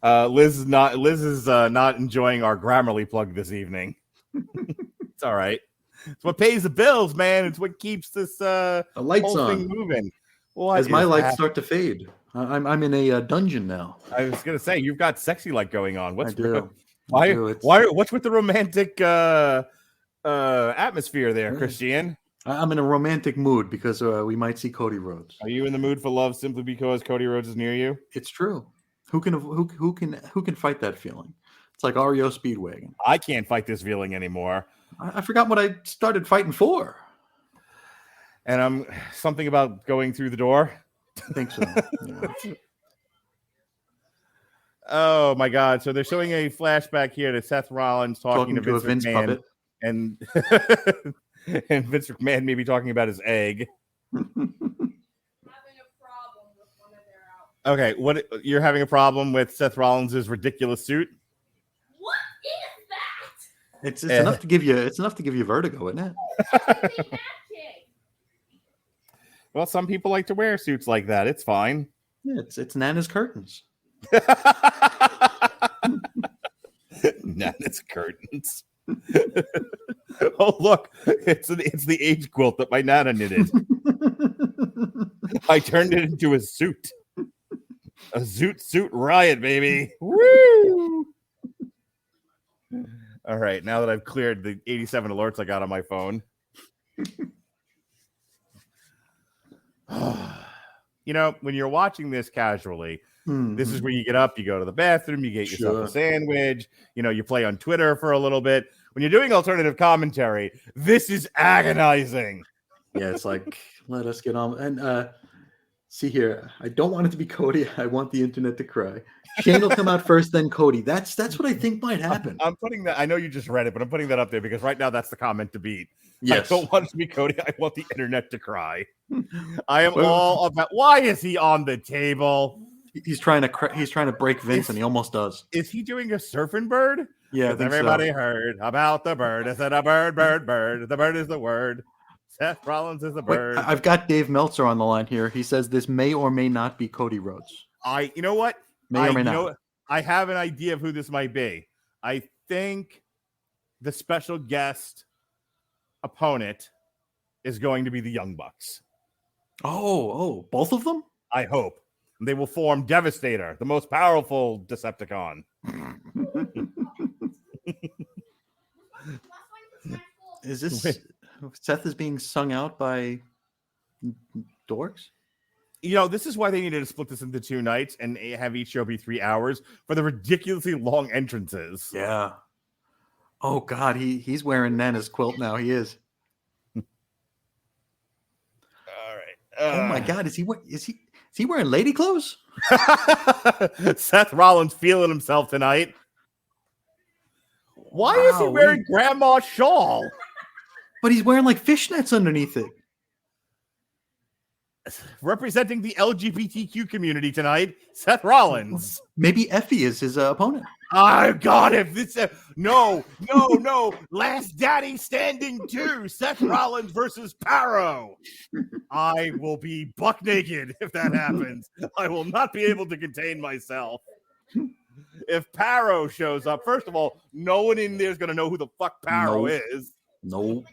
Liz is not enjoying our Grammarly plug this evening. It's all right. It's what pays the bills, man. It's what keeps this the lights whole on. thing moving. As my lights start to fade, I'm in a dungeon now. I was gonna say you've got sexy light going on. I do. Why? What's with the romantic atmosphere there, Christian? I'm in a romantic mood because we might see Cody Rhodes. Are you in the mood for love simply because Cody Rhodes is near you? It's true. Who can fight that feeling? It's like REO Speedwagon. I can't fight this feeling anymore. I forgot what I started fighting for. And I'm something about going through the door. I think so. Yeah. Oh my God! So they're showing a flashback here to Seth Rollins talking to Vince McMahon, puppet. and and Vince McMahon maybe talking about his egg. Okay, what you're having a problem with Seth Rollins' ridiculous suit? What is that? It's enough to give you vertigo, isn't it? Well, some people like to wear suits like that. It's fine. Yeah, it's Nana's curtains. Nana's curtains. Oh, look, it's the age quilt that my Nana knitted. I turned it into a suit. A zoot riot, baby. Woo! All right, now that I've cleared the 87 alerts I got on my phone. You know, when you're watching this casually, this is where you get up, you go to the bathroom, you get yourself a sandwich, you play on Twitter for a little bit. When you're doing alternative commentary, this is agonizing. Yeah, it's like, let us get on. And see here, I don't want it to be Cody. I want the internet to cry. Shane will come out first, then Cody. That's what I think might happen. I'm putting that. I know you just read it, but I'm putting that up there because right now that's the comment to beat. Yes. I don't want it to be Cody. I want the internet to cry. I am all about. Why is he on the table? He's trying to break Vince, and he almost does. Is he doing a surfing bird? Yeah, everybody heard about the bird. I said a bird. The bird is the word. Seth Rollins is the bird. Wait, I've got Dave Meltzer on the line here. He says this may or may not be Cody Rhodes. You know what? May or may not. I have an idea of who this might be. I think the special guest opponent is going to be the Young Bucks. Oh, both of them? I hope. They will form Devastator, the most powerful Decepticon. Is this Seth is being sung out by dorks? This is why they needed to split this into 2 nights and have each show be 3 hours for the ridiculously long entrances. Yeah. Oh God, he's wearing Nana's quilt now. He is. All right. Oh my God, is he wearing lady clothes? Seth Rollins feeling himself tonight. Why is he wearing grandma's shawl? But he's wearing like fishnets underneath it. Representing the LGBTQ community tonight, Seth Rollins. Maybe Effie is his opponent. Oh God! If this no, Last Daddy Standing 2, Seth Rollins versus Paro. I will be buck naked if that happens. I will not be able to contain myself. If Paro shows up, first of all, no one in there is going to know who the fuck Paro is. No.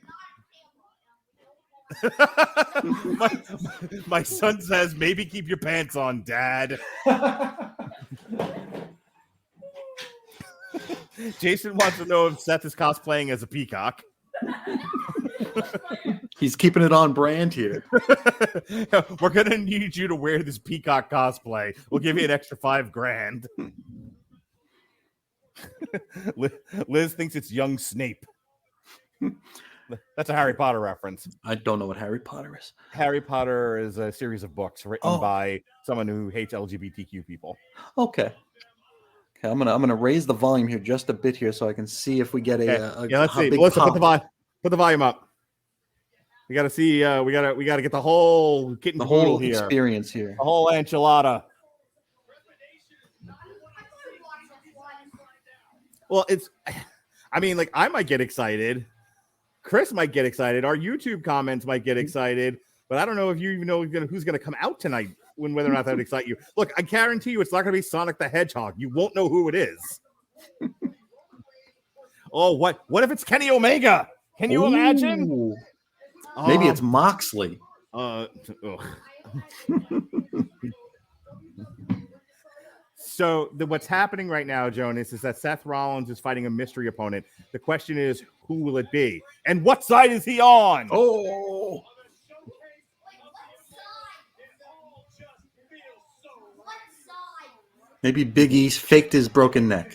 my son says, maybe keep your pants on, Dad. Jason wants to know if Seth is cosplaying as a peacock. He's keeping it on brand here. We're going to need you to wear this peacock cosplay. We'll give you an extra $5,000. Liz thinks it's young Snape. That's a Harry Potter reference. I don't know what Harry Potter is. Harry Potter is a series of books written by someone who hates LGBTQ people. Okay, I'm gonna raise the volume here just a bit here so I can see if we get a let's see. Melissa, put the volume up. We gotta see. We gotta get the whole kit and caboodle here. Experience here. The whole enchilada. Well, I might get excited. Chris might get excited. Our YouTube comments might get excited, but I don't know if you even know who's going to come out tonight whether or not that would excite you. Look, I guarantee you it's not going to be Sonic the Hedgehog. You won't know who it is. Oh, what if it's Kenny Omega? Can you imagine? Maybe it's Moxley. So what's happening right now, Jonas, is that Seth Rollins is fighting a mystery opponent. The question is, who will it be? And what side is he on? Oh. Maybe Big E's faked his broken neck.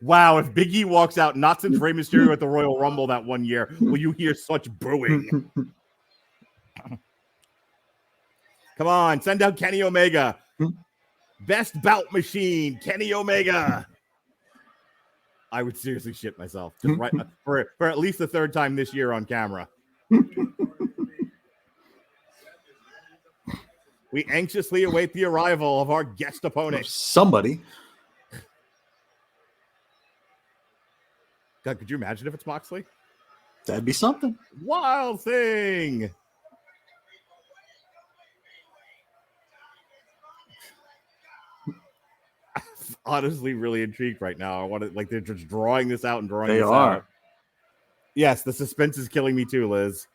Wow, if Big E walks out, not since Rey Mysterio at the Royal Rumble that one year, will you hear such booing? Come on, send out Kenny Omega. Best bout machine, Kenny Omega. I would seriously shit myself just right for at least the third time this year on camera. We anxiously await the arrival of our guest opponent. Somebody. God, could you imagine if it's Moxley? That'd be something. Wild Thing. I'm honestly really intrigued right now. I want to, like, they're just drawing this out and drawing this out. Yes, the suspense is killing me too, Liz.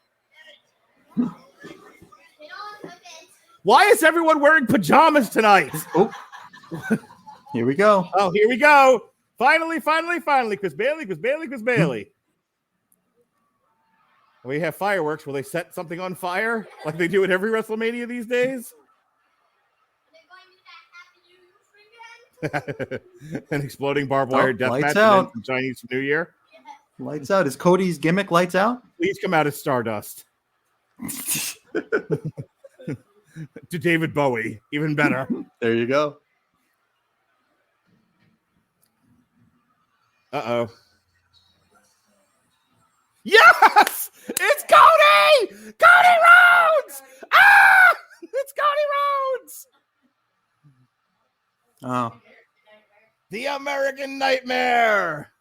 Why is everyone wearing pajamas tonight? Oh, here we go. Oh, here we go. Finally. Chris Bailey. We have fireworks. Will they set something on fire like they do at every WrestleMania these days? An exploding barbed wire death match from Chinese New Year. Lights out. Is Cody's gimmick lights out? Please come out as Stardust. To David Bowie, even better. There you go. Uh-oh. Yes! It's Cody! Cody Rhodes! Ah! It's Cody Rhodes! Oh. The American Nightmare!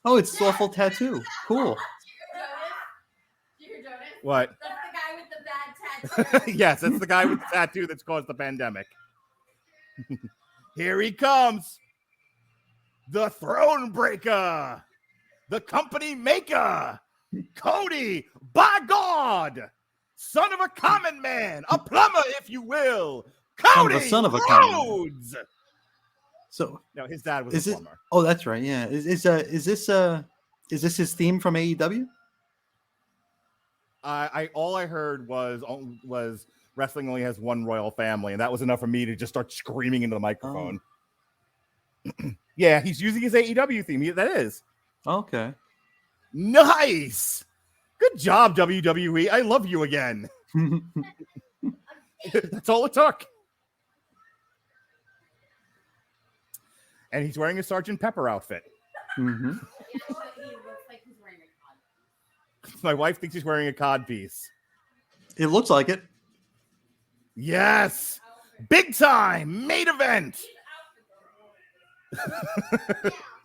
Oh, it's awful tattoo. Cool. What? That's the guy with the bad tattoo. Yes, it's the guy with the tattoo that's caused the pandemic. Here he comes. The Throne Breaker. The Company Maker. Cody, by God. Son of a common man. A plumber, if you will. Cody son of a common Rhodes. So no, his dad was a plumber. Oh, that's right. Yeah. Is this his theme from AEW? All I heard was wrestling only has one royal family, and that was enough for me to just start screaming into the microphone. Oh. Yeah, he's using his AEW theme. That is. Okay. Nice. Good job, WWE. I love you again. That's all it took. And he's wearing a Sgt. Pepper outfit. Mm-hmm. My wife thinks he's wearing a cod piece. It looks like it. Yes. Big time. Main event.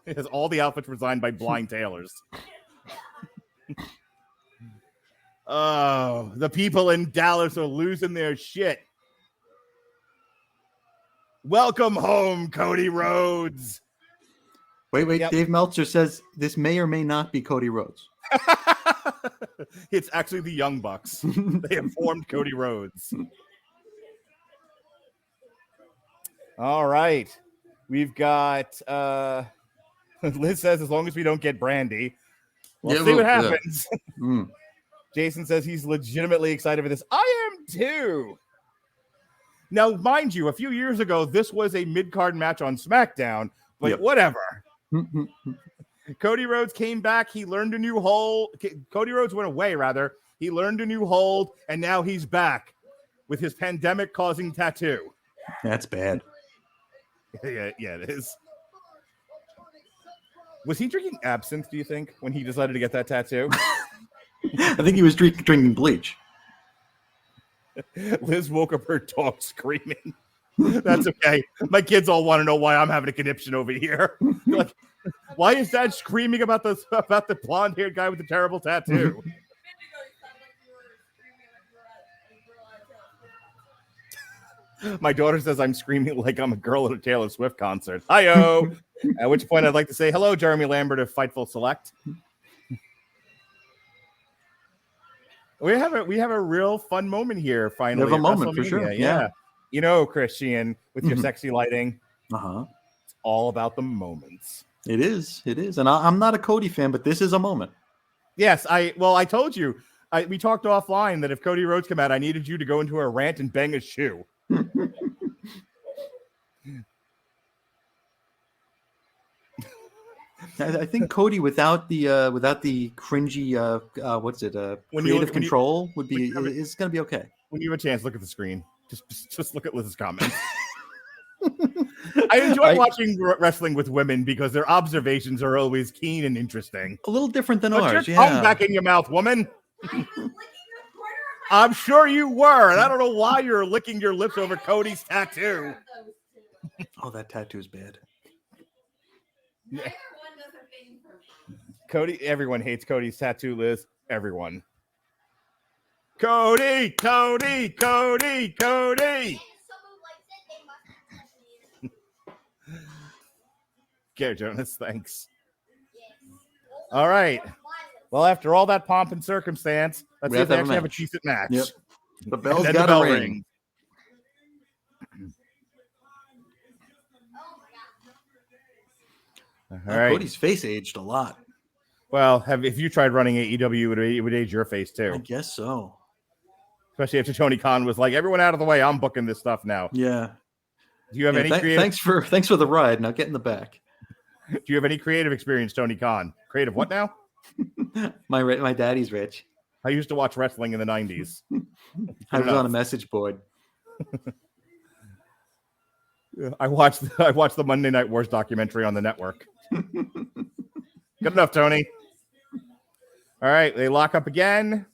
It has all the outfits designed by blind tailors. Oh, the people in Dallas are losing their shit. Welcome home, Cody Rhodes. Wait. Yep. Dave Meltzer says this may or may not be Cody Rhodes. It's actually the Young Bucks. They have formed Cody Rhodes. All right. We've got Liz says as long as we don't get Brandy. We'll see what happens. Yeah. Jason says he's legitimately excited for this. I am too. Now, mind you, a few years ago, this was a mid-card match on SmackDown, but whatever. Cody Rhodes came back. He learned a new hold. Cody Rhodes went away, rather. He learned a new hold, and now he's back with his pandemic-causing tattoo. That's bad. Yeah, it is. Was he drinking absinthe, do you think, when he decided to get that tattoo? I think he was drinking bleach. Liz woke up her dog screaming. That's okay. My kids all want to know why I'm having a conniption over here. They're like, why is Dad screaming about the blonde-haired guy with the terrible tattoo? My daughter says I'm screaming like I'm a girl at a Taylor Swift concert. Hi-yo! At which point I'd like to say hello, Jeremy Lambert of Fightful Select. We have a real fun moment here. Finally, we have a moment for sure. Yeah. You know, Chris Sheehan, with your Mhm. sexy lighting, it's all about the moments. It is, and I'm not a Cody fan, but this is a moment. Yes, I told you. We talked offline that if Cody Rhodes came out, I needed you to go into a rant and bang a shoe. I think Cody without the cringy creative control would be it's gonna be okay. When you have a chance, look at the screen. Just look at Liz's comments. I enjoy watching wrestling with women because their observations are always keen and interesting. A little different than Put ours. your tongue back in your mouth, woman. I'm sure you were, and I don't know why you're licking your lips over Cody's tattoo. Oh, that tattoo's bad. Yeah. Cody, everyone hates Cody's tattoo, Liz. Everyone. Cody. Okay, Jonas, thanks. All right. Well, after all that pomp and circumstance, let's see if they actually have a decent match. Yep. The bell's got to ring. All right. Cody's face aged a lot. Well, if you tried running AEW, it would age your face too. I guess so. Especially after Tony Khan was like, "Everyone out of the way, I'm booking this stuff now." Yeah. Do you have any creative? Thanks for the ride. Now get in the back. Do you have any creative experience, Tony Khan? Creative what now? My daddy's rich. I used to watch wrestling in the 90s. I was on a message board. I watched the Monday Night Wars documentary on the network. Good enough, Tony. All right, they lock up again.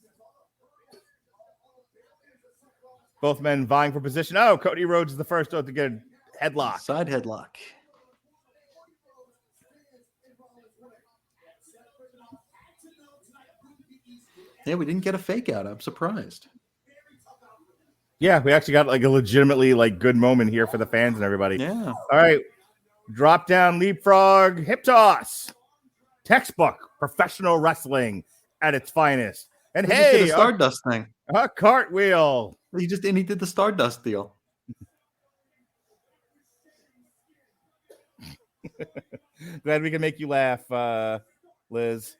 Both men vying for position. Oh, Cody Rhodes is the first to get a headlock. Side headlock. Yeah, we didn't get a fake out. I'm surprised. Yeah, we actually got like a legitimately like good moment here for the fans and everybody. Yeah. All right. Drop down, leapfrog, hip toss. Textbook professional wrestling at its finest. And He hey, just did a Stardust thing. A cartwheel. He did the Stardust deal. Glad we can make you laugh, Liz.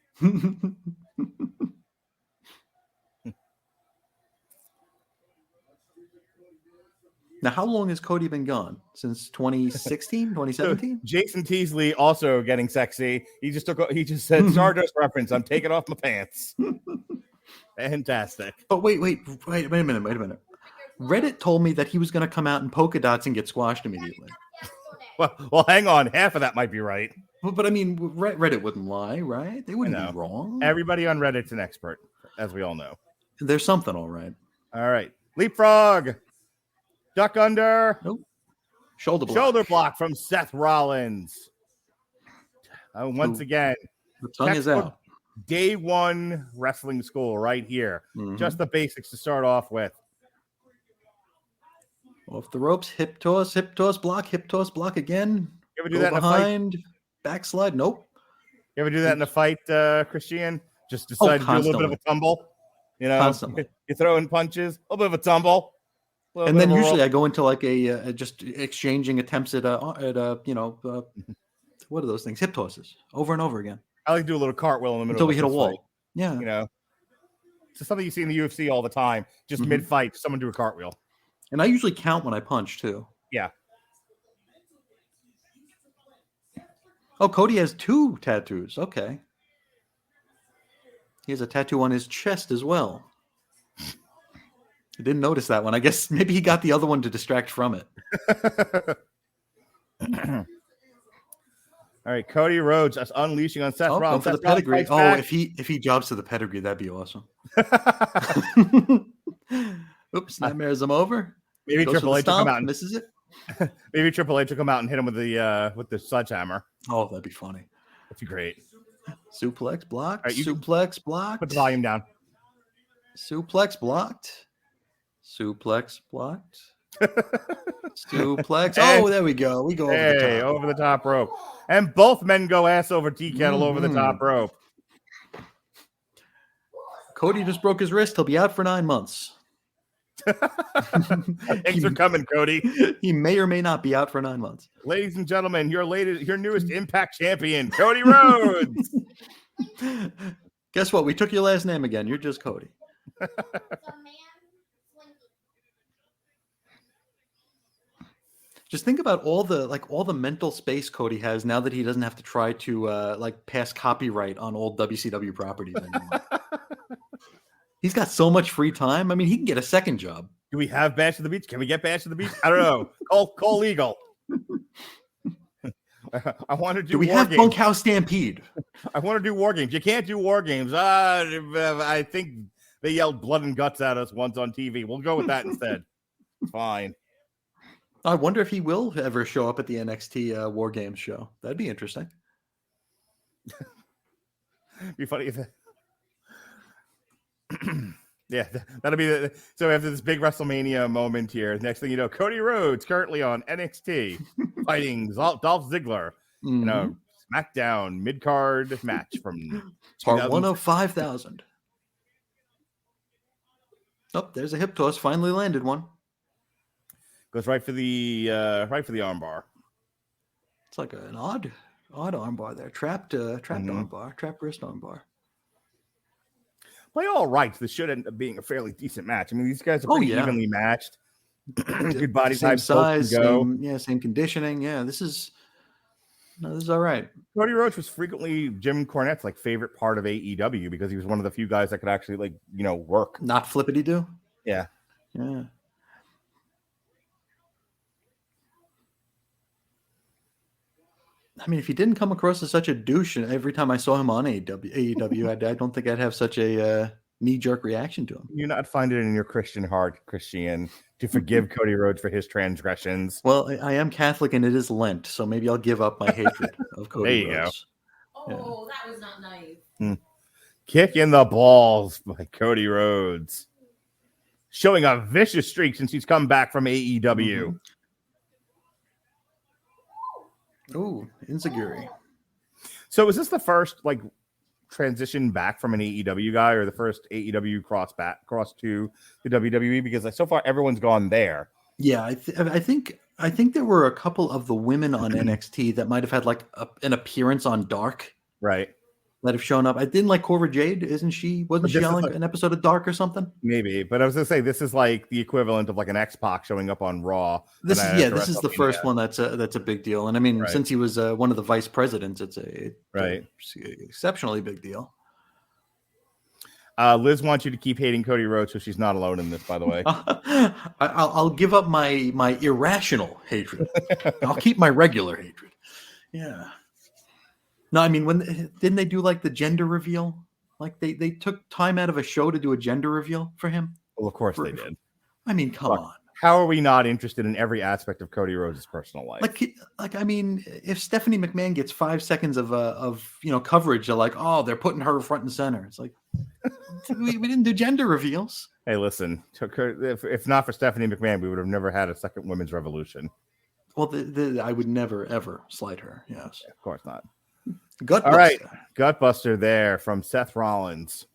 Now, how long has Cody been gone? Since 2016, 2017? So Jason Teasley also getting sexy. He just said Stardust reference. I'm taking off my pants. Fantastic. But wait a minute. Reddit told me that he was going to come out in polka dots and get squashed immediately. Well, hang on. Half of that might be right. But I mean, Reddit wouldn't lie, right? They wouldn't be wrong. Everybody on Reddit's an expert, as we all know. There's something, all right. All right. Leapfrog. Duck under. Nope. Shoulder block from Seth Rollins. Once again, the tongue is out. Day one wrestling school right here. Mm-hmm. Just the basics to start off with. Off the ropes, hip toss, block again. You ever do that in a fight? Backslide? Nope. You ever do that in a fight, Christian? Just decide to do a little bit of a tumble? You know, you throw in punches, a little bit of a tumble. And then usually I go into like a just exchanging attempts at what are those things? Hip tosses over and over again. I like to do a little cartwheel in the middle until we hit a wall. Fight. Yeah, you know, it's something you see in the UFC all the time. Just mid-fight, someone do a cartwheel. And I usually count when I punch too. Yeah. Oh, Cody has 2 tattoos. Okay. He has a tattoo on his chest as well. I didn't notice that one. I guess maybe he got the other one to distract from it. All right, Cody Rhodes just unleashing on Seth Rollins. For the pedigree. If he jobs to the pedigree, that'd be awesome. Oops, nightmares him over. Maybe Triple H will come out and misses it. Maybe Triple H will come out and hit him with the sledgehammer. Oh, that'd be funny. That'd be great. Suplex blocked. Right, suplex blocked. Put the volume down. Suplex blocked. Suplex blocked. Suplex. Oh, there we go. We go over the top. Over the top rope. And both men go ass over tea kettle over the top rope. Cody just broke his wrist. He'll be out for 9 months. Thanks for coming, Cody. He may or may not be out for 9 months. Ladies and gentlemen, your newest Impact champion, Cody Rhodes. Guess what? We took your last name again. You're just Cody. Just think about all the mental space Cody has now that he doesn't have to try to pass copyright on old WCW properties anymore. He's got so much free time. I mean, he can get a second job. Do we have Bash to the Beach? Can we get Bash to the Beach? I don't know. Call legal. I want to do. Do we have Bunkhouse Stampede? I want to do War Games. You can't do War Games. I think they yelled blood and guts at us once on TV. We'll go with that instead. Fine. I wonder if he will ever show up at the NXT War Games show. That'd be interesting. Be funny if. Yeah, that'll be so after this big WrestleMania moment here. Next thing you know, Cody Rhodes currently on NXT fighting Dolph Ziggler in a SmackDown mid-card match from Part 1 of 5,000. Oh, there's a hip toss. Finally landed one. Goes right for the armbar. It's like an odd armbar there. Trapped armbar, trapped wrist armbar. By all rights, this should end up being a fairly decent match. I mean, these guys are pretty evenly matched. Good body type, size, same conditioning. Yeah, this is all right. Cody Rhodes was frequently Jim Cornette's favorite part of AEW because he was one of the few guys that could actually work. Not flippity do. Yeah. Yeah. I mean, if he didn't come across as such a douche every time I saw him on AEW, I don't think I'd have such a knee-jerk reaction to him. You not find it in your Christian heart, Christian, to forgive Cody Rhodes for his transgressions. Well, I am Catholic and it is Lent, so maybe I'll give up my hatred of Cody Rhodes. Go. Oh, that was not nice. Kick in the balls by Cody Rhodes. Showing a vicious streak since he's come back from AEW. Ooh, Inzaguri. So is this the first transition back from an AEW guy, or the first AEW cross to the WWE? Because so far everyone's gone there. Yeah, I think there were a couple of the women on NXT that might have had an appearance on Dark, right? That have shown up. I didn't like Cora Jade. Wasn't she on an episode of Dark or something? Maybe, but I was gonna say this is the equivalent of an X-Pac showing up on Raw. This is the first one that's a big deal. And I mean, since he was one of the vice presidents, it's a exceptionally big deal. Liz wants you to keep hating Cody Rhodes, so she's not alone in this, by the way. I'll give up my irrational hatred. I'll keep my regular hatred. Yeah. No, I mean, didn't they do the gender reveal? They took time out of a show to do a gender reveal for him. Well, of course they did. I mean, come on. How are we not interested in every aspect of Cody Rhodes' personal life? I mean, if Stephanie McMahon gets 5 seconds of coverage, they're they're putting her front and center. It's we didn't do gender reveals. Hey, listen, if not for Stephanie McMahon, we would have never had a second women's revolution. Well, I would never ever slide her. Yes, of course not. Gutbuster. All right, Gutbuster there from Seth Rollins.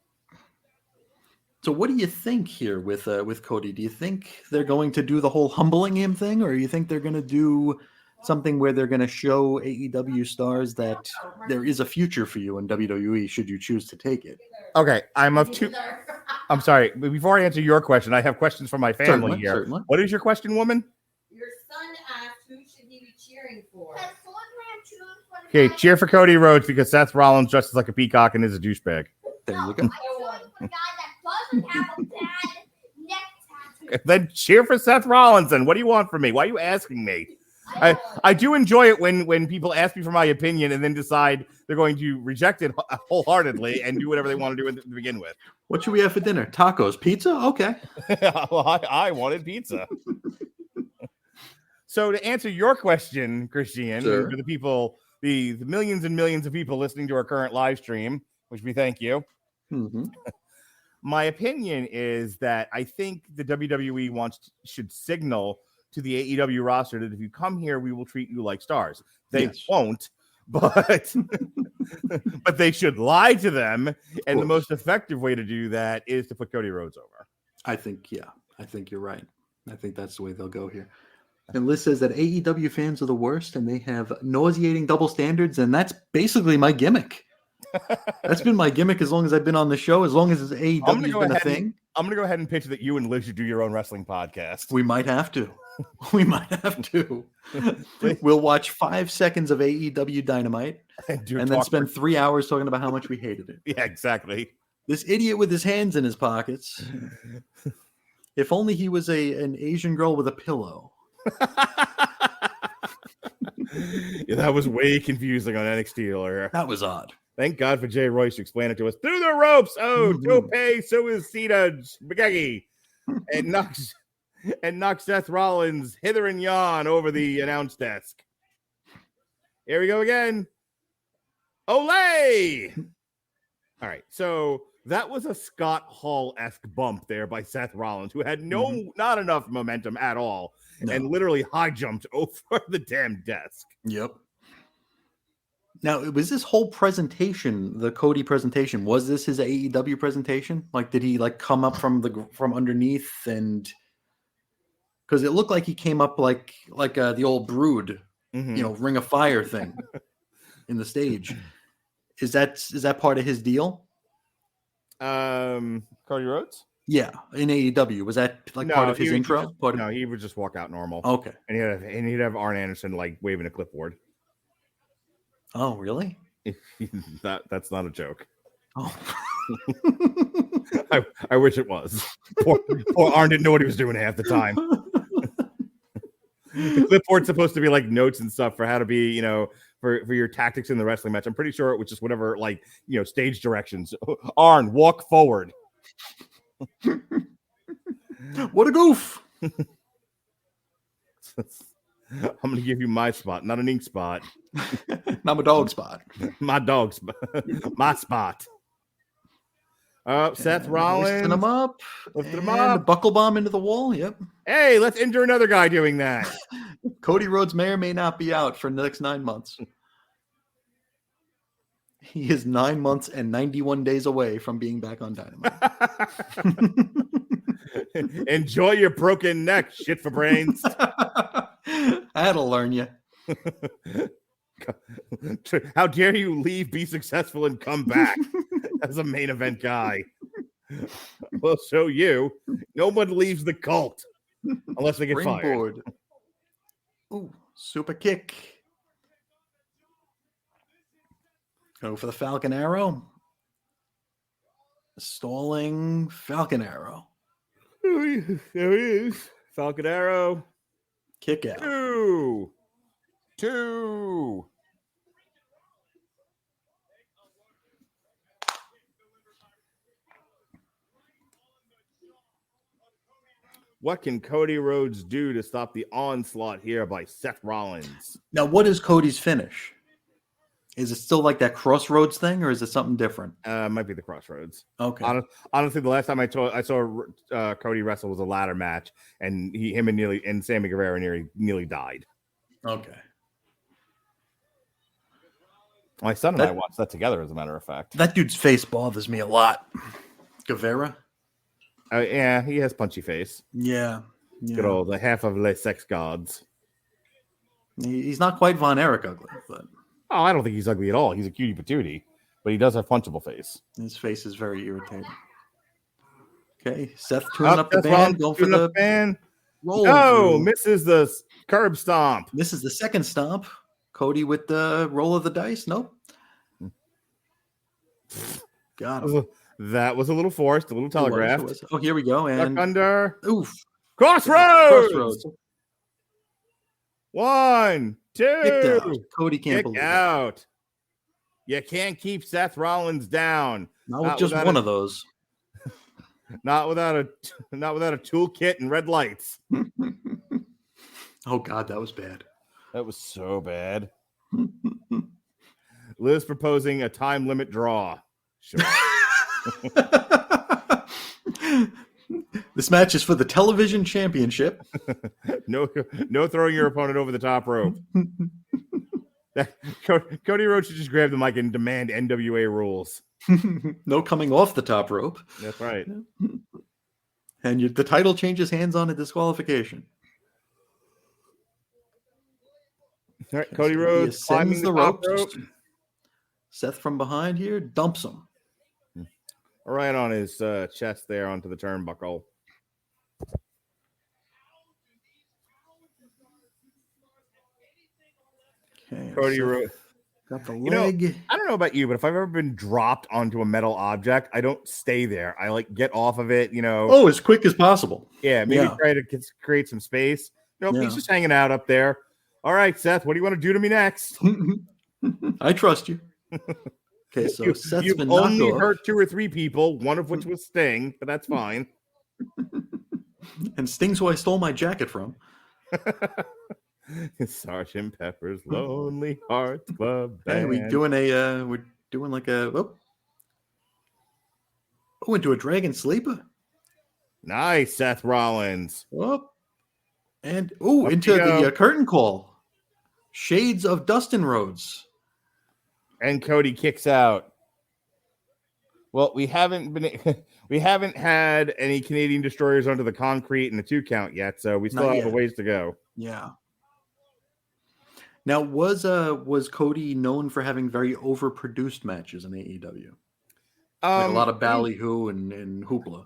So what do you think here with Cody? Do you think they're going to do the whole humbling him thing, or do you think they're going to do something where they're going to show AEW stars that there is a future for you in WWE should you choose to take it? Okay, I'm sorry. Before I answer your question, I have questions from my family here. Certainly. What is your question, woman? Your son asked who should he be cheering for? Okay, cheer for Cody Rhodes because Seth Rollins dresses like a peacock and is a douchebag. There you go. Then cheer for Seth Rollins. Then what do you want from me? Why are you asking me? I do enjoy it when people ask me for my opinion and then decide they're going to reject it wholeheartedly and do whatever they want to do to begin with. What should we have for dinner? Tacos, pizza? Okay. Well, I wanted pizza. So to answer your question, Christian, sure. For the people, the millions and millions of people listening to our current live stream, which we thank you. Mm-hmm. My opinion is that I think the WWE should signal to the AEW roster that if you come here, we will treat you like stars. They Yes. won't, but but they should lie to them. And the most effective way to do that is to put Cody Rhodes over. I think you're right. I think that's the way they'll go here. And Liz says that AEW fans are the worst and they have nauseating double standards, and that's basically my gimmick. That's been my gimmick as long as I've been on the show, as long as AEW has been a thing. I'm going to go ahead and pitch that you and Liz should do your own wrestling podcast. We might have to. We'll watch 5 seconds of AEW Dynamite and then spend 3 hours talking about how much we hated it. Yeah, exactly. This idiot with his hands in his pockets. If only he was an Asian girl with a pillow. Yeah, that was way confusing on NXT earlier. That was odd. Thank God for Jay Royce to explain it to us. Through the ropes. Oh, Tope, so is Cena Spaghetti. And knocks Seth Rollins hither and yon over the announce desk. Here we go again. Olay! All right, so that was a Scott Hall-esque bump there by Seth Rollins, who had not enough momentum at all, and literally high jumped over the damn desk. Yep. Now, was this whole presentation, the Cody presentation, was this his AEW presentation? Like, did he come up from underneath, and because it looked like he came up like the old Brood, Ring of Fire thing in the stage. Is that part of his deal? Cody Rhodes? Yeah, in AEW. Was that part of his intro? No, he would just walk out normal. Okay. And he'd have Arn Anderson waving a clipboard. Oh, really? That's not a joke. Oh. I wish it was. Poor Arn didn't know what he was doing half the time. The clipboard's supposed to be notes and stuff for how to be, for your tactics in the wrestling match. I'm pretty sure it was just whatever, stage directions. Arn, walk forward. What a goof. I'm going to give you my spot, not an ink spot. Not my dog spot. My dog spot. My spot. Seth Rollins. Lifting him up. Buckle bomb into the wall. Yep. Hey, let's injure another guy doing that. Cody Rhodes may or may not be out for the next 9 months. He is 9 months and 91 days away from being back on Dynamite. Enjoy your broken neck, shit for brains. That'll learn you. How dare you leave, be successful, and come back as a main event guy? We'll show you. No one leaves the cult unless they get fired. Ooh, super kick. Go for the Falcon Arrow. Stalling Falcon Arrow. There he is. Falcon Arrow. Kick out. 2. What can Cody Rhodes do to stop the onslaught here by Seth Rollins? Now, what is Cody's finish? Is it still like that Crossroads thing, or is it something different? Might be the Crossroads. Okay. Honestly, the last time I saw Cody wrestle was a ladder match, and him and Sammy Guevara nearly died. Okay. My son and I watched that together, as a matter of fact. That dude's face bothers me a lot. Guevara? Yeah, he has punchy face. Yeah. Good old the half of Les Sex Gods. He's not quite Von Erich ugly, but... Oh, I don't think he's ugly at all. He's a cutie patootie, but he does have punchable face. His face is very irritating. Okay, Seth tuning up the band, going for the band. Roll. No, misses the curb stomp. This is the second stomp. Cody with the roll of the dice. Nope. Got him. That was a little forced, a little telegraphed. Oh, here we go. And duck under. Oof. Crossroads. 1, 2. Cody can't believe out. It. You can't keep Seth Rollins down. Not with just one of those. Not without a toolkit and red lights. Oh God, that was bad. That was so bad. Liz proposing a time limit draw. Sure. This match is for the television championship. No throwing your opponent over the top rope. Cody Rhodes should just grab the mic and demand NWA rules. No coming off the top rope. That's right. And the title changes hands on a disqualification. All right, Cody Rhodes climbing the top rope. Seth from behind here dumps him. Right on his chest there onto the turnbuckle. Okay, Cody Rhodes got the leg. I don't know about you, but if I've ever been dropped onto a metal object, I don't stay there. I get off of it, Oh, as quick as possible. Yeah, maybe try to create some space. Nope, he's just hanging out up there. All right, Seth, what do you want to do to me next? I trust you. Okay, so Seth's been knocked only off. hurt 2 or 3 people, one of which was Sting, but that's fine. And Sting's who I stole my jacket from. Sergeant Pepper's Lonely Hearts Club Band. Hey, we're doing like a into a dragon sleeper. Nice, Seth Rollins. And into the curtain call. Shades of Dustin Rhodes. And Cody kicks out. Well, we haven't had any Canadian destroyers under the concrete in the 2 count yet, so we still have a ways to go. Yeah. Now, was Cody known for having very overproduced matches in AEW? Like a lot of ballyhoo and hoopla.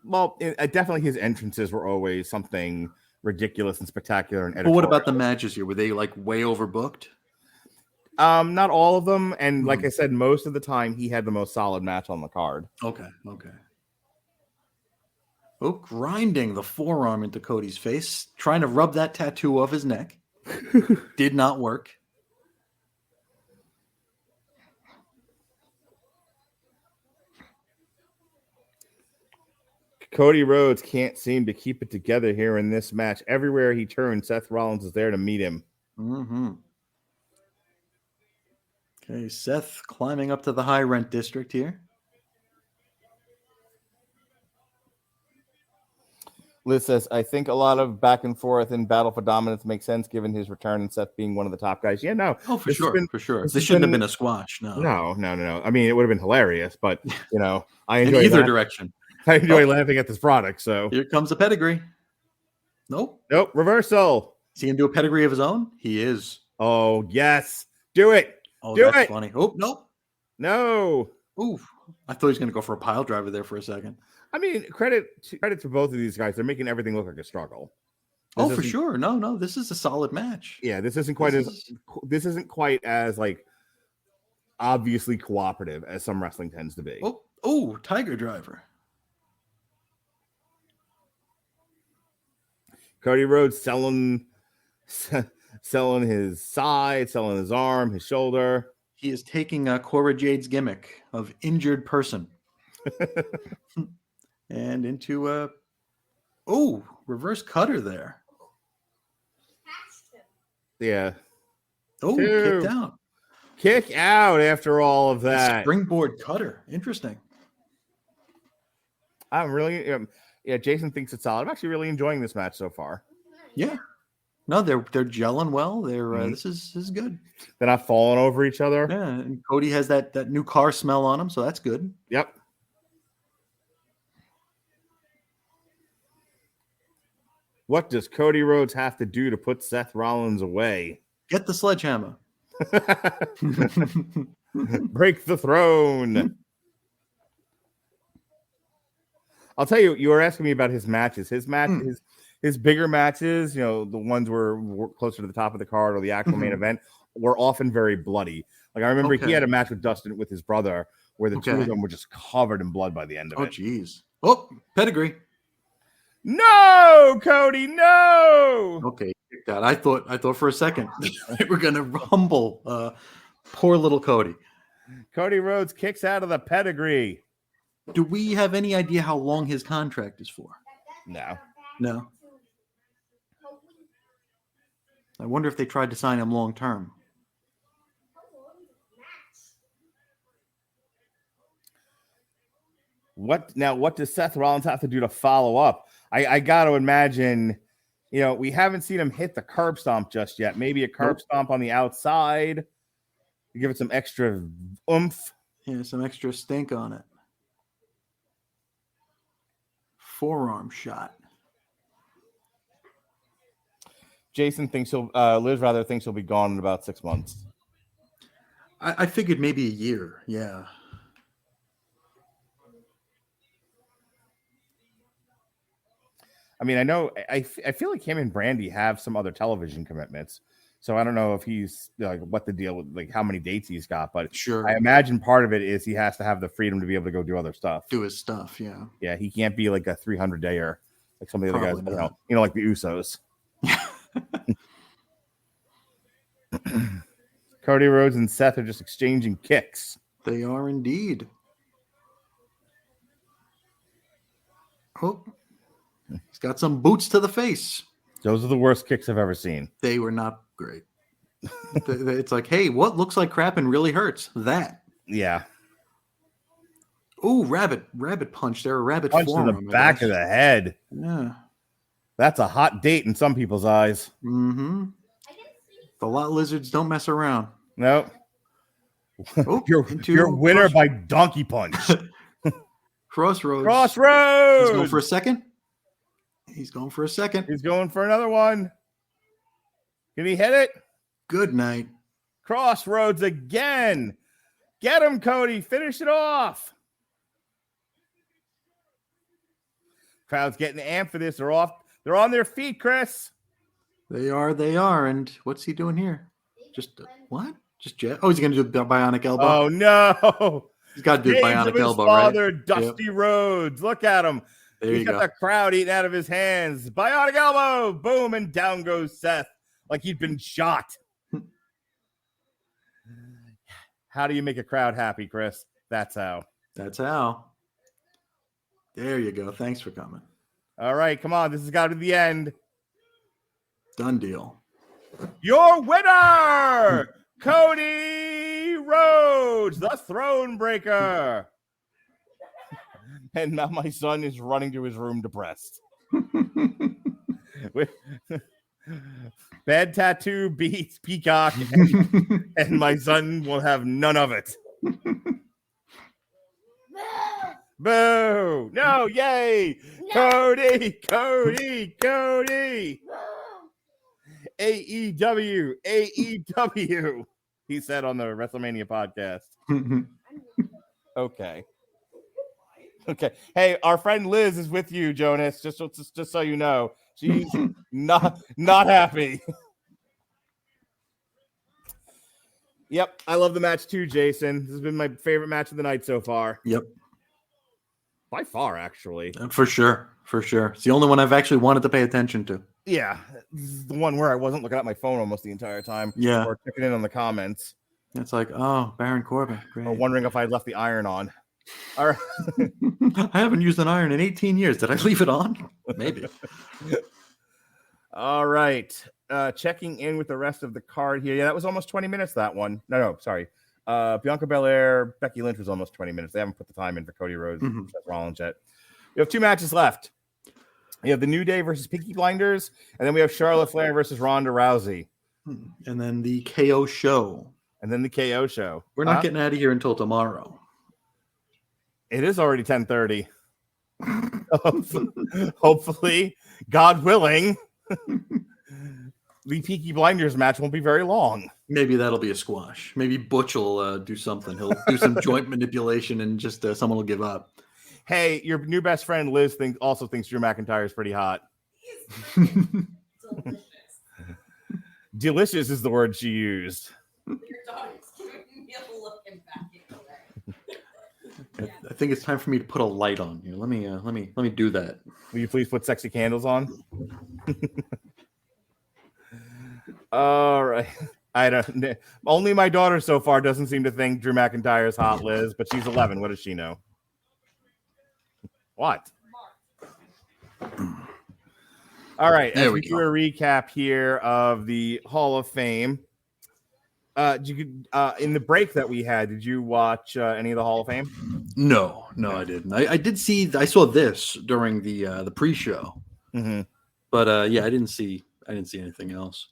Well, definitely his entrances were always something ridiculous and spectacular. And but what about the matches here? Were they like way overbooked? Not all of them, and like I said, most of the time he had the most solid match on the card. Okay. Oh, grinding the forearm into Cody's face, trying to rub that tattoo off his neck. Did not work. Cody Rhodes can't seem to keep it together here in this match. Everywhere he turns, Seth Rollins is there to meet him. Okay, Seth climbing up to the high rent district here. Liz says, I think a lot of back and forth in Battle for Dominance makes sense given his return and Seth being one of the top guys. Yeah, no. Oh, for sure. This shouldn't have been a squash. No. I mean, it would have been hilarious, but, I enjoy in either direction. I enjoy laughing at this product, so. Here comes a pedigree. Nope, reversal. See him do a pedigree of his own? He is. Oh, yes. Do it. Oh, do that's it. Funny. Oh, nope. No. Ooh, I thought he was going to go for a pile driver there for a second. I mean, credit to both of these guys. They're making everything look like a struggle. For sure. No, this is a solid match. Yeah, this isn't quite as like obviously cooperative as some wrestling tends to be. Oh, Tiger Driver. Cody Rhodes selling his side, selling his arm, his shoulder. He is taking Cora Jade's gimmick of injured person. And into reverse cutter there. Yeah. Oh, kicked out. Kick out after all of that. Springboard cutter. Interesting. I'm really Jason thinks it's solid. I'm actually really enjoying this match so far. Yeah. No, they're gelling well. This is good. They're not falling over each other. Yeah, and Cody has that new car smell on him, so that's good. Yep. What does Cody Rhodes have to do to put Seth Rollins away? Get the sledgehammer. Break the throne. I'll tell you, you were asking me about his matches. His bigger matches, the ones were closer to the top of the card or the actual main event, were often very bloody. Like I remember he had a match with Dustin with his brother where the two of them were just covered in blood by the end of it. Oh, jeez. Oh, pedigree. No, Cody, no. Okay, God, I thought for a second they were going to rumble poor little Cody. Cody Rhodes kicks out of the pedigree. Do we have any idea how long his contract is for? No. I wonder if they tried to sign him long term. What does Seth Rollins have to do to follow up? I got to imagine We haven't seen him hit the curb stomp just yet. Maybe a curb stomp on the outside to give it some extra oomph. Yeah, some extra stink on it. Forearm shot. Jason thinks Liz rather thinks he'll be gone in about 6 months. I figured maybe a year. Yeah. I mean, I know I feel like him and Brandy have some other television commitments. So I don't know if he's what the deal with, like how many dates he's got, but sure. I imagine part of it is he has to have the freedom to be able to go do other stuff. Do his stuff, yeah. Yeah, he can't be like a 300-dayer like some of the other guys, like the Usos. Cody Rhodes and Seth are just exchanging kicks. They are indeed. Oh, he's got some boots to the face. Those are the worst kicks I've ever seen. They were not great. It's like, hey, what looks like crap and really hurts? That. Yeah. Ooh, rabbit punch there. A rabbit punch forearm, to the back of the head. Yeah. That's a hot date in some people's eyes. Mm-hmm. The lot lizards don't mess around. No. Oh, you're winner by donkey punch. Crossroads. He's going for a second. He's going for a second. He's going for another one. Can he hit it? Good night. Crossroads again. Get him, Cody. Finish it off. Crowd's getting amped for this. They're on their feet, Chris. They are. And what's he doing here? Just what? Just jet? Oh, he's going to do a bionic elbow. Oh, no. He's got to do a bionic elbow, father, right? Dusty Rhodes. Look at him. He's got the crowd eating out of his hands. Bionic elbow. Boom. And down goes Seth like he'd been shot. How do you make a crowd happy, Chris? That's how. There you go. Thanks for coming. All right. Come on. This has got to be the end. Done deal. Your winner, Cody Rhodes, the Throne Breaker. And now my son is running to his room depressed. Bad tattoo beats Peacock, and my son will have none of it. Boo! No, yay! No. Cody! AEW, he said on the WrestleMania podcast. Okay. Hey, our friend Liz is with you, Jonas. Just so you know, she's not happy. Yep, I love the match too, Jason. This has been my favorite match of the night so far. Yep, by far, actually. For sure. It's the only one I've actually wanted to pay attention to. Yeah, this is the one where I wasn't looking at my phone almost the entire time. Yeah, or checking in on the comments. It's like, oh, Baron Corbin, great. Or wondering if I left the iron on. All right. I haven't used an iron in 18 years. Did I leave it on? Maybe. All right. Checking in with the rest of the card here. Yeah, that was almost 20 minutes, that one. No, sorry. Bianca Belair, Becky Lynch was almost 20 minutes. They haven't put the time in for Cody Rhodes and Seth Rollins yet. We have 2 matches left. We have the New Day versus Peaky Blinders, and then we have Charlotte Flair versus Ronda Rousey. And then the KO show. We're not getting out of here until tomorrow. It is already 10:30. Hopefully, God willing, the Peaky Blinders match won't be very long. Maybe that'll be a squash. Maybe Butch will do something. He'll do some joint manipulation and just someone will give up. Hey, your new best friend Liz also thinks Drew McIntyre is pretty hot. Delicious. Delicious is the word she used. Your daughter's giving me a look and back. I think it's time for me to put a light on here. Let me do that. Will you please put sexy candles on? All right. I don't. Only my daughter so far doesn't seem to think Drew McIntyre is hot, Liz, but she's 11. What does she know? What? All right. As we do a recap here of the Hall of Fame. In the break that we had, did you watch any of the Hall of Fame? No, I didn't. I saw this during the pre-show. Mm-hmm. But yeah, I didn't see anything else.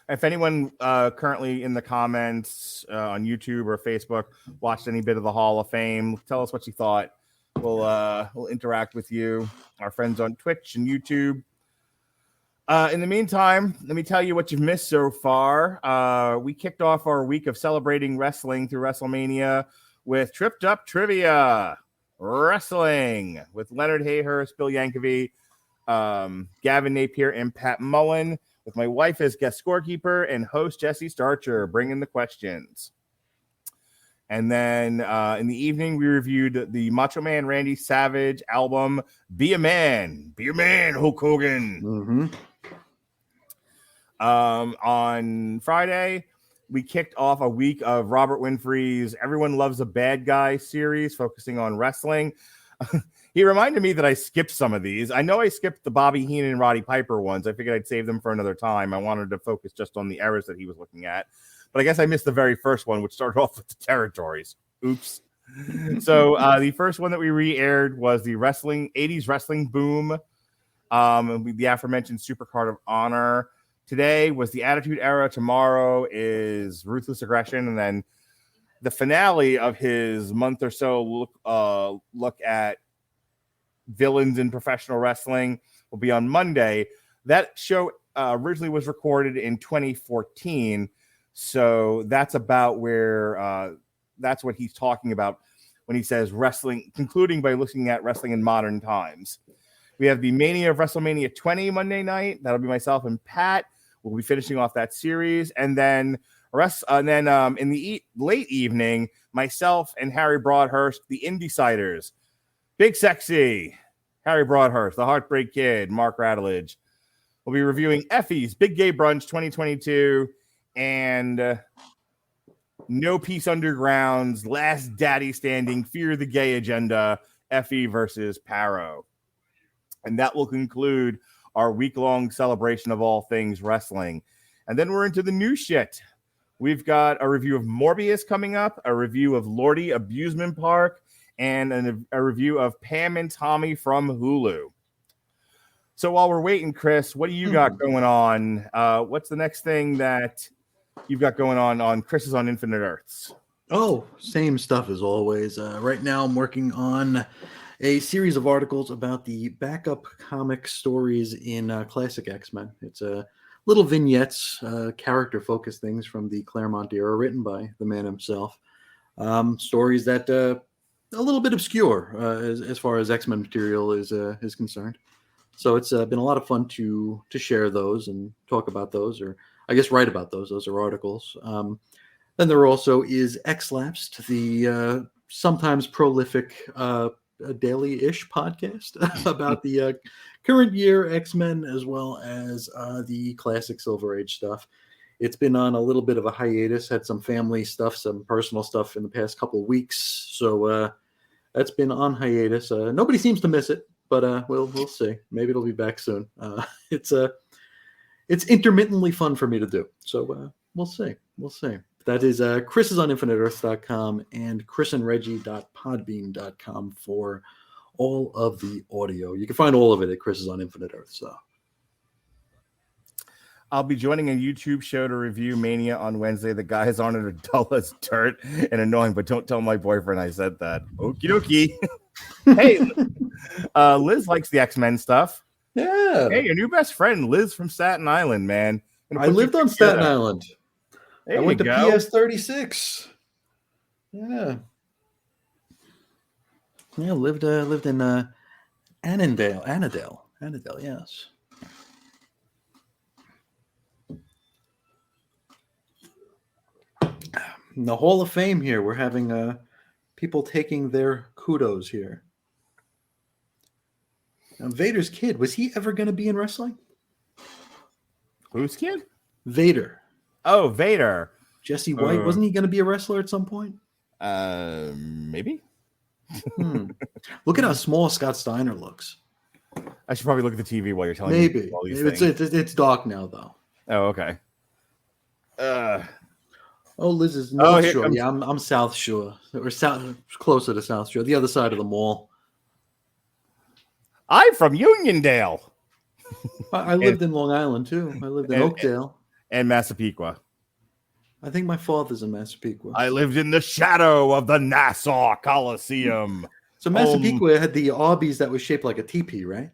If anyone currently in the comments on YouTube or Facebook watched any bit of the Hall of Fame, tell us what you thought. We'll interact with you, our friends on Twitch and YouTube. In the meantime, let me tell you what you've missed so far. We kicked off our week of celebrating wrestling through WrestleMania with Tripped Up Trivia Wrestling with Leonard Hayhurst, Bill Yankovic, Gavin Napier, and Pat Mullen, with my wife as guest scorekeeper and host Jesse Starcher bringing the questions. And then in the evening, we reviewed the Macho Man Randy Savage album, Be a Man, Hulk Hogan. Mm-hmm. On Friday, we kicked off a week of Robert Winfrey's Everyone Loves a Bad Guy series, focusing on wrestling. He reminded me that I skipped some of these. I know I skipped the Bobby Heenan and Roddy Piper ones. I figured I'd save them for another time. I wanted to focus just on the eras that he was looking at. But I guess I missed the very first one, which started off with the territories. Oops. So the first one that we re-aired was the 80s wrestling boom, the aforementioned Supercard of Honor. Today was the Attitude Era. Tomorrow is Ruthless Aggression. And then the finale of his month or so look at villains in professional wrestling will be on Monday. That show originally was recorded in 2014. So that's about where that's what he's talking about when he says wrestling, concluding by looking at wrestling in modern times. We have the Mania of WrestleMania 20 Monday night. That'll be myself and Pat. We'll be finishing off that series. And then in the late evening, myself and Harry Broadhurst, the Indeciders, Big Sexy, Harry Broadhurst, the Heartbreak Kid, Mark Radulich. We'll be reviewing Effie's Big Gay Brunch 2022 and No Peace Underground's Last Daddy Standing, Fear the Gay Agenda, Effie versus Paro. And that will conclude our week-long celebration of all things wrestling. And then we're into the new shit. We've got a review of Morbius coming up, a review of Lordy Abusement Park, and a review of Pam and Tommy from Hulu. So while we're waiting, Chris, what do you got going on? What's the next thing that you've got going on Chris's on Infinite Earths? Oh, same stuff as always. Right now I'm working on a series of articles about the backup comic stories in classic X-Men. It's little vignettes, character-focused things from the Claremont era written by the man himself. Stories that a little bit obscure as far as X-Men material is concerned. So it's been a lot of fun to share those and talk about those, or I guess write about those. Those are articles. Then there also is X-Lapsed, the sometimes prolific daily-ish podcast about the current year X-Men as well as the classic Silver Age stuff. It's been on a little bit of a hiatus, had some family stuff, some personal stuff in the past couple of weeks. So that's been on hiatus. Nobody seems to miss it, but we'll see. Maybe it'll be back soon. It's intermittently fun for me to do. So we'll see. We'll see. That is chrisisoninfiniteearth.com and chrisandreggie.podbean.com for all of the audio. You can find all of it at Chris is on Infinite Earth. So I'll be joining a YouTube show to review Mania on Wednesday. The guys on it are dull as dirt and annoying, but don't tell my boyfriend I said that. Okie dokie. Hey, Liz likes the X-Men stuff. yeah, Hey, your new best friend, Liz from Staten Island, man. I lived on Staten Island. There I went to go. PS 36. Yeah. Yeah, lived in Annandale, yes. In the Hall of Fame here, we're having people taking their kudos here. Now, Vader's kid, was he ever going to be in wrestling? Whose kid? Vader. Oh, Vader. Jesse White, wasn't he going to be a wrestler at some point? Maybe. Look at how small Scott Steiner looks. I should probably look at the TV while you're telling me Maybe. all these things. It's dark now, though. Oh, okay. Liz is North Shore. Comes... Yeah, I'm South Shore, or closer to South Shore, the other side of the mall. I'm from Uniondale. I lived in Long Island too. I lived in Oakdale and Massapequa. I think my father's in Massapequa. I lived in the shadow of the Nassau Coliseum. So Massapequa had the Arby's that was shaped like a teepee, right?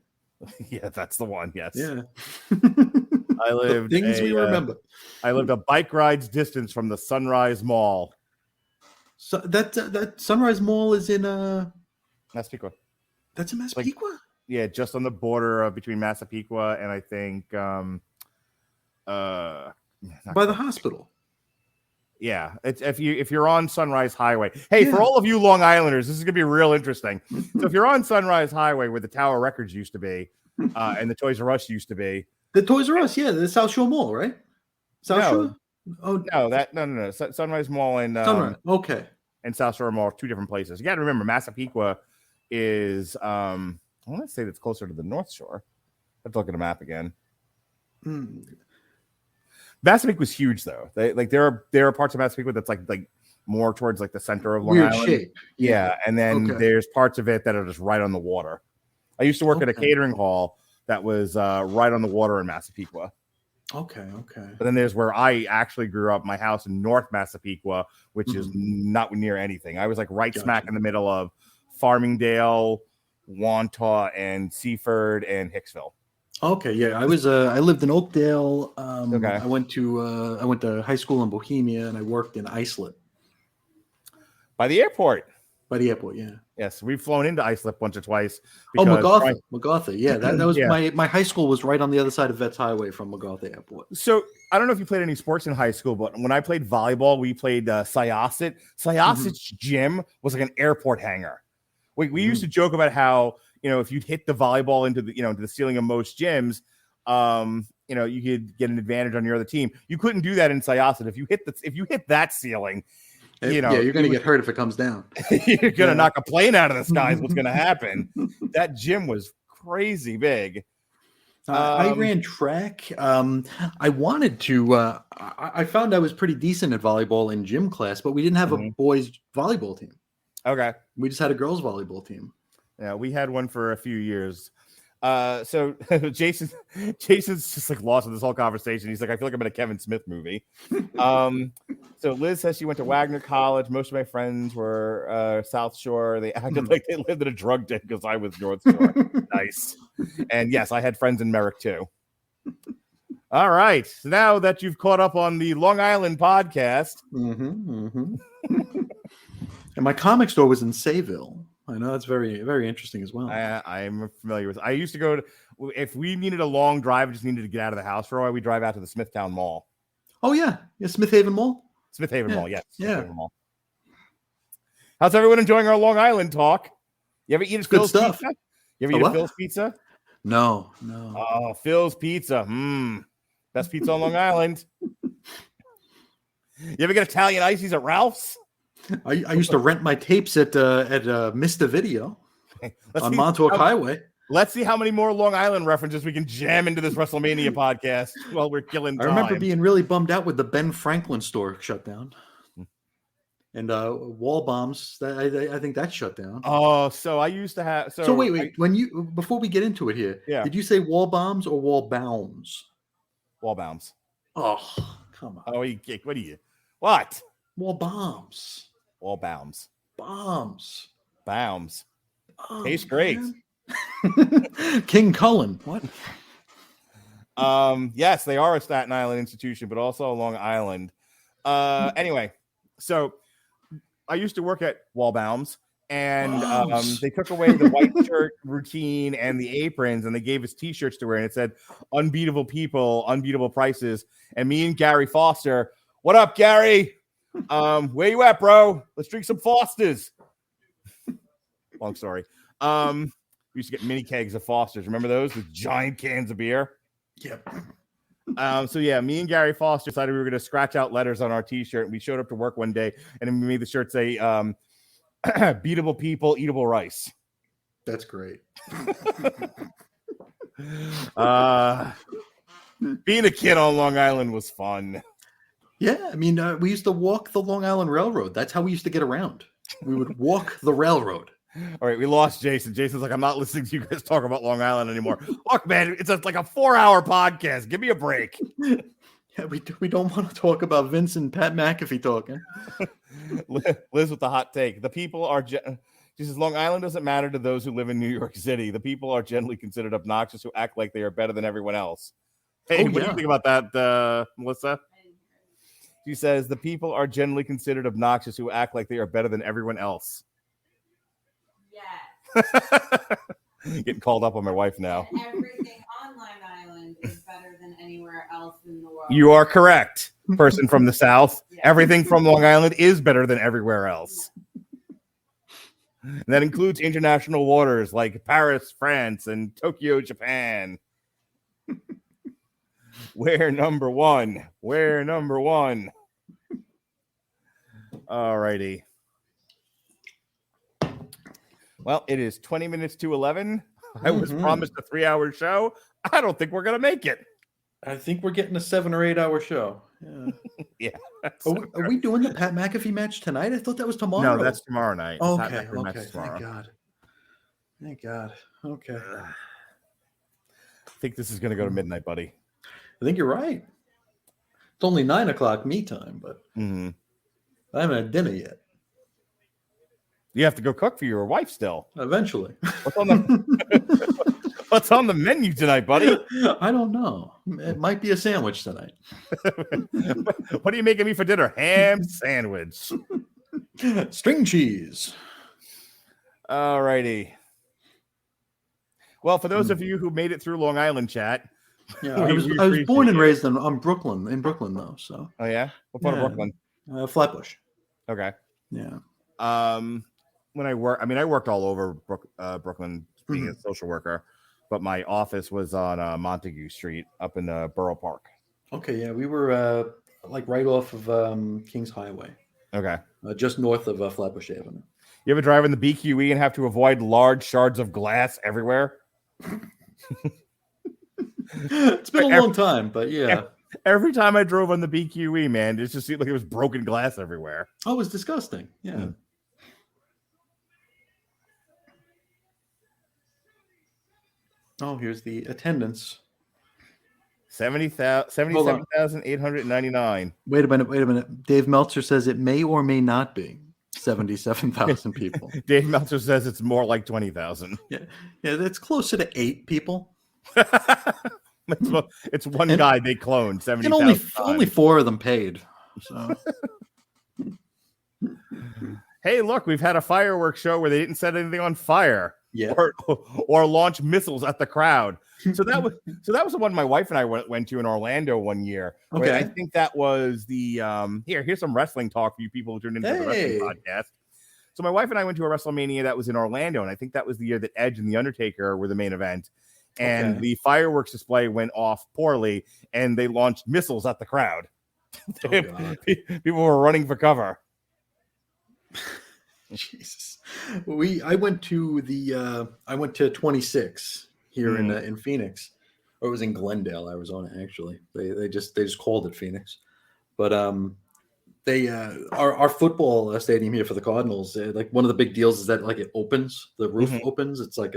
Yeah, that's the one. Yes. Yeah. I lived things we remember. I lived a bike ride's distance from the Sunrise Mall. So that Sunrise Mall is in Massapequa. That's in Massapequa? Yeah, just on the border between Massapequa and I think by the hospital. Yeah, it's if you're on Sunrise Highway. Hey, for all of you Long Islanders, this is gonna be real interesting. So if you're on Sunrise Highway where the Tower Records used to be, and the Toys R Us used to be, the Toys R Us, the South Shore Mall, right? Shore. Oh no. Sunrise Mall and Sunrise. Okay. And South Shore Mall are two different places. You got to remember, Massapequa is I want to say that's closer to the North Shore. Let's look at a map again. Massapequa was huge though. There are parts of Massapequa that's like more towards like the center of Long Island. Shape. Yeah, and then there's parts of it that are just right on the water. I used to work at a catering hall that was right on the water in Massapequa. Okay. But then there's where I actually grew up, my house in North Massapequa, which is not near anything. I was like smack in the middle of Farmingdale, Wantagh, and Seaford and Hicksville. Okay, yeah, I lived in Oakdale. I went to high school in Bohemia, and I worked in Islip. By the airport. By the airport, yeah. Yes, we've flown into Islip once or twice. MacArthur. Yeah, that was my high school was right on the other side of Vets Highway from MacArthur Airport. So I don't know if you played any sports in high school, but when I played volleyball, we played Syosset. Syosset's gym was like an airport hangar. We used to joke about how, if you'd hit the volleyball into the ceiling of most gyms, you could get an advantage on your other team. You couldn't do that in Syosset. If you hit that ceiling, you're going to get hurt if it comes down. You're going to knock a plane out of the sky is what's going to happen. That gym was crazy big. I ran track. I wanted to. I found I was pretty decent at volleyball in gym class, but we didn't have a boys volleyball team. Okay. We just had a girls volleyball team. Yeah, we had one for a few years. So Jason's just like lost in this whole conversation. He's like, I feel like I'm in a Kevin Smith movie. So Liz says she went to Wagner College. Most of my friends were South Shore. They acted like they lived in a drug den because I was North Shore. Nice. And yes, I had friends in Merrick too. All right. So now that you've caught up on the Long Island podcast. And my comic store was in Sayville. I know that's very, very interesting as well. I'm familiar with. I used to go to, if we needed a long drive, just needed to get out of the house for a while, we drive out to the Smithtown Mall. Oh yeah, Smith Haven Mall. Mall, yes. Yeah. Mall. How's everyone enjoying our Long Island talk? You ever eat Phil's stuff. Pizza? You ever eat Phil's Pizza? No. Oh, Phil's Pizza. Best pizza on Long Island. You ever get Italian ices at Ralph's? I used to rent my tapes at Mr. Video on Montauk Highway. Let's see how many more Long Island references we can jam into this WrestleMania podcast while we're killing time. I remember being really bummed out with the Ben Franklin store shut down. And Wall Bombs, I think that shut down. Oh, so I used to have... So wait. Before we get into it here, did you say Wall Bombs or Wall Bounds? Wall Bombs. Oh, come on. Oh, what are you? What? Wall Bombs. Wall Bombs. Bombs. Oh, tastes great. King Cullen. What? Yes, they are a Staten Island institution, but also a Long Island. Anyway, so I used to work at Wall Bombs, and they took away the white shirt routine and the aprons, and they gave us T-shirts to wear, and it said "Unbeatable People, Unbeatable Prices." And me and Gary Foster, what up, Gary? Where you at, bro? Let's drink some Fosters. Long story. We used to get mini kegs of Fosters. Remember those? The giant cans of beer. Yep. So yeah, me and Gary Foster decided we were going to scratch out letters on our T-shirt. And we showed up to work one day, and then we made the shirt say, "Beatable people, eatable rice." That's great. Being a kid on Long Island was fun. Yeah, I mean, we used to walk the Long Island Railroad. That's how we used to get around. We would walk the railroad. All right, we lost Jason. Jason's like, I'm not listening to you guys talk about Long Island anymore. Look, man, it's like a 4-hour podcast. Give me a break. Yeah, we don't want to talk about Vince and Pat McAfee talking. Liz with the hot take. The people are... She says, Long Island doesn't matter to those who live in New York City. The people are generally considered obnoxious who act like they are better than everyone else. Hey, what do you think about that, Melissa? She says, the people are generally considered obnoxious who act like they are better than everyone else. Yeah. Getting called up on my wife now. And everything on Long Island is better than anywhere else in the world. You are correct, person from the South. Yeah. Everything from Long Island is better than everywhere else. And that includes international waters like Paris, France, and Tokyo, Japan. We're number one. We're number one. All righty. Well, it is 20 minutes to 11. I was promised a 3-hour show. I don't think we're going to make it. I think we're getting a 7 or 8 hour show. Yeah. Yeah. Are we doing the Pat McAfee match tonight? I thought that was tomorrow. No, that's tomorrow night. Okay. Tomorrow. Thank God. Thank God. Okay. I think this is going to go to midnight, buddy. I think you're right. It's only 9 o'clock me time, but I haven't had dinner yet. You have to go cook for your wife still. Eventually. What's on the menu tonight, buddy? I don't know. It might be a sandwich tonight. What are you making me for dinner? Ham sandwich. String cheese. All righty. Well, for those of you who made it through Long Island chat. Yeah, I was born and raised in Brooklyn though. So. Oh yeah? What part of Brooklyn? Flatbush. Okay. Yeah. When I worked all over Brooklyn being a social worker, but my office was on Montague Street up in Borough Park. Okay, yeah, we were like right off of Kings Highway. Okay. Just north of Flatbush Avenue. You ever drive in the BQE and have to avoid large shards of glass everywhere? It's been a long time, but yeah. Every time I drove on the BQE, man, it just seemed like it was broken glass everywhere. Oh, it was disgusting. Yeah. Oh, here's the attendance. 77,899. Wait a minute. Dave Meltzer says it may or may not be 77,000 people. Dave Meltzer says it's more like 20,000. Yeah, that's closer to 8 people. It's one guy they cloned. 70,000. And only 4 of them paid. So. Hey, look, we've had a fireworks show where they didn't set anything on fire. Yeah. Or launch missiles at the crowd. So that was the one my wife and I went to in Orlando one year. Okay. I think that was the here's some wrestling talk for you people who tuned into the wrestling podcast. So my wife and I went to a WrestleMania that was in Orlando, and I think that was the year that Edge and The Undertaker were the main event. And the fireworks display went off poorly, and they launched missiles at the crowd. People were running for cover. Jesus. I went to 26 here in Phoenix, or it was in Glendale, Arizona. Actually, they just called it Phoenix, but our football stadium here for the Cardinals. Like one of the big deals is that like it opens, the roof opens. It's like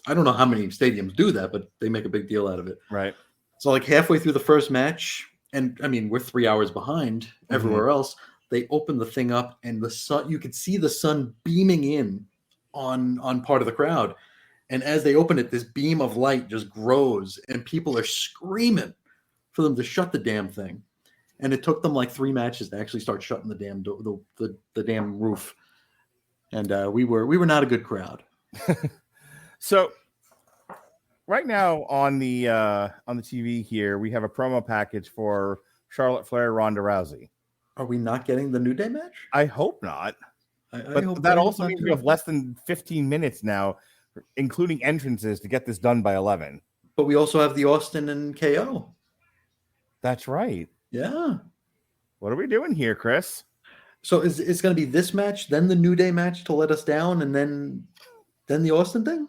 I don't know how many stadiums do that, but they make a big deal out of it. Right. So like halfway through the first match, and I mean we're 3 hours behind everywhere else. They opened the thing up, and the sun, you could see the sun beaming in on part of the crowd. And as they open it, this beam of light just grows, and people are screaming for them to shut the damn thing. And it took them like 3 matches to actually start shutting the damn the damn roof. And we were not a good crowd. So right now on the TV here, we have a promo package for Charlotte Flair, Ronda Rousey. Are we not getting the New Day match? I hope not. I hope that also means we have less than 15 minutes now, including entrances, to get this done by 11. But we also have the Austin and KO. That's right. Yeah. What are we doing here, Chris? So it's going to be this match, then the New Day match to let us down, and then the Austin thing?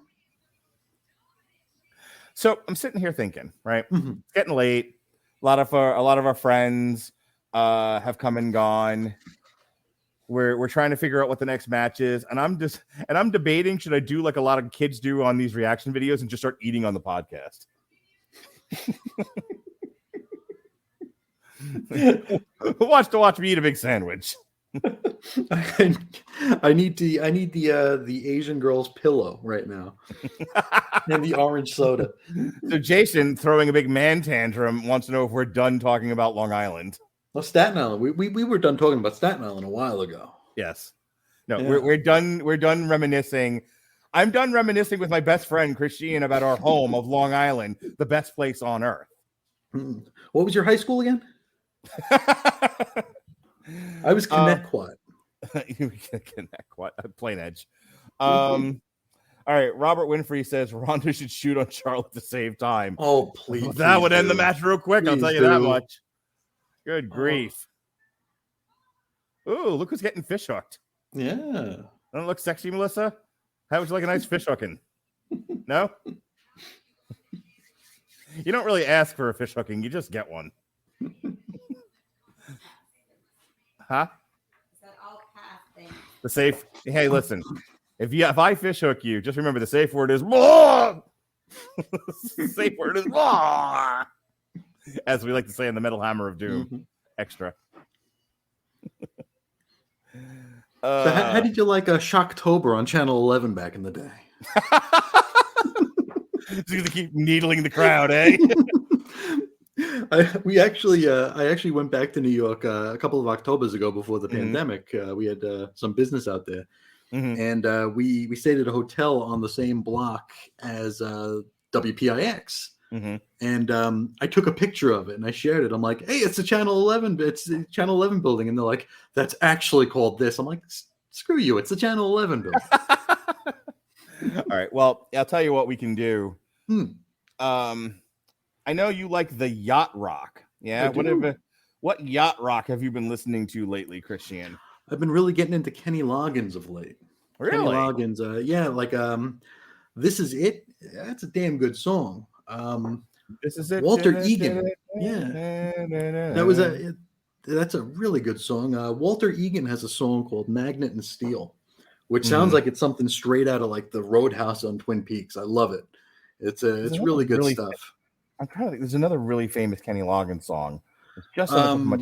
So I'm sitting here thinking, right? It's getting late. A lot of our friends have come and gone. We're trying to figure out what the next match is, and I'm debating, should I do like a lot of kids do on these reaction videos and just start eating on the podcast? watch me eat a big sandwich. I need the Asian girl's pillow right now, and the orange soda. So Jason, throwing a big man tantrum, wants to know if we're done talking about Long Island. Well, Staten Island. We were done talking about Staten Island a while ago. Yes. No, yeah. we're done. We're done reminiscing. I'm done reminiscing with my best friend Chris Sheehan about our home of Long Island, the best place on earth. What was your high school again? I was Connecticut. Connecticut, Plain Edge. All right, Robert Winfrey says Ronda should shoot on Charlotte to save time. Oh, please. That would end the match real quick. I'll tell you that much. Good grief. Ooh, look who's getting fish hooked. Yeah. Don't it look sexy, Melissa? How would you like a nice fish hooking? No? You don't really ask for a fish hooking. You just get one. Huh? The safe. Hey, listen. If I fish hook you, just remember the safe word is more. Safe word is more. As we like to say in the Metal Hammer of Doom. Mm-hmm. Extra. So how did you like Shocktober on Channel 11 back in the day? Just gonna keep needling the crowd, eh? I actually went back to New York a couple of Octobers ago before the pandemic. We had some business out there, and we stayed at a hotel on the same block as WPIX. And I took a picture of it and I shared it. I'm like, hey, it's the Channel 11. It's the Channel 11 building. And they're like, that's actually called this. I'm like, screw you. It's the Channel 11 building. All right. Well, I'll tell you what we can do. I know you like the yacht rock. Yeah. What yacht rock have you been listening to lately, Christian? I've been really getting into Kenny Loggins of late. Really? Kenny Loggins. Yeah. Like, This Is It. That's a damn good song. This is it. Walter Egan. Yeah. That's a really good song. Walter Egan has a song called Magnet and Steel, which sounds like it's something straight out of like the Roadhouse on Twin Peaks. I love it. It's really good stuff. I'm trying to think. There's another really famous Kenny Loggins song. It's just I'm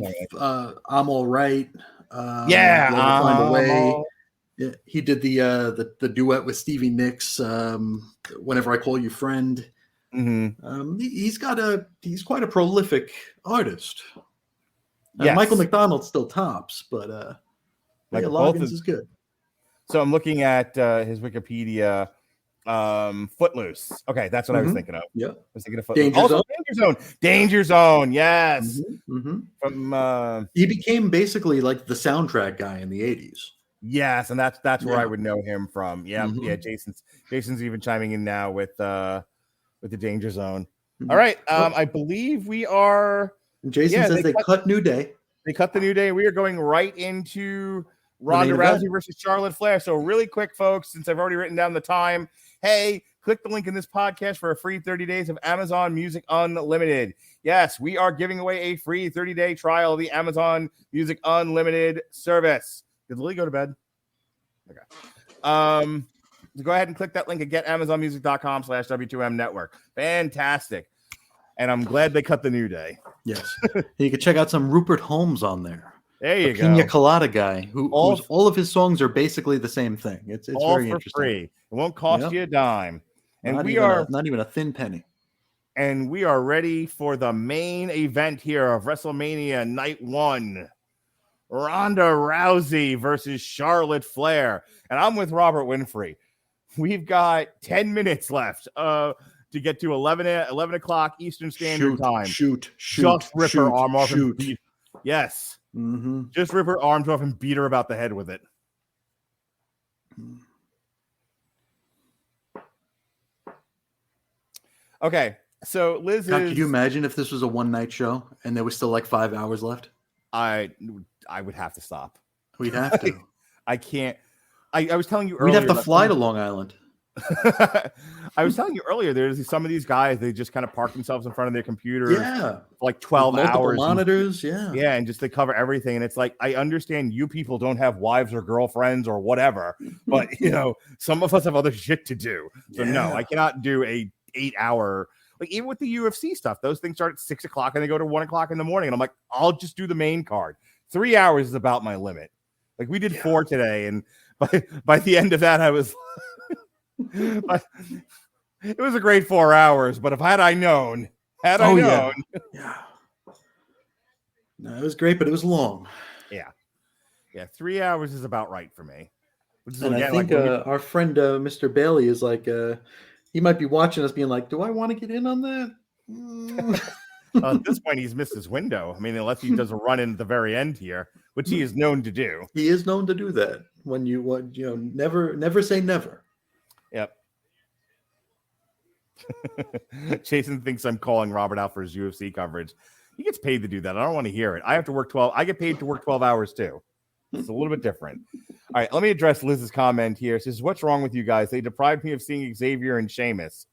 All Right. Yeah. Find a Way. Yeah, he did the duet with Stevie Nicks. Whenever I Call You Friend. He's quite a prolific artist. Yes. Michael McDonald still tops, but Loggins is good. So I'm looking at his Wikipedia. Footloose. Okay, that's what I was thinking of. Yeah, I was thinking of Footloose. Danger Zone. Yes. From he became basically like the soundtrack guy in the 80s. Yes, and that's where I would know him from. Yeah, yeah. Jason's even chiming in now with the Danger Zone. All right. I believe we are. Jason says they cut New Day. They cut the New Day. We are going right into Ronda Rousey versus Charlotte Flair. So really quick, folks, since I've already written down the time, hey, click the link in this podcast for a free 30 days of Amazon Music Unlimited. Yes, we are giving away a free 30-day trial of the Amazon Music Unlimited service. Did Lily go to bed? Okay. Go ahead and click that link and get amazonmusic.com/W2M network. Fantastic. And I'm glad they cut the New Day. Yes. You can check out some Rupert Holmes on there. There you go. Pina Colada guy whose all of his songs are basically the same thing. It's all very for interesting. Free. It won't cost you a dime. And not even a thin penny. And we are ready for the main event here of WrestleMania Night 1. Ronda Rousey versus Charlotte Flair. And I'm with Robert Winfrey. We've got 10 minutes left to get to 11 o'clock Eastern Standard Time. Shoot. Just rip her arm off and beat. Yes. Just rip her arms off and beat her about the head with it. Okay. So Liz God, could you imagine if this was a one-night show and there was still like 5 hours left? I would have to stop. We'd have to. I can't. I was telling you earlier. We'd have to fly to Long Island. I was telling you earlier, there's some of these guys, they just kind of park themselves in front of their computers for like 12 multiple hours. monitors, and just they cover everything. And it's like, I understand you people don't have wives or girlfriends or whatever, but some of us have other shit to do. So no, I cannot do a 8-hour, like even with the UFC stuff, those things start at 6 o'clock and they go to 1 o'clock in the morning. And I'm like, I'll just do the main card. 3 hours is about my limit. Like we did 4 today. And by the end of that, I was it was a great 4 hours, but if I known. No, it was great, but it was long. Yeah, 3 hours is about right for me. And I think our friend Mr. Bailey is like, he might be watching us being like, do I want to get in on that? At this point, he's missed his window. I mean, unless he does a run in at the very end here, which he is known to do. He is known to do that. When never say never. Yep. Jason thinks I'm calling Robert out for his UFC coverage. He gets paid to do that. I don't want to hear it. I have to work 12. I get paid to work 12 hours too. It's a little bit different. All right, let me address Liz's comment here. It says, what's wrong with you guys? They deprived me of seeing Xavier and Sheamus.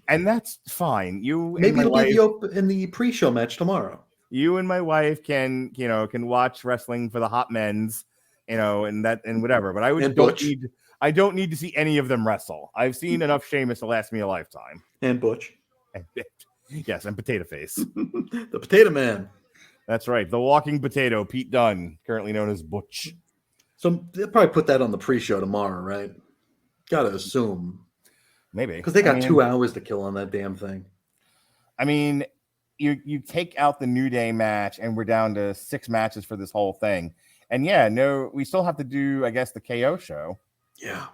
And that's fine. Maybe it'll be in the pre-show match tomorrow. You and my wife can watch wrestling for the hot men's, and whatever. But I don't need to see any of them wrestle. I've seen enough Sheamus to last me a lifetime. And Butch. Yes, and Potato Face. The Potato Man. That's right. The walking potato, Pete Dunne, currently known as Butch. So they'll probably put that on the pre-show tomorrow, right? Gotta assume. Maybe. Because they got 2 hours to kill on that damn thing. I mean, you take out the New Day match, and we're down to 6 matches for this whole thing. And we still have to do, I guess, the KO show. Yeah.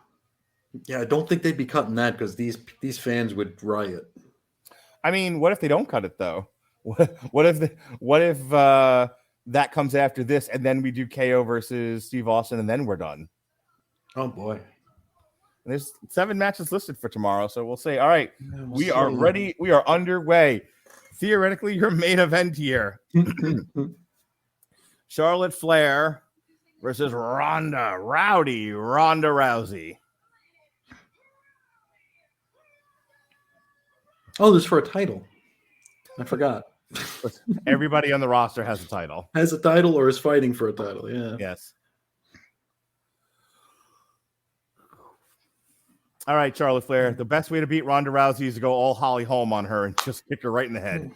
Yeah, I don't think they'd be cutting that because these fans would riot. I mean, what if they don't cut it though? What if that comes after this, and then we do KO versus Steve Austin, and then we're done? Oh boy! And there's 7 matches listed for tomorrow, so we'll say, all right, we are ready. We are underway. Theoretically, your main event here: Charlotte Flair versus Ronda Rousey. Oh, this is for a title. I forgot. Everybody on the roster has a title. Has a title or is fighting for a title, yeah. Yes. All right, Charlotte Flair. The best way to beat Ronda Rousey is to go all Holly Holm on her and just kick her right in the head.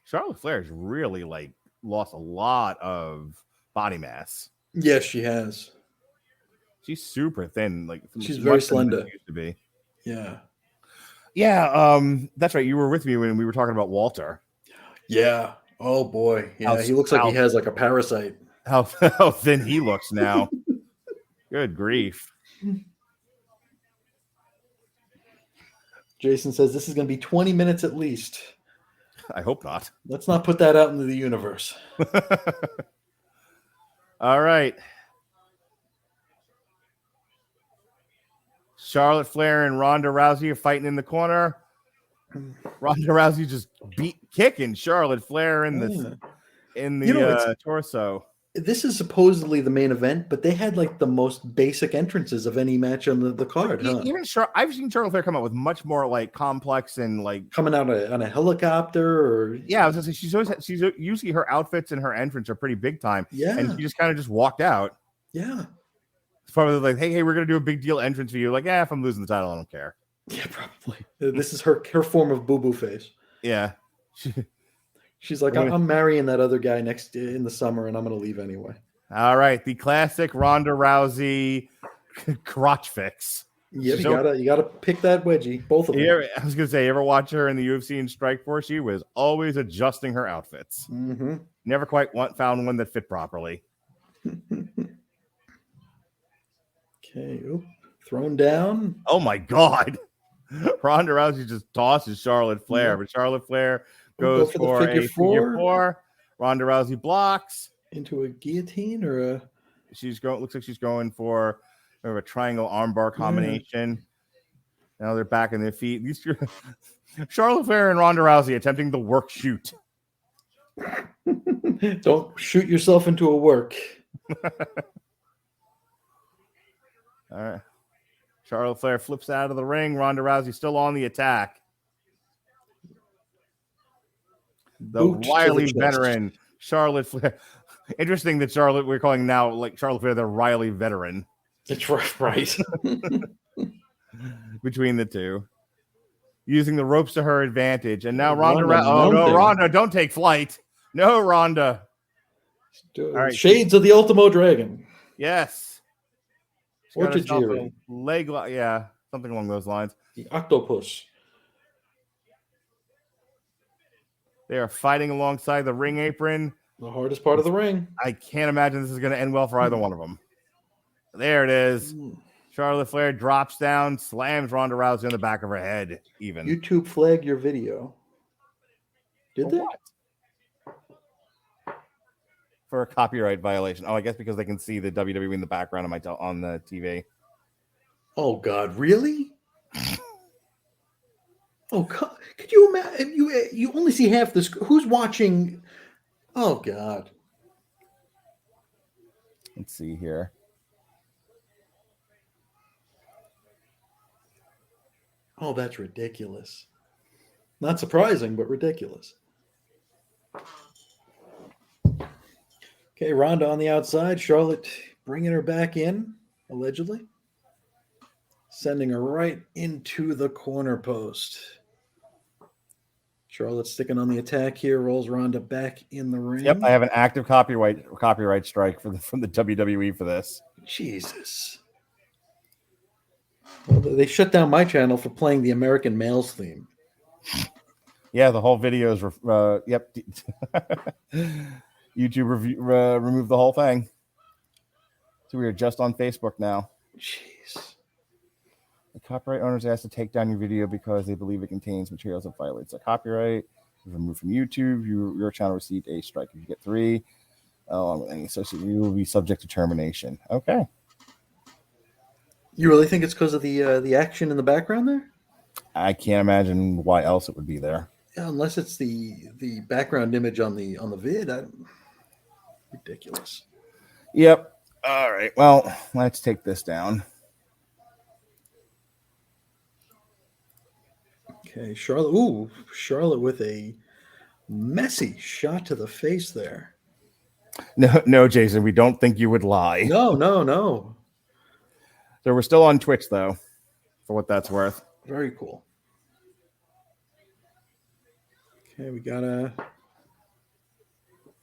Charlotte Flair's really lost a lot of body mass. Yes, she has. She's super thin. She's very slender. Used to be. Yeah. Yeah. That's right. You were with me when we were talking about Walter. Yeah. Oh boy. Yeah. He looks like he has a parasite. How thin he looks now. Good grief. Jason says this is going to be 20 minutes at least. I hope not. Let's not put that out into the universe. All right. Charlotte Flair and Ronda Rousey are fighting in the corner. Ronda Rousey just kicking Charlotte Flair in the torso. This is supposedly the main event, but they had the most basic entrances of any match on the card. Even I've seen Charlotte Flair come out with much more complex and coming out on a helicopter or I was gonna say she's usually her outfits and her entrance are pretty big time. Yeah, and she just kind of just walked out. Yeah, it's probably hey, we're gonna do a big deal entrance for you. If I'm losing the title, I don't care. Yeah, probably. This is her form of boo-boo face. Yeah. She's like, I'm marrying that other guy in the summer, and I'm going to leave anyway. All right, the classic Ronda Rousey crotch fix. Yeah, you gotta pick that wedgie, both of them. I was going to say, you ever watch her in the UFC and Strikeforce? She was always adjusting her outfits. Mm-hmm. Never quite found one that fit properly. Okay, thrown down. Oh my God! Ronda Rousey just tosses Charlotte Flair, but Charlotte Flair goes for a figure four. Ronda Rousey blocks into a guillotine or a. Looks like she's going for a triangle armbar combination. Yeah. Now they're back on their feet. Charlotte Flair and Ronda Rousey attempting the work shoot. Don't shoot yourself into a work. All right. Charlotte Flair flips out of the ring. Ronda Rousey still on the attack. The Boot to wily the chest. veteran, Charlotte Flair. Interesting that Charlotte, we're calling now like Charlotte Flair the Riley veteran. It's right. Between the two. Using the ropes to her advantage. And now Ronda. Ronda Oh, no, mounting. Ronda, don't take flight. No, Ronda. All right. Shades of the Ultimo Dragon. Yes. She's Or got herself a Tajiri. leg, yeah, something along those lines. The octopus. They are fighting alongside the ring apron. The hardest part of the ring. I can't imagine this is going to end well for either one of them. There it is. Charlotte Flair drops down, slams Ronda Rousey on the back of her head. Even YouTube flagged your video. Did they? What? For a copyright violation. Oh, I guess because they can see the WWE in the background on the TV. Oh God, really? Oh God, could you imagine? You only see half this. Who's watching? Oh God. Let's see here. Oh, that's ridiculous. Not surprising, but ridiculous. Okay, Ronda on the outside. Charlotte bringing her back in, allegedly. Sending her right into the corner post. Charlotte sticking on the attack here, rolls Ronda back in the ring. Yep, I have an active copyright strike from the WWE for this. Jesus. Well, they shut down my channel for playing the American Males theme. Yeah, the whole video is yep. YouTube removed the whole thing. So we are just on Facebook now. Jeez. The copyright owners asked to take down your video because they believe it contains materials that violates the copyright. Removed from YouTube. Your channel received a strike. If you get 3, along with any associated, you will be subject to termination. Okay. You really think it's because of the action in the background there? I can't imagine why else it would be there. Yeah, unless it's the background image on the vid. Ridiculous. Yep. All right. Well, let's take this down. Okay, Charlotte. Ooh, Charlotte with a messy shot to the face there. No, Jason, we don't think you would lie. No. So we're still on Twitch, though, for what that's worth. Very cool. Okay, we got a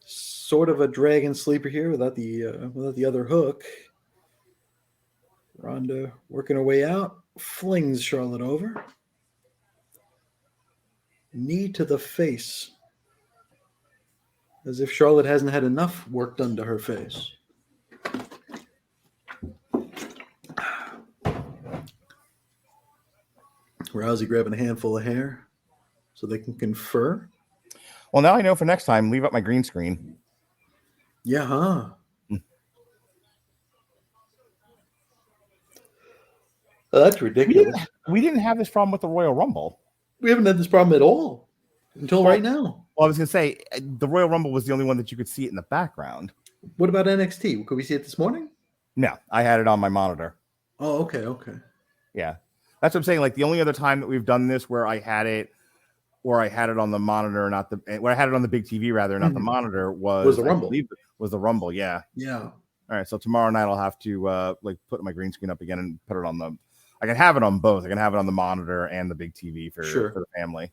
sort of a dragon sleeper here without the other hook. Ronda working her way out, flings Charlotte over. Knee to the face. As if Charlotte hasn't had enough work done to her face. Rousey grabbing a handful of hair so they can confer. Well, now I know for next time, leave up my green screen. Yeah, huh? Oh, that's ridiculous. We didn't have this problem with the Royal Rumble. We haven't had this problem at all until right now. Well, I was going to say, the Royal Rumble was the only one that you could see it in the background. What about NXT? Could we see it this morning? No, I had it on my monitor. Oh, okay. Yeah. That's what I'm saying. Like the only other time that we've done this where I had it on the monitor, where I had it on the big TV rather, not the monitor, was the Rumble. Was the Rumble, yeah. Yeah. All right. So tomorrow night I'll have to put my green screen up again and put it on the. I can have it on both. I can have it on the monitor and the big TV for the family.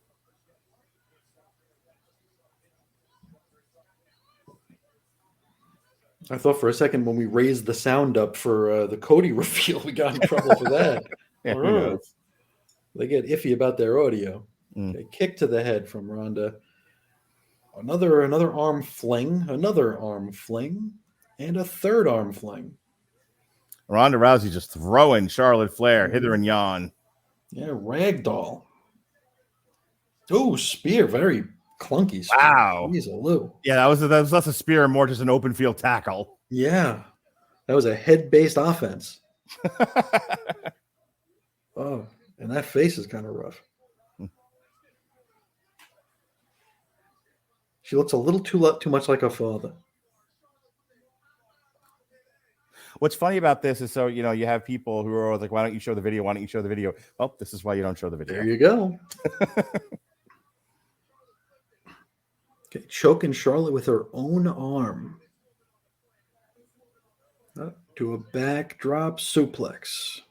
I thought for a second when we raised the sound up for the Cody reveal, we got in trouble for that. Yeah, they get iffy about their audio. Okay, kick to the head from Ronda. Another arm fling, and a third arm fling. Ronda Rousey just throwing Charlotte Flair hither and yon. Yeah, ragdoll. Oh, spear, very clunky spear. Wow. Jeez, a Lou. Yeah, that was less a spear and more just an open field tackle. Yeah, that was a head-based offense. Oh, and that face is kind of rough. She looks a little too much like her father. What's funny about this is, so, you know, you have people who are like, why don't you show the video? Why don't you show the video? Well, this is why you don't show the video. There you go. Okay, choking Charlotte with her own arm. Up to a backdrop suplex.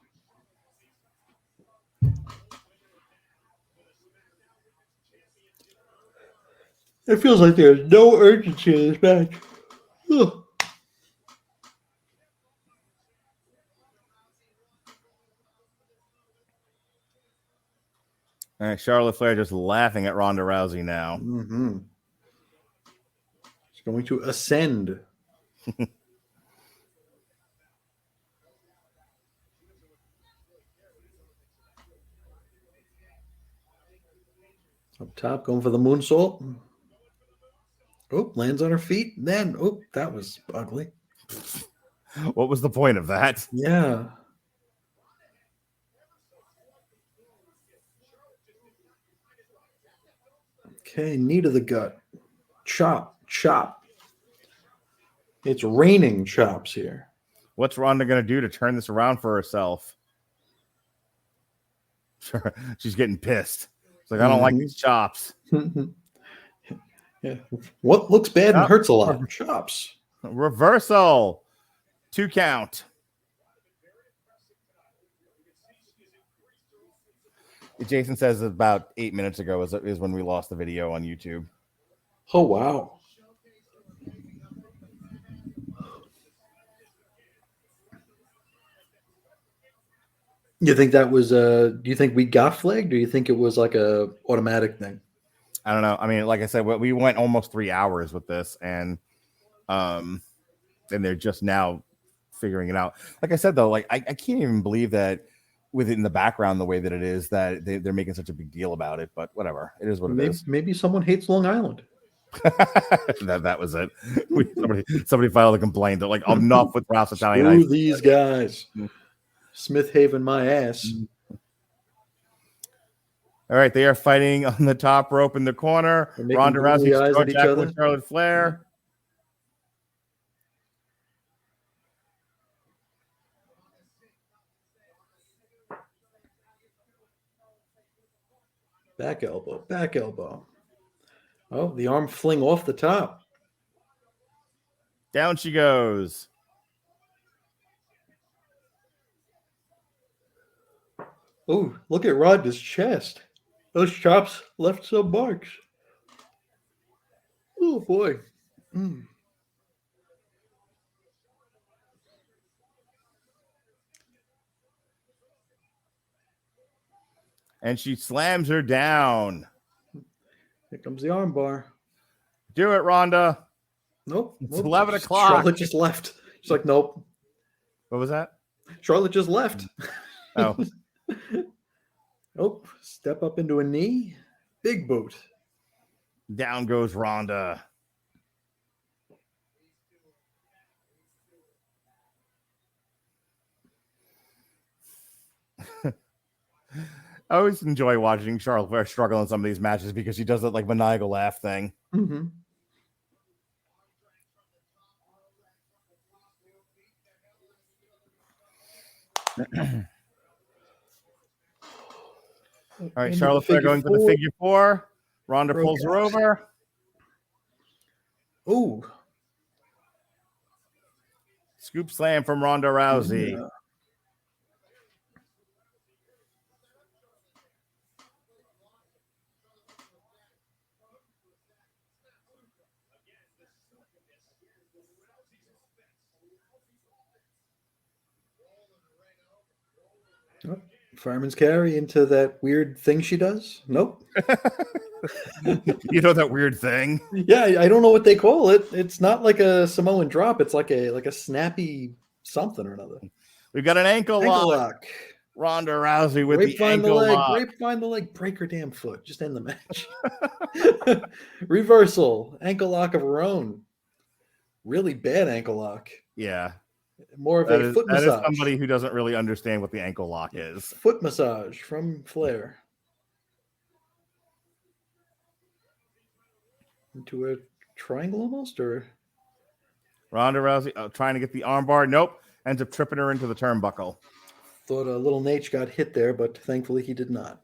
It feels like there's no urgency in this match. Ugh. All right, Charlotte Flair just laughing at Ronda Rousey now. Mm-hmm. She's going to ascend. Up top, going for the moonsault. Oh, lands on her feet. Then, oh, that was ugly. What was the point of that? Yeah. Okay, knee to the gut. Chop, chop. It's raining chops here. What's Ronda going to do to turn this around for herself? She's getting pissed. It's like, I don't like these chops. Yeah. What looks bad and hurts a lot? Chops. Reversal. 2 count. Jason says about 8 minutes ago is when we lost the video on YouTube. Oh, wow. You think that was do you think we got flagged, or do you think it was like a automatic thing? I don't know. I mean, like I said, we went almost 3 hours with this, and they're just now figuring it out. Like I said, though, like I can't even believe that within the background, the way that it is, that they're making such a big deal about it. But whatever, it is what it is. Maybe someone hates Long Island. that was it. Somebody filed a complaint. They're like, enough with Ralph's Italian Screw Ice. these guys. Smith Haven my ass. All right, they are fighting on the top rope in the corner. Ronda Rousey with Charlotte Flair. Back elbow, back elbow. Oh, the arm fling off the top. Down she goes. Oh, look at Ronda's chest. Those chops left some marks. Oh, boy. Mm. And she slams her down. Here comes the arm bar. Do it, Ronda. Nope. It's 11 o'clock. Charlotte just left. She's like, nope. What was that? Charlotte just left. Oh. Oh, step up into a knee. Big boot. Down goes Ronda. I always enjoy watching Charlotte Flair struggle in some of these matches because she does that like maniacal laugh thing. Mm-hmm. All right, Charlotte Flair going for the figure 4. Ronda pulls her over. Ooh. Scoop slam from Ronda Rousey. Yeah. Oh, fireman's carry into that weird thing she does? Nope. You know that weird thing? Yeah, I don't know what they call it. It's not like a Samoan drop. It's like a snappy something or another. We've got an ankle lock. Ronda Rousey with the ankle lock. Find the leg. Break her damn foot. Just end the match. Reversal. Ankle lock of her own. Really bad ankle lock. Yeah. More of a foot massage. That is somebody who doesn't really understand what the ankle lock is. Foot massage from Flair. Into a triangle almost, or? Ronda Rousey trying to get the armbar. Nope. ends up tripping her into the turnbuckle. Thought little Nate got hit there, but thankfully he did not.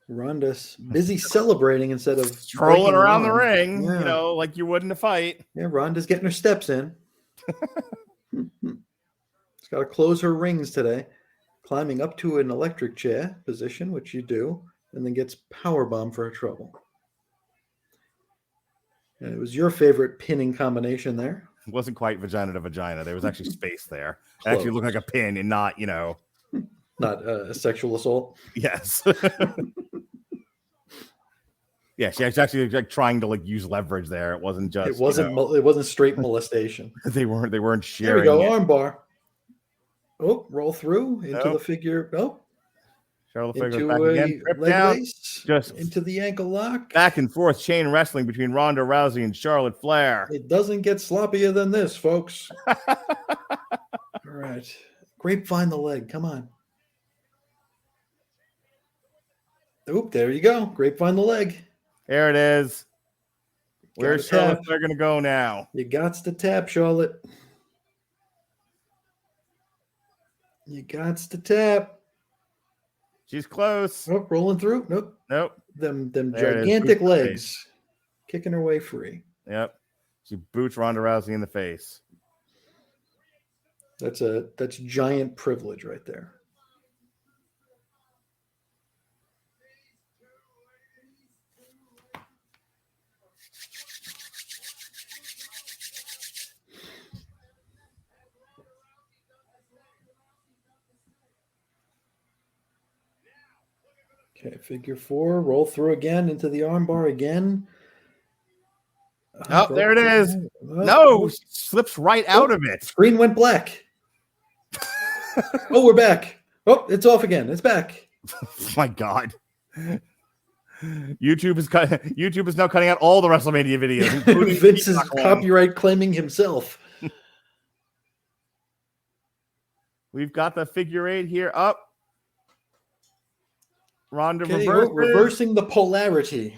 Ronda's busy celebrating instead of strolling breaking around the arm. ring, Yeah. you know, like you would in a fight. Yeah, Ronda's getting her steps in. She's got to close her rings today. Climbing up to an electric chair position, which you do, and then gets powerbomb for her trouble. And it was your favorite pinning combination there. It wasn't quite vagina to vagina. There was actually space there. It Close. actually looked like a pin and not, you know. Not a sexual assault. Yes. Yeah, she was actually like trying to like use leverage there. It wasn't just. It wasn't. You know, It wasn't straight molestation. They weren't There we sharing. go. It. Armbar. Oh, roll through into the figure. Oh, Charlotte Flair goes into back a again. Trip leg down. lace. Just into the ankle lock. back and forth chain wrestling between Ronda Rousey and Charlotte Flair. It doesn't get sloppier than this, folks. All right. Grapevine the leg. Come on. Oop, there you go. Grapevine the leg. There it is. Where's Gotta Charlotte tap. Flair going to go now? You gots to tap, Charlotte. You gots to tap. She's close. Oh, rolling through. Nope. Nope. Them There it is. gigantic Boot in the legs. Kicking her way free. Yep. She boots Ronda Rousey in the face. That's giant privilege right there. Okay, figure four. Roll through again into the armbar again. Oh, there it is. Oh, No, slips right out of it. Screen went black. Oh, we're back. Oh, it's off again. It's back. My God. YouTube is now cutting out all the WrestleMania videos. including Vince is Peacock one. copyright claiming himself. We've got the figure eight here up. Ronda Okay, reverses. reversing the polarity.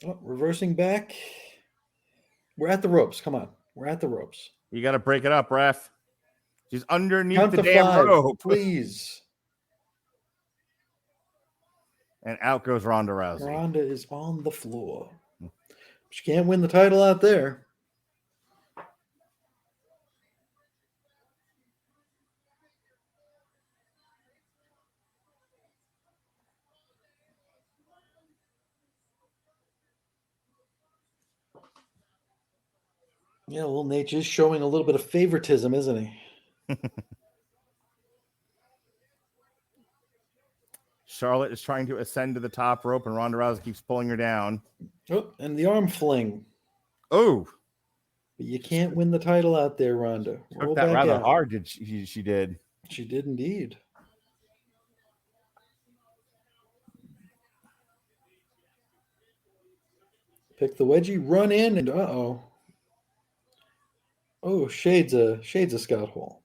Oh, reversing back. We're at the ropes. Come on. We're at the ropes. You got to break it up, ref. She's underneath Count the to damn five, rope. please. And out goes Ronda Rousey. Ronda is on the floor. She can't win the title out there. Yeah, little Nate is showing a little bit of favoritism, isn't he? Charlotte is trying to ascend to the top rope, and Ronda Rousey keeps pulling her down. Oh, and the arm fling. Oh, But you can't win the title out there, Ronda. Roll took that back rather out. hard. Did she did. She did indeed. Pick the wedgie, run in, and uh-oh. Oh, shades of Scott Hall.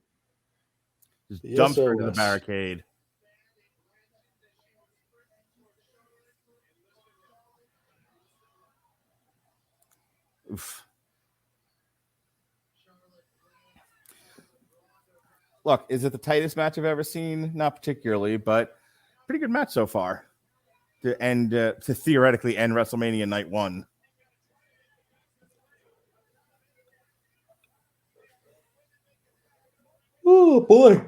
Just The jumps her into the SOS. barricade. Oof. Look, is it the tightest match I've ever seen? Not particularly, but pretty good match so far. To theoretically end WrestleMania Night 1. Oh boy.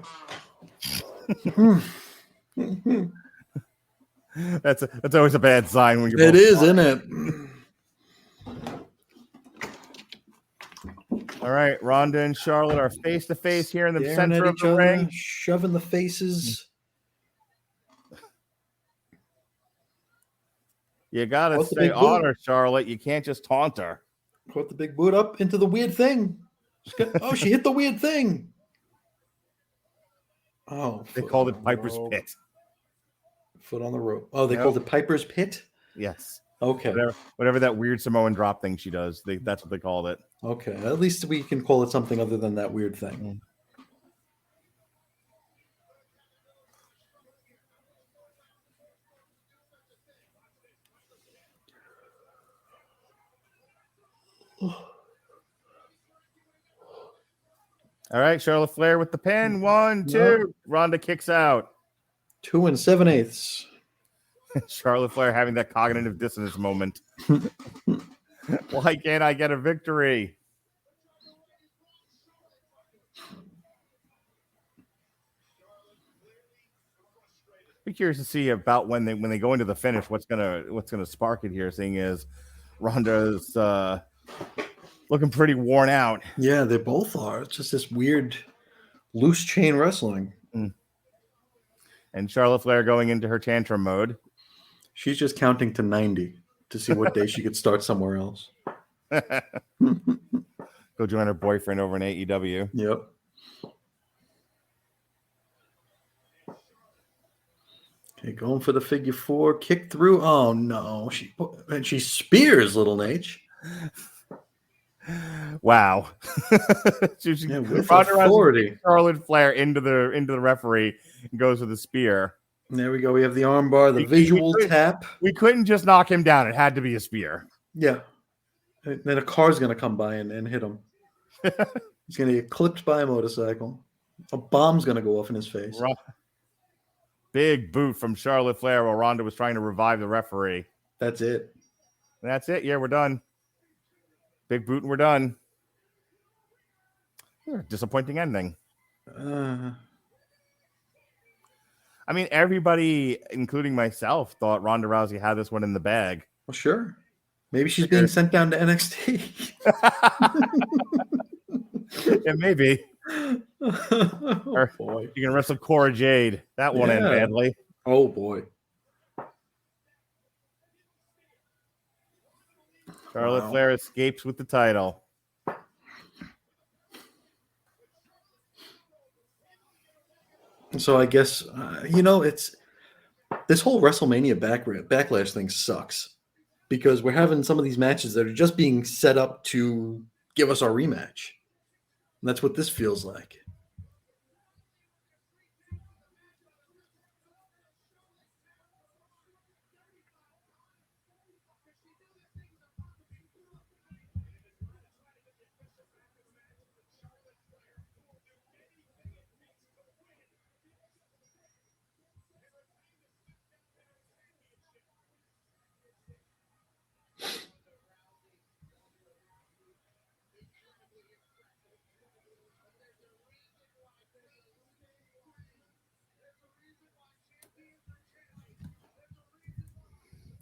That's always a bad sign when you're. It both is, flying. isn't it? All right, Ronda and Charlotte are face to face here in the Staring center at of each the other, ring. shoving the faces. You gotta What's the stay big on boot? her, Charlotte. You can't just taunt her. Put the big boot up into the weird thing. Oh, she hit the weird thing. Oh, They foot called on it the Piper's rope. Pit. Foot on the rope. Oh, they Yep. called it Piper's Pit? Yes. Okay. Whatever that weird Samoan drop thing she does. That's what they called it. Okay. At least we can call it something other than that weird thing. All right, Charlotte Flair with the pin. 1, 2. Ronda kicks out. 2 7/8. Charlotte Flair having that cognitive dissonance moment. Why can't I get a victory? Be curious to see about when they go into the finish, what's gonna spark it here. Seeing as Ronda's looking pretty worn out. Yeah, they both are. It's just this weird loose chain wrestling. And Charlotte Flair going into her tantrum mode. She's just counting to 90 to see what day she could start somewhere else. Go join her boyfriend over in AEW. Yep. Okay, going for the figure 4. Kick through. Oh, no. She spears Little Nate. Wow. With authority. Charlotte Flair into the referee and goes with the spear. And there we go. We have the armbar, the visual tap. We couldn't just knock him down. It had to be a spear. Yeah. And then a car's going to come by and hit him. He's going to get clipped by a motorcycle. A bomb's going to go off in his face. Big boot from Charlotte Flair while Ronda was trying to revive the referee. That's it. Yeah, we're done. Big boot and we're done. Disappointing ending. I mean, everybody, including myself, thought Ronda Rousey had this one in the bag. Well, sure. Maybe she's being sent down to NXT. Yeah, maybe. Oh, boy. You can wrestle Cora Jade. That won't end badly. Oh, boy. Charlotte Flair escapes with the title. So I guess, it's this whole WrestleMania backlash thing sucks because we're having some of these matches that are just being set up to give us our rematch. And that's what this feels like.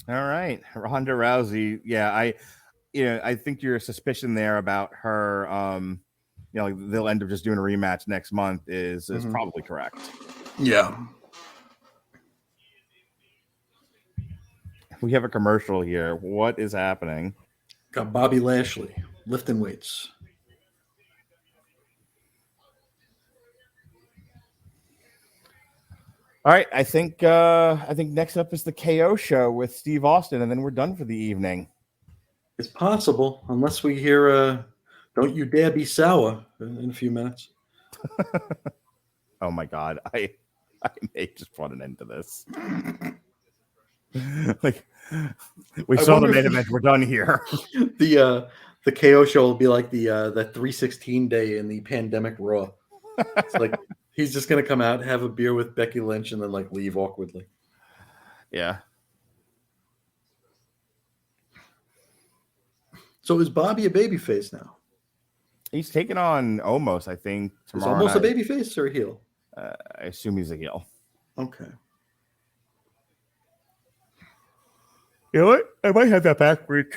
All right, Ronda Rousey. Yeah, I think your suspicion there about her, they'll end up just doing a rematch next month is probably correct. Yeah. We have a commercial here. What is happening? Got Bobby Lashley lifting weights. All right, I think next up is the KO show with Steve Austin, and then we're done for the evening. It's possible, unless we hear "Don't You Dare Be Sour" in a few minutes. Oh my God, I may just want an end to this. Like we saw the main event, we're done here. The KO show will be like the 316 day in the pandemic Raw. It's like he's just gonna come out, have a beer with Becky Lynch, and then like leave awkwardly. Yeah. So is Bobby a babyface now? He's taking on Omos, I think. Is Omos a babyface or a heel? I assume he's a heel. Okay. You know what? I might have that backwards.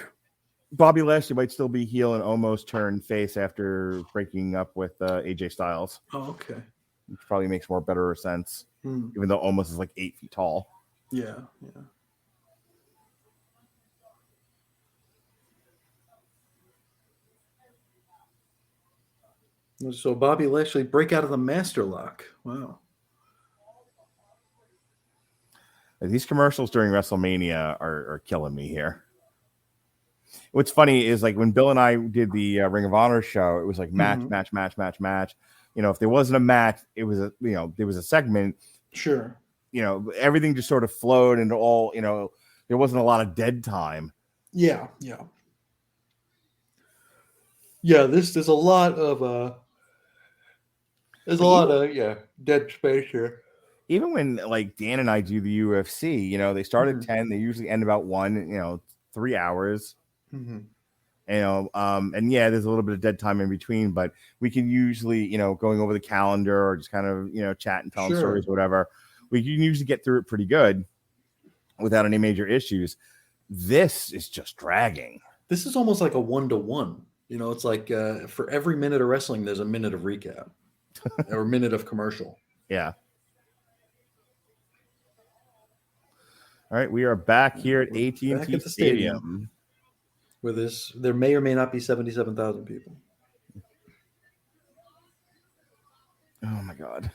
Bobby Lashley might still be heel and almost turn face after breaking up with AJ Styles. Oh, okay. Which probably makes better sense, even though Omos is like 8 feet tall. Yeah. So Bobby Lashley break out of the master lock. Wow. These commercials during WrestleMania are killing me here. What's funny is like when Bill and I did the Ring of Honor show, it was like match. You know, if there wasn't a match, it was there was a segment. Sure. You know, everything just sort of flowed into all. You know, there wasn't a lot of dead time. Yeah. There's a lot of dead space here. Even when like Dan and I do the UFC, you know, they start at 10, they usually end about 1, 3 hours. Mm-hmm. And yeah, there's a little bit of dead time in between, but we can usually, going over the calendar or just kind of, chat and tell stories or whatever. We can usually get through it pretty good without any major issues. This is just dragging. This is almost like a 1-to-1. It's like for every minute of wrestling, there's a minute of recap or a minute of commercial. Yeah. All right, we are back here at AT&T Stadium. Where there may or may not be 77,000 people. Oh my God.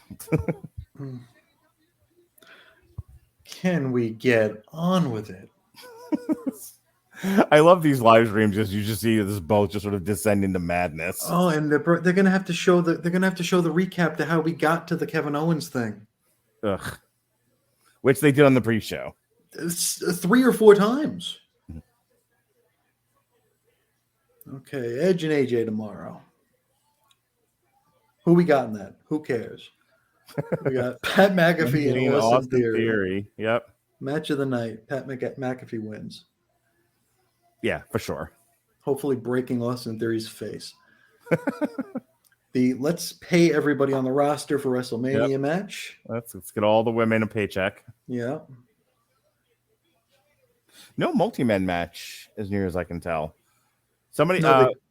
Can we get on with it? I love these live streams because you just see this boat just sort of descend into madness. Oh, and they're going to have to show the recap to how we got to the Kevin Owens thing. Ugh. Which they did on the pre-show. 3 or 4 times. Okay, Edge and AJ tomorrow. Who we got in that? Who cares? We got Pat McAfee and Austin Theory. Yep. Match of the night. Pat McAfee wins. Yeah, for sure. Hopefully breaking Austin Theory's face. Let's pay everybody on the roster for WrestleMania match. Let's get all the women a paycheck. Yeah. No multi-men match, as near as I can tell. Somebody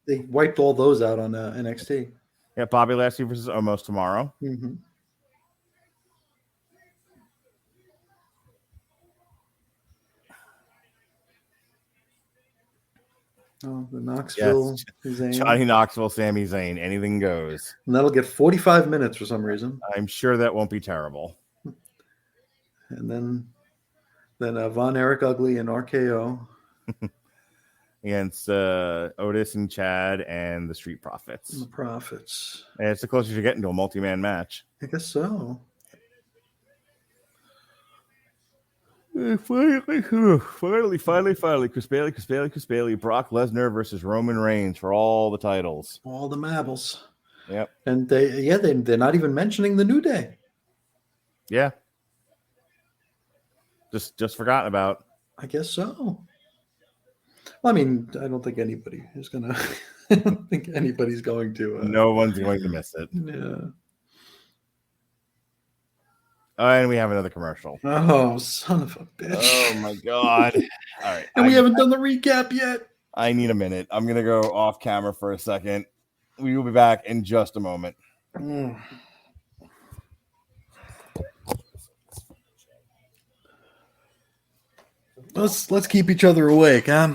they wiped all those out on NXT. Yeah, Bobby Lashley versus Omos tomorrow. Mm-hmm. Oh, the Knoxville. Yes. Johnny Knoxville, Sami Zayn. Anything goes. And that'll get 45 minutes for some reason. I'm sure that won't be terrible. And then Von Erich Ugly and RKO. Against Otis and Chad and the Street Profits. And the Profits. And it's the closest you're getting to a multi-man match. I guess so. Finally. Chris Bailey. Brock Lesnar versus Roman Reigns for all the titles. All the marbles. Yep. And they're not even mentioning the New Day. Yeah. Just forgotten about. I guess so. Well, I mean, I don't think anybody is gonna. I don't think anybody's going to. No one's going to miss it. Yeah. And we have another commercial. Oh, son of a bitch! Oh my God! All right, and we haven't done the recap yet. I need a minute. I'm gonna go off camera for a second. We will be back in just a moment. Let's keep each other awake, huh?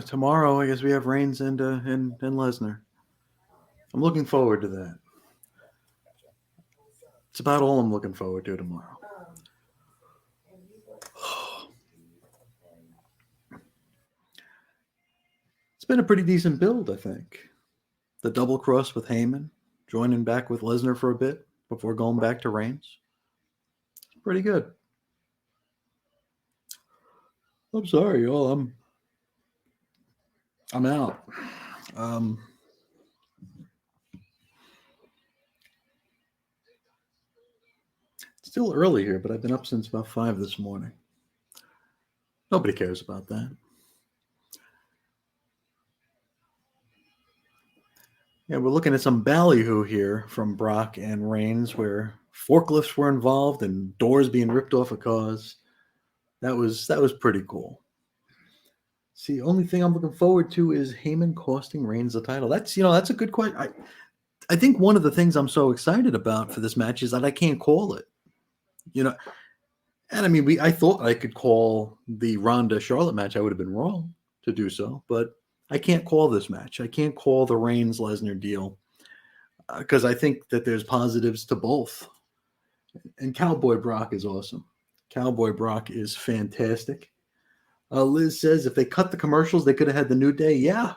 Tomorrow, I guess we have Reigns and Lesnar. I'm looking forward to that. It's about all I'm looking forward to tomorrow. It's been a pretty decent build, I think. The double cross with Heyman, joining back with Lesnar for a bit before going back to Reigns. It's pretty good. I'm sorry, y'all. I'm out. It's still early here, but I've been up since about 5 this morning. Nobody cares about that. Yeah, we're looking at some ballyhoo here from Brock and Reigns, where forklifts were involved and doors being ripped off of cars. That was pretty cool. See, the only thing I'm looking forward to is Heyman costing Reigns the title. That's a good question. I think one of the things I'm so excited about for this match is that I can't call it. And I mean, I thought I could call the Ronda Charlotte match. I would have been wrong to do so, but I can't call this match. I can't call the Reigns Lesnar deal because I think that there's positives to both. And Cowboy Brock is awesome. Cowboy Brock is fantastic. Liz says if they cut the commercials, they could have had the New Day. Yeah.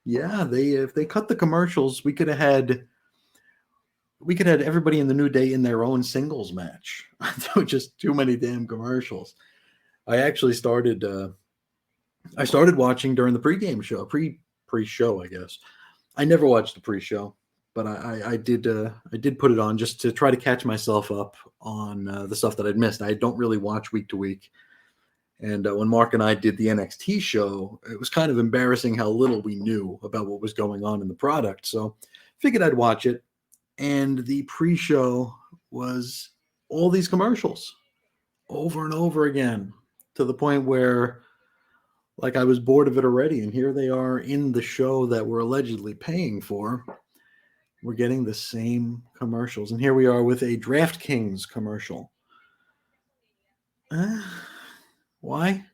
If they cut the commercials, we could have had everybody in the New Day in their own singles match. There were just too many damn commercials. I actually started watching during the pregame show, pre-show, I guess. I never watched the pre-show, but I did put it on just to try to catch myself up on the stuff that I'd missed. I don't really watch week to week. And when Mark and I did the NXT show, it was kind of embarrassing how little we knew about what was going on in the product. So figured I'd watch it. And the pre-show was all these commercials over and over again, to the point where like I was bored of it already. And here they are in the show that we're allegedly paying for. We're getting the same commercials. And here we are with a DraftKings commercial. Why?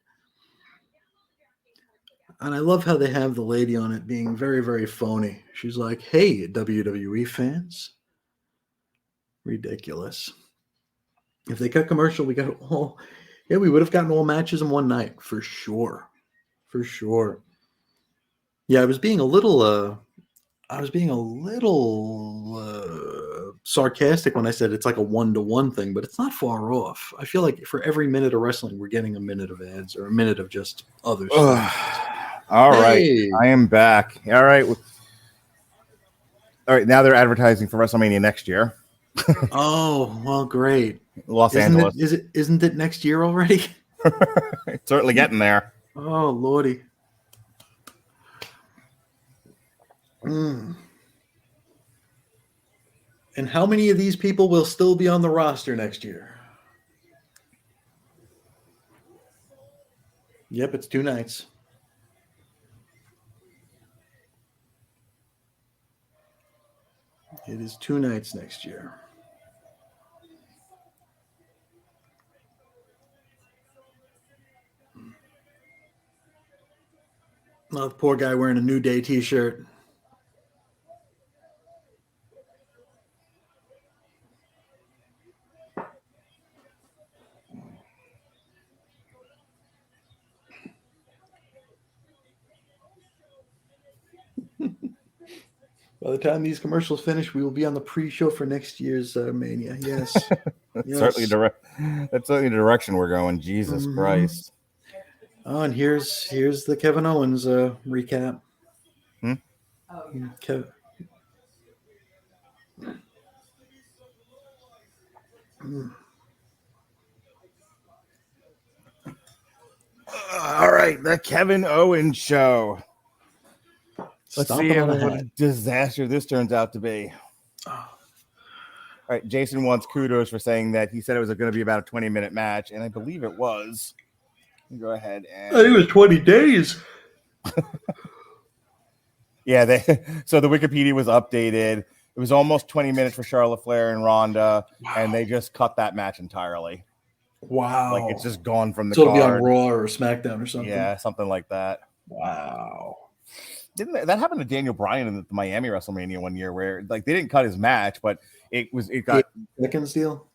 And I love how they have the lady on it being very, very phony. She's like, hey, WWE fans. Ridiculous. If they cut commercial, we would have gotten all matches in one night for sure. For sure. Yeah, I was being a little sarcastic when I said it's like a 1-to-1 thing, but it's not far off. I feel like for every minute of wrestling, we're getting a minute of ads or a minute of just other stuff. All right. I am back. All right. Now they're advertising for WrestleMania next year. Oh, well, great. Los Angeles. Isn't it next year already? It's certainly getting there. Oh, Lordy. And how many of these people will still be on the roster next year? Yep, it's 2 nights. It is 2 nights next year. Oh, the poor guy wearing a New Day t-shirt. By the time these commercials finish, we will be on the pre-show for next year's Mania. Yes. That's certainly the direction we're going. Jesus Christ. Oh, and here's the Kevin Owens recap. Oh, yeah. All right, the Kevin Owens show. Let's see what a disaster this turns out to be. All right, Jason wants kudos for saying that he said it was going to be about a 20-minute match, and I believe it was. Go ahead and I think it was 20 days. Yeah, so the Wikipedia was updated. It was almost 20 minutes for Charlotte Flair and Ronda, and they just cut that match entirely. Wow. Like it's just gone from the card. So it'll be on Raw or SmackDown or something. Yeah, something like that. Wow. Didn't that happen to Daniel Bryan in the Miami WrestleMania one year where like they didn't cut his match, but it got seconds deal?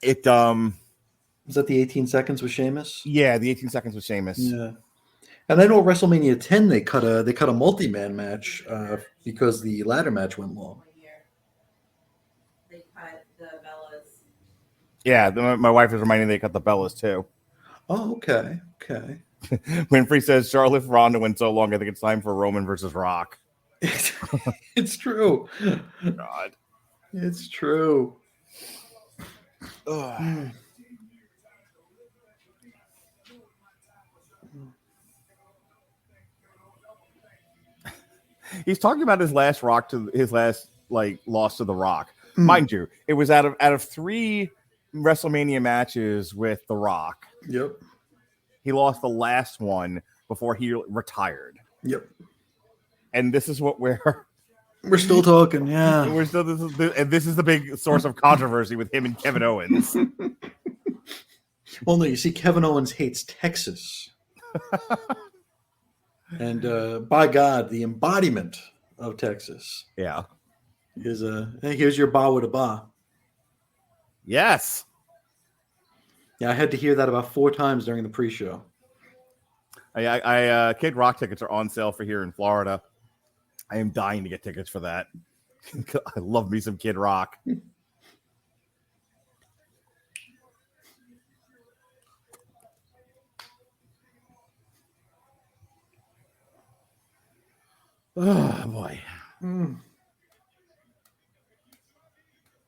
It was that the 18 seconds with Sheamus? Yeah, the 18 seconds with Sheamus. Yeah. And I know WrestleMania 10 they cut a multi-man match because the ladder match went long. They cut the Bellas. Yeah, my wife is reminding me they cut the Bellas too. Oh, okay. Winfrey says Charlotte Ronda went so long I think it's time for Roman versus Rock. It's true. God. It's true. He's talking about his last loss to The Rock. Mind you, it was out of 3 WrestleMania matches with The Rock. Yep. He lost the last one before he retired. Yep. And this is what we're still talking. Yeah. This is the big source of controversy with him and Kevin Owens. Well, no, you see, Kevin Owens hates Texas. And by God, the embodiment of Texas. Yeah. Is here's your ba with a ba. Yes. Yeah, I had to hear that about 4 times during the pre-show. Kid Rock tickets are on sale for here in Florida. I am dying to get tickets for that. I love me some Kid Rock. Oh boy.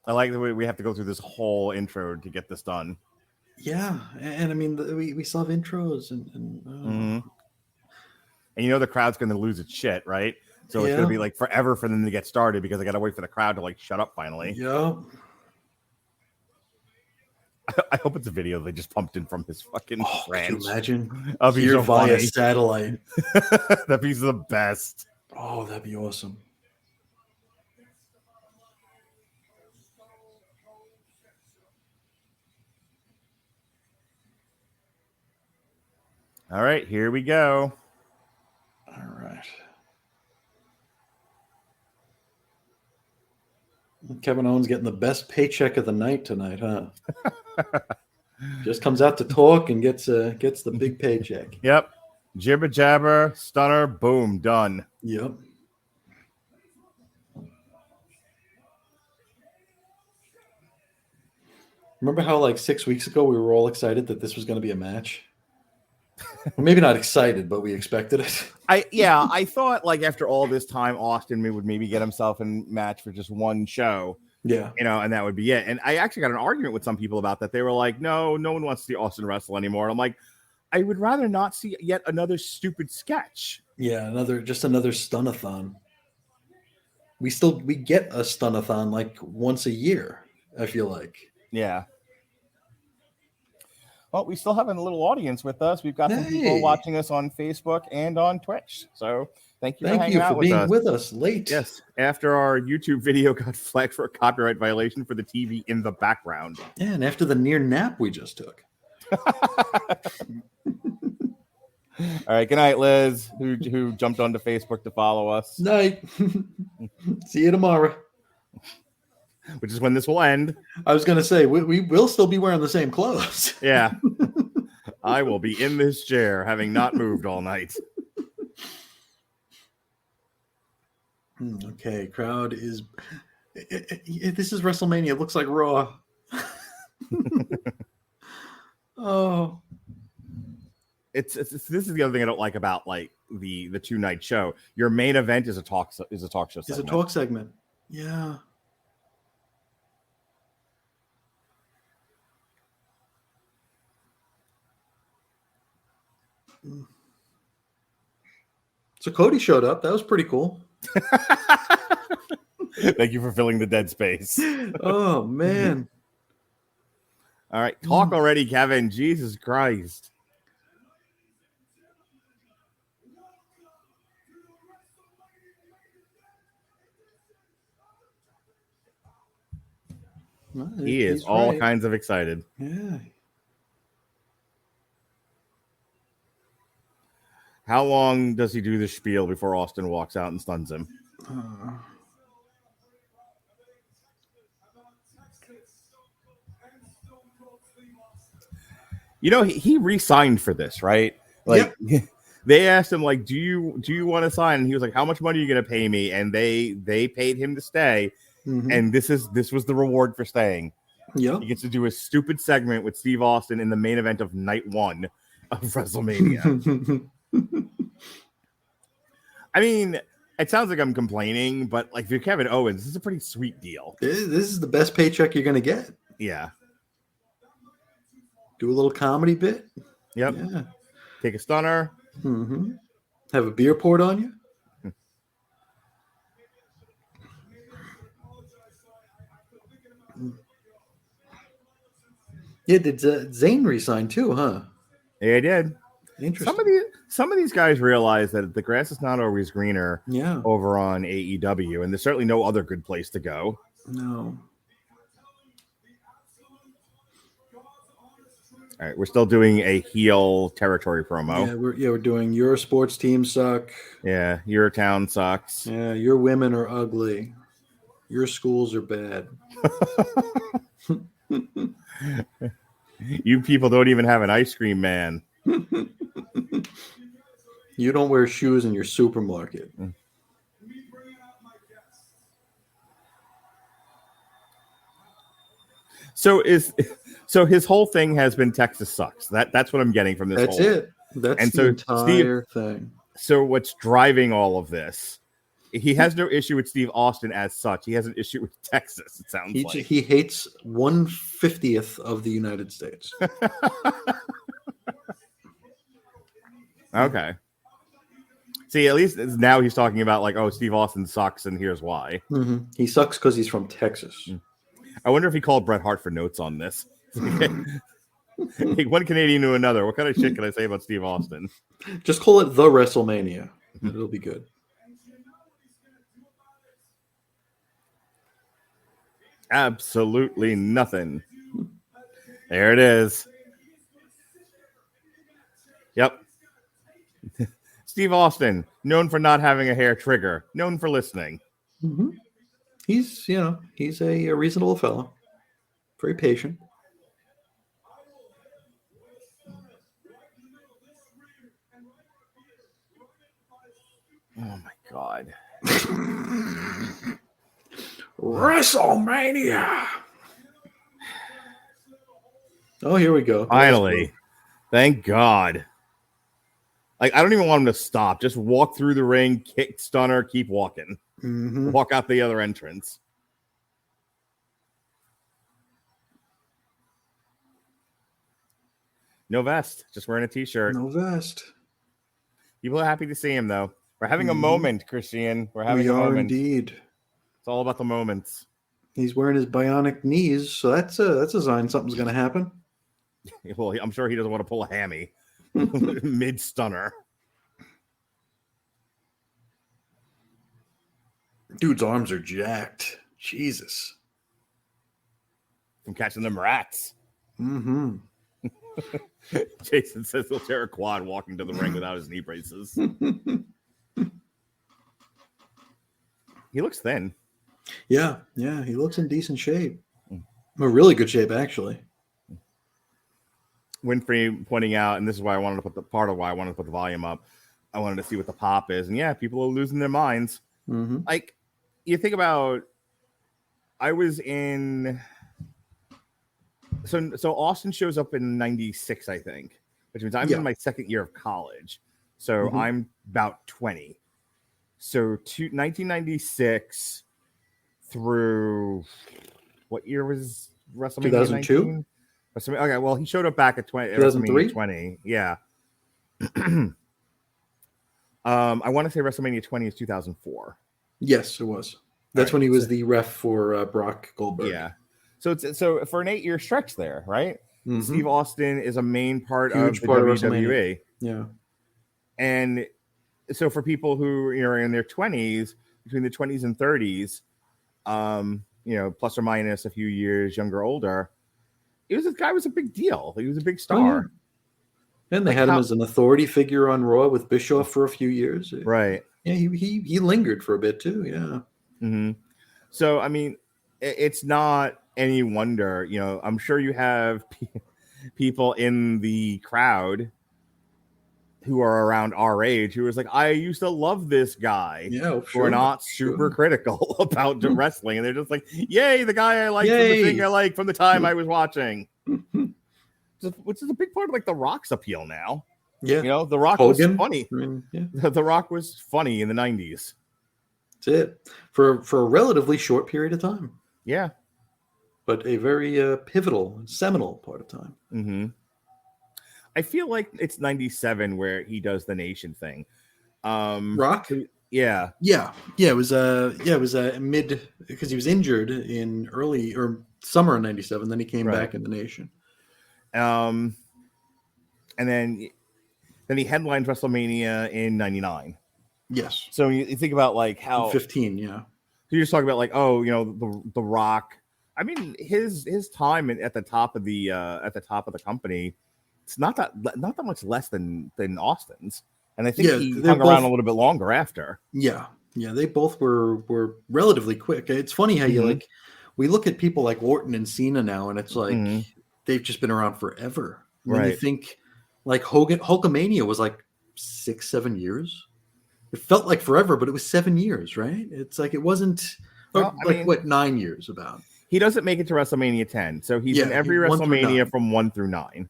I like the way we have to go through this whole intro to get this done. Yeah, and I mean, we still have intros And you know the crowd's going to lose its shit, right? So it's going to be like forever for them to get started because I got to wait for the crowd to like shut up finally. Yeah. I hope it's a video they just pumped in from his fucking ranch. Can you imagine? Here so via satellite. That piece is the best. Oh, that'd be awesome. All right, here we go. All right. Kevin Owens getting the best paycheck of the night tonight, huh? Just comes out to talk and gets the big paycheck. Yep. Jibber jabber, stunner, boom, done. Yep. Remember how like 6 weeks ago we were all excited that this was going to be a match? Well, maybe not excited, but we expected it. I thought like after all this time, Austin would maybe get himself in match for just one show. Yeah. And that would be it. And I actually got an argument with some people about that. They were like, no one wants to see Austin wrestle anymore. And I'm like, I would rather not see yet another stupid sketch. Yeah, another stunathon. We get a stunathon like once a year, I feel like. Yeah. Well, we still have a little audience with us. We've got some people watching us on Facebook and on Twitch. So thank you for being with us late. Yes, after our YouTube video got flagged for a copyright violation for the TV in the background. Yeah, and after the near nap we just took. All right, good night, Liz, who jumped onto Facebook to follow us. Night. See you tomorrow. Which is when this will end. I was going to say, we will still be wearing the same clothes. Yeah. I will be in this chair, having not moved all night. Okay, crowd is... This is WrestleMania. It looks like Raw. Oh. This is the other thing I don't like about like the 2-night show. Your main event is a talk show segment. It's a talk segment. Yeah. So Cody showed up. That was pretty cool. Thank you for filling the dead space. Oh, man. All right. Talk already, Kevin. Jesus Christ. Well, he is all kinds of excited. Yeah. How long does he do the spiel before Austin walks out and stuns him? You know, he re-signed for this, right? Like, yep. They asked him, like, do you want to sign? And he was like, how much money are you going to pay me? And they paid him to stay. Mm-hmm. And this was the reward for staying. Yeah, he gets to do a stupid segment with Steve Austin in the main event of night 1 of WrestleMania. I mean, it sounds like I'm complaining, but like if you're Kevin Owens, this is a pretty sweet deal. This is the best paycheck you're going to get. Yeah. Do a little comedy bit. Yep. Yeah. Take a stunner. Mm-hmm. Have a beer poured on you. Yeah, did Zayn resign too, huh? Yeah, he did. Interesting. Some of these guys realize that the grass is not always greener over on AEW, and there's certainly no other good place to go. No. All right, we're still doing a heel territory promo. Yeah, we're doing your sports team suck. Yeah, your town sucks. Yeah, your women are ugly. Your schools are bad. You people don't even have an ice cream man. You don't wear shoes in your supermarket. So his whole thing has been Texas sucks. That's what I'm getting from this. That's it. That's the entire thing. So what's driving all of this? He has no issue with Steve Austin as such. He has an issue with Texas. It sounds like he hates 1/50th of the United States. Okay. See, at least now he's talking about like, oh, Steve Austin sucks, and here's why. Mm-hmm. He sucks because he's from Texas. I wonder if he called Bret Hart for notes on this. Hey, one Canadian to another. What kind of shit can I say about Steve Austin? Just call it the WrestleMania. It'll be good. Absolutely nothing. There it is. Yep. Steve Austin, known for not having a hair trigger, known for listening. Mm-hmm. He's a reasonable fellow. Very patient. Oh my God. WrestleMania. Oh, here we go. Finally. Thank God. Like, I don't even want him to stop. Just walk through the ring, kick, stunner, keep walking. Mm-hmm. Walk out the other entrance. No vest. Just wearing a t-shirt. No vest. People are happy to see him, though. We're having a moment, Christian. We're having a moment. We are indeed. It's all about the moments. He's wearing his bionic knees, so that's a sign something's going to happen. Well, I'm sure he doesn't want to pull a hammy mid-stunner. Dude's arms are jacked. Jesus. From catching them rats. Mm-hmm. Jason says he'll tear a quad walking to the ring without his knee braces. He looks thin. Yeah, he looks in decent shape. A really good shape, actually. Winfrey pointing out, and this is why I wanted to put the volume up. I wanted to see what the pop is, and yeah, people are losing their minds. Mm-hmm. Like, you think about, I was in. So Austin shows up in 96, I think, which means I'm in my second year of college. So I'm about 20. So 1996 through what year was WrestleMania? 2002. Okay, well, he showed up back at 2003. 20. Yeah. I want to say WrestleMania 20 is 2004. Yes, it was. That's when he was the ref for Brock Goldberg. Yeah. So for an 8-year stretch there, right? Mm-hmm. Steve Austin is a main part of the part WWE. Yeah. And so for people who are in their 20s, between the 20s and 30s, plus or minus a few years younger, older, this guy was a big deal. He was a big star. Oh, yeah. And they had him as an authority figure on Raw with Bischoff for a few years. Right. Yeah, he lingered for a bit too. Yeah. Mm-hmm. So, I mean, it's not any wonder, I'm sure you have people in the crowd who are around our age who was like, I used to love this guy. Yeah, who are not super critical about the wrestling. And they're just like, yay, the guy I like from the thing I like from the time I was watching. Which is a big part of like The Rock's appeal now. Yeah. The Rock Hogan was funny. I mean, yeah. The Rock was funny in the 90s. That's it. For a relatively short period of time. Yeah. But a very pivotal, seminal part of time. Mm-hmm. I feel like it's 97 where he does the nation thing. Rock? Yeah. It was mid, because he was injured in early or summer of 97. Then he came back in the nation. And then he headlined WrestleMania in 99. Yes. So you think about like how 15, yeah. You're just talking about like, the Rock. I mean, his time at the top of the company, it's not that much less than Austin's, and I think he hung around a little bit longer after. Yeah, they both were relatively quick. It's funny how you we look at people like Orton and Cena now, and it's like they've just been around forever. And then you Right. think like Hulkamania was like 6-7 years. It felt like forever, but it was 7 years, right? It's like it wasn't Well, I mean, 9 years about. He doesn't make it to WrestleMania 10, so he's in every 1 through 9. WrestleMania from 1 through 9.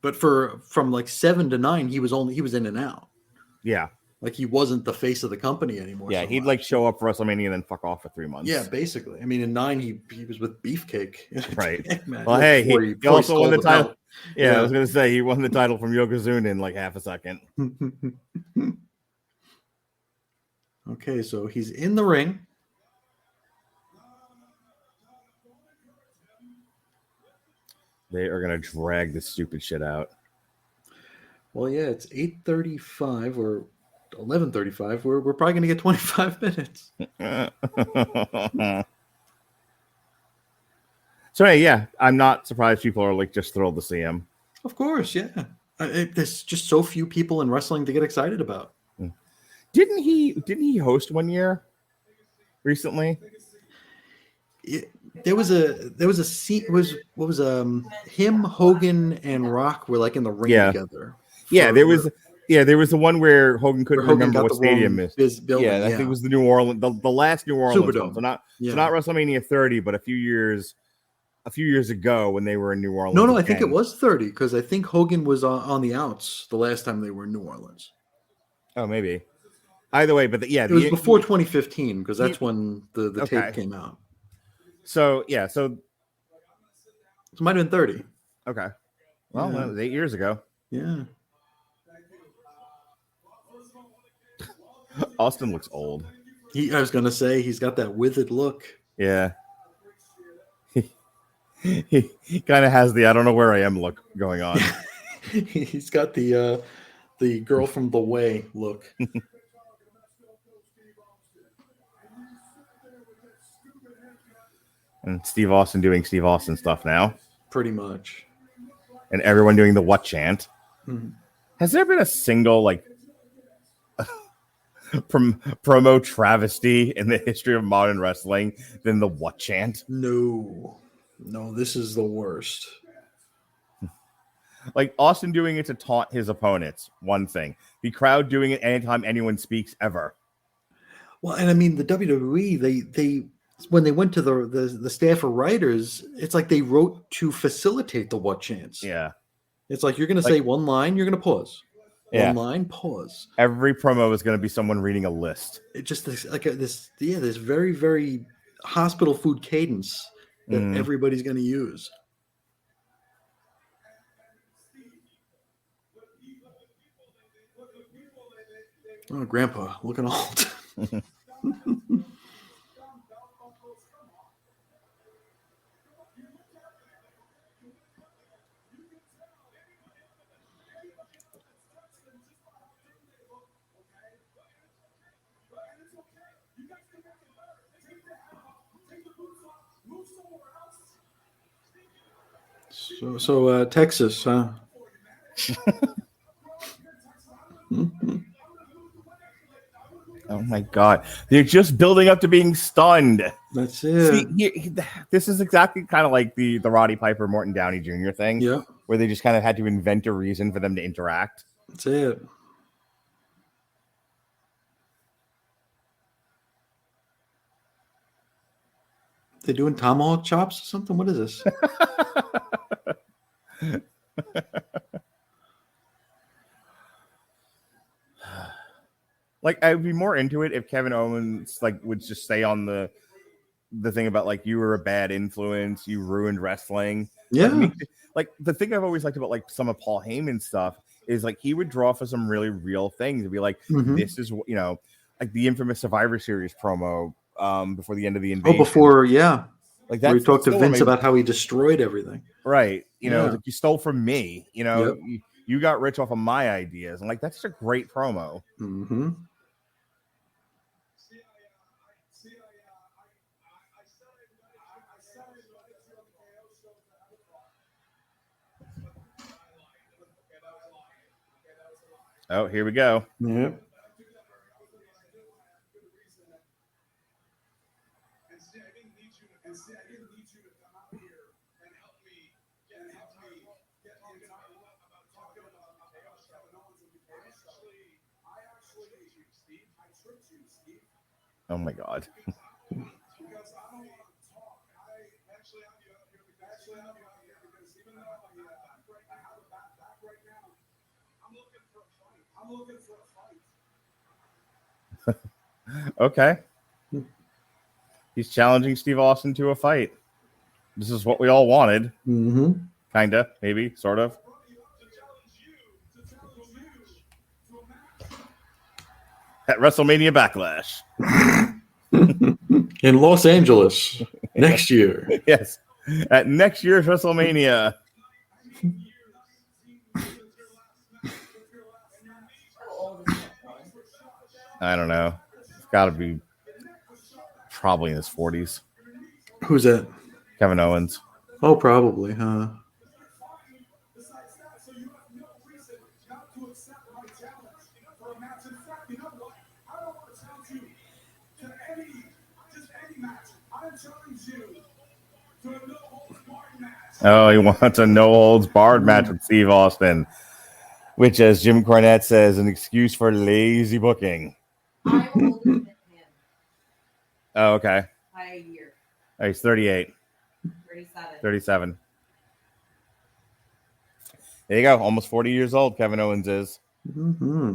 But from like 7 to 9, he was in and out. Yeah. Like he wasn't the face of the company anymore. Yeah, so he'd much. like show up for WrestleMania and then fuck off for 3 months. Yeah, basically. I mean, in 9 he was with Beefcake. Right. Man, Well, hey, he also won the title. belt. Yeah, I was gonna say he won the title from Yokozuna in like half a second. Okay, so he's in the ring. They are gonna drag this stupid shit out. Well, yeah, it's 8:35 or 11:35. We're probably gonna get 25 minutes. So hey, yeah, I'm not surprised people are like just thrilled to see him. Of course, yeah. There's just so few people in wrestling to get excited about. Didn't he host one year recently? There was a scene. What was him, Hogan, and Rock were like in the ring together. Yeah, there was the one where Hogan couldn't remember what stadium is. Building, I think it was the New Orleans, the last New Orleans Superdome. one. So not WrestleMania 30, but a few years ago when they were in New Orleans. No, I think it was 30 because I think Hogan was on the outs the last time they were in New Orleans. Oh, maybe. Either way, but it was before 2015 because that's when the tape came out. So it might have been 30. Okay. Well, that was 8 years ago. Yeah. Austin looks old. I was gonna say he's got that withered look. Yeah. He kind of has the I don't know where I am look going on. He's got the girl from The Way look. And Steve Austin doing Steve Austin stuff now. Pretty much. And everyone doing the what chant. Mm-hmm. Has there been a single like promo travesty in the history of modern wrestling than the what chant? No, this is the worst. Like Austin doing it to taunt his opponents, one thing. The crowd doing it anytime anyone speaks ever. Well, and I mean the WWE, they when they went to the staff of writers, it's like they wrote to facilitate the what chants. Yeah. It's like you're going to say one line, you're going to pause. Yeah. One line, pause. Every promo is going to be someone reading a list. It just this very, very hospital food cadence that everybody's going to use. Oh, Grandpa, looking old. So Texas, huh? Oh my God. They're just building up to being stunned. That's it. See, this is exactly kind of like the Roddy Piper, Morton Downey Jr. thing. Yeah. Where they just kind of had to invent a reason for them to interact. That's it. They doing tomahawk chops or something? What is this? Like I'd be more into it if Kevin Owens like would just stay on the thing about like you were a bad influence, you ruined wrestling. Yeah. Like the thing I've always liked about like some of Paul Heyman stuff is like he would draw for some really real things and be like, this is like the infamous Survivor Series promo before the end of the invasion. Like that. Where he talked to Vince about how he destroyed everything. Right. Like you stole from me. You got rich off of my ideas. And like that's just a great promo. Mm-hmm. Oh, here we go. Yeah. Oh my God. Okay. He's challenging Steve Austin to a fight. This is what we all wanted. Mm-hmm. Kinda, maybe, sort of. At WrestleMania Backlash. In Los Angeles next year. Yes. At next year's WrestleMania. I don't know. It's got to be probably in his 40s. Who's that? Kevin Owens. Oh, probably, huh? Oh, he wants a no-holds-barred match with Steve Austin, which, as Jim Cornette says, an excuse for lazy booking. I'm older than him Oh, okay. by a year. Oh, he's 38. 37. 37. There you go. Almost 40 years old, Kevin Owens is. Mm-hmm.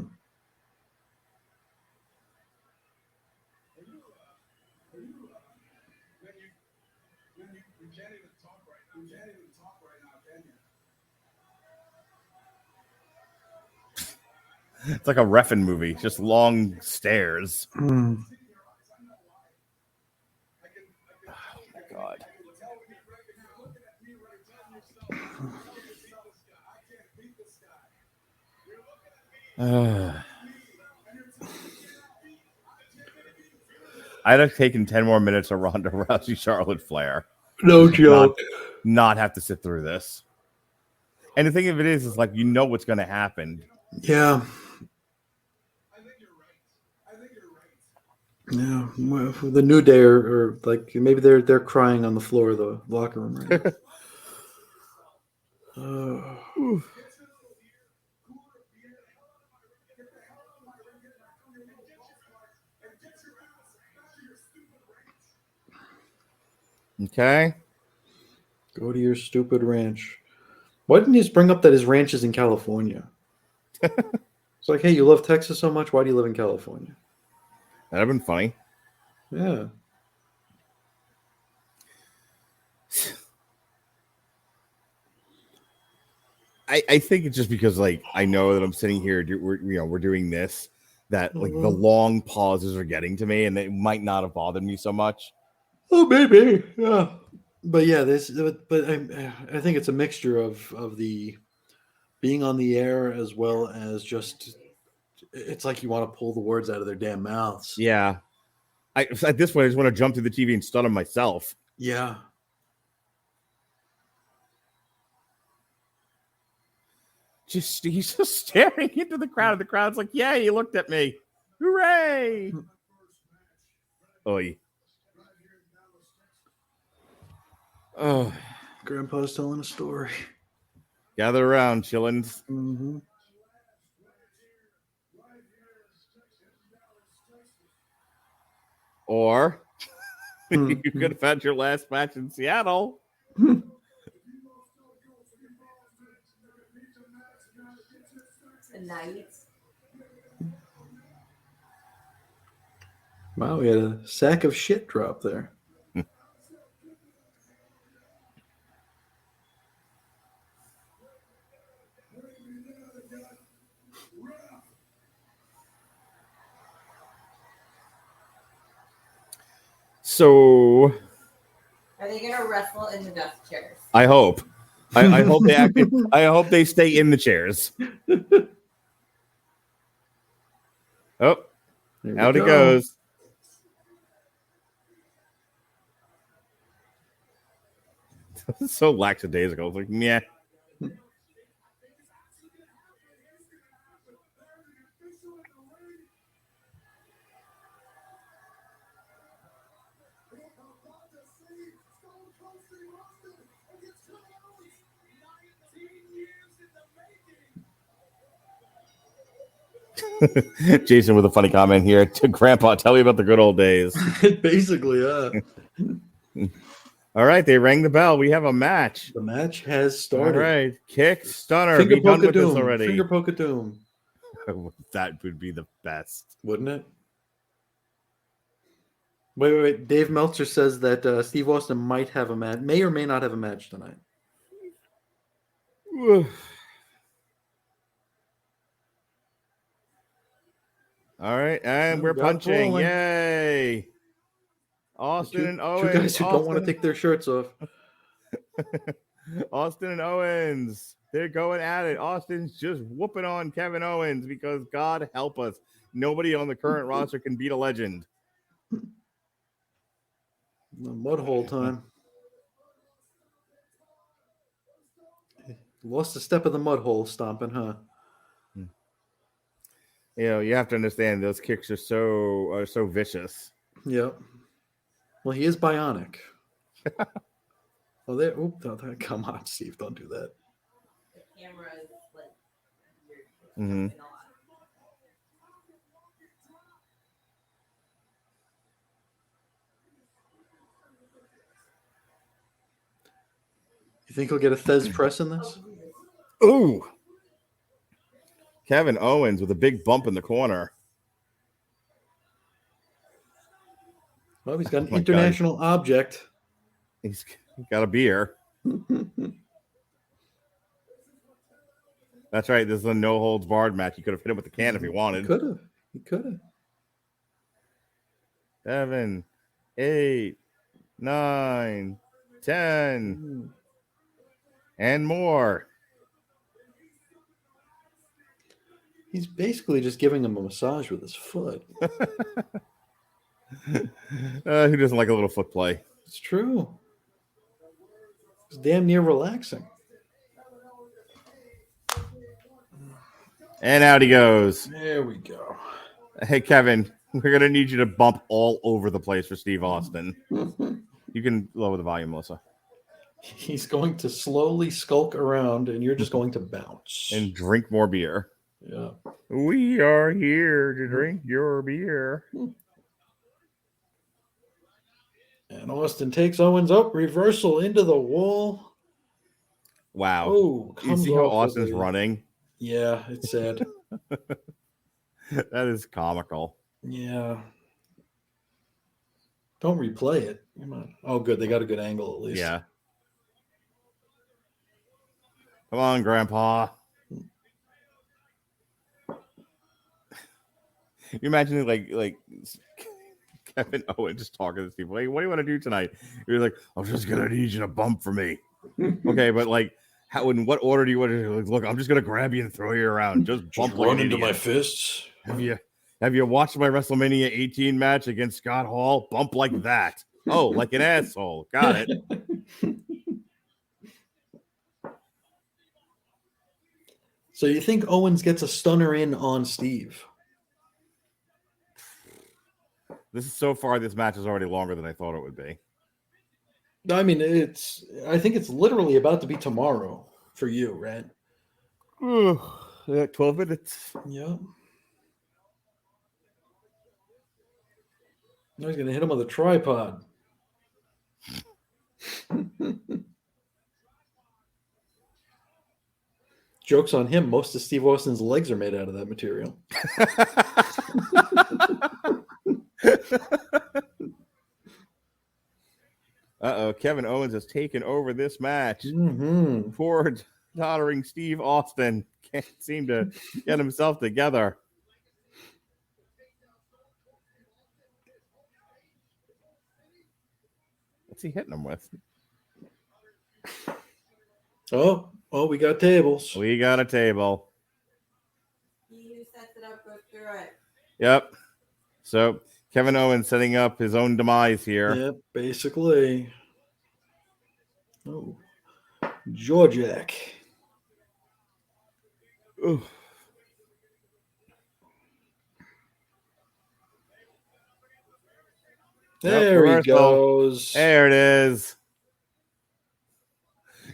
It's like a reffing movie, just long stairs. Mm. Oh my God. I'd have taken 10 more minutes of Ronda Rousey, Charlotte Flair. No joke. Not have to sit through this. And the thing of it is like, you know what's going to happen. Yeah. Yeah, well, the New Day are like maybe they're crying on the floor of the locker room right now. Okay. Go to your stupid ranch. Why didn't you just bring up that his ranch is in California? It's like, hey, you love Texas so much. Why do you live in California? That'd have been funny. Yeah. I think it's just because like I know that I'm sitting here, we're doing this, that like the long pauses are getting to me, and it might not have bothered me so much. Oh, maybe, yeah. But yeah, I think it's a mixture of the being on the air as well as just it's like you want to pull the words out of their damn mouths. Yeah. At this point, I just want to jump to the TV and stun them myself. Yeah. He's just staring into the crowd. The crowd's like, "Yeah, he looked at me. Hooray!" Oi. Oh, Grandpa's telling a story. Gather around, chillins. Mm-hmm. Or you could have had your last match in Seattle. Tonight. Wow, we had a sack of shit drop there. So, Are they gonna wrestle in the death chairs? I hope. I hope they actually. I hope they stay in the chairs. Oh, out it goes. So lackadaisical. It's like, yeah. Jason with a funny comment here to Grandpa. Tell me about the good old days. Basically, All right, they rang the bell. We have a match. The match has All started. right, kick, stunner. Finger Be done poke of with this doom. already. Finger poke of doom. That would be the best. Wouldn't it? Wait. Dave Meltzer says that Steve Austin might have a match, may or may not have a match tonight. All right, and we're punching. Rolling. Yay! Austin and Owens. Two guys who don't want to take their shirts off. Austin and Owens. They're going at it. Austin's just whooping on Kevin Owens because God help us. Nobody on the current roster can beat a legend. Mud hole time. Lost a step of the mud hole stomping, huh? You know, you have to understand those kicks are so vicious. Yep. Well, he is bionic. Oh, there. Come on, Steve. Don't do that. The camera is like Mm-hmm. You think he'll get a Thez press in this? Ooh. Kevin Owens with a big bump in the corner. Well, he's got an Oh my international object. He's got a beer. That's right. This is a no holds barred match. He could have hit him with the can if he wanted. He could have. 7, 8, 9, 10, and more. He's basically just giving him a massage with his foot. Who doesn't like a little foot play? It's true. It's damn near relaxing. And out he goes. There we go. Hey, Kevin, we're going to need you to bump all over the place for Steve Austin. You can lower the volume, Melissa. He's going to slowly skulk around, and you're just going to bounce. And drink more beer. Yeah. We are here to drink your beer. And Austin takes Owens up, reversal into the wall. Wow. Oh, You see how Austin's running? Yeah, it's sad. That is comical. Yeah. Don't replay it. Come on. Oh, good. They got a good angle at least. Yeah. Come on, Grandpa. You imagine like Kevin Owens just talking to Steve. Like, what do you want to do tonight? You're like, I'm just gonna need you to bump for me. Okay, but like, how in what order do you want to do? Like, look, I'm just gonna grab you and throw you around. Just bump like run an into idiot. my fists. Have you watched my WrestleMania 18 match against Scott Hall? Bump like that. Oh, like an asshole. Got it. So you think Owens gets a stunner in on Steve? This is so far. This match is already longer than I thought it would be. I mean, I think it's literally about to be tomorrow for you, right? 12 minutes. Yeah. Now he's going to hit him with a tripod. Joke's on him. Most of Steve Austin's legs are made out of that material. Uh-oh, Kevin Owens has taken over this match. Mm-hmm. Poor tottering Steve Austin can't seem to get himself together. What's he hitting him with? Oh, we got tables. We got a table. He who sets it up goes through it. Yep. So Kevin Owens setting up his own demise here. Yep, basically. Oh, Georgiak. Ooh. There he reversal. goes. There it is.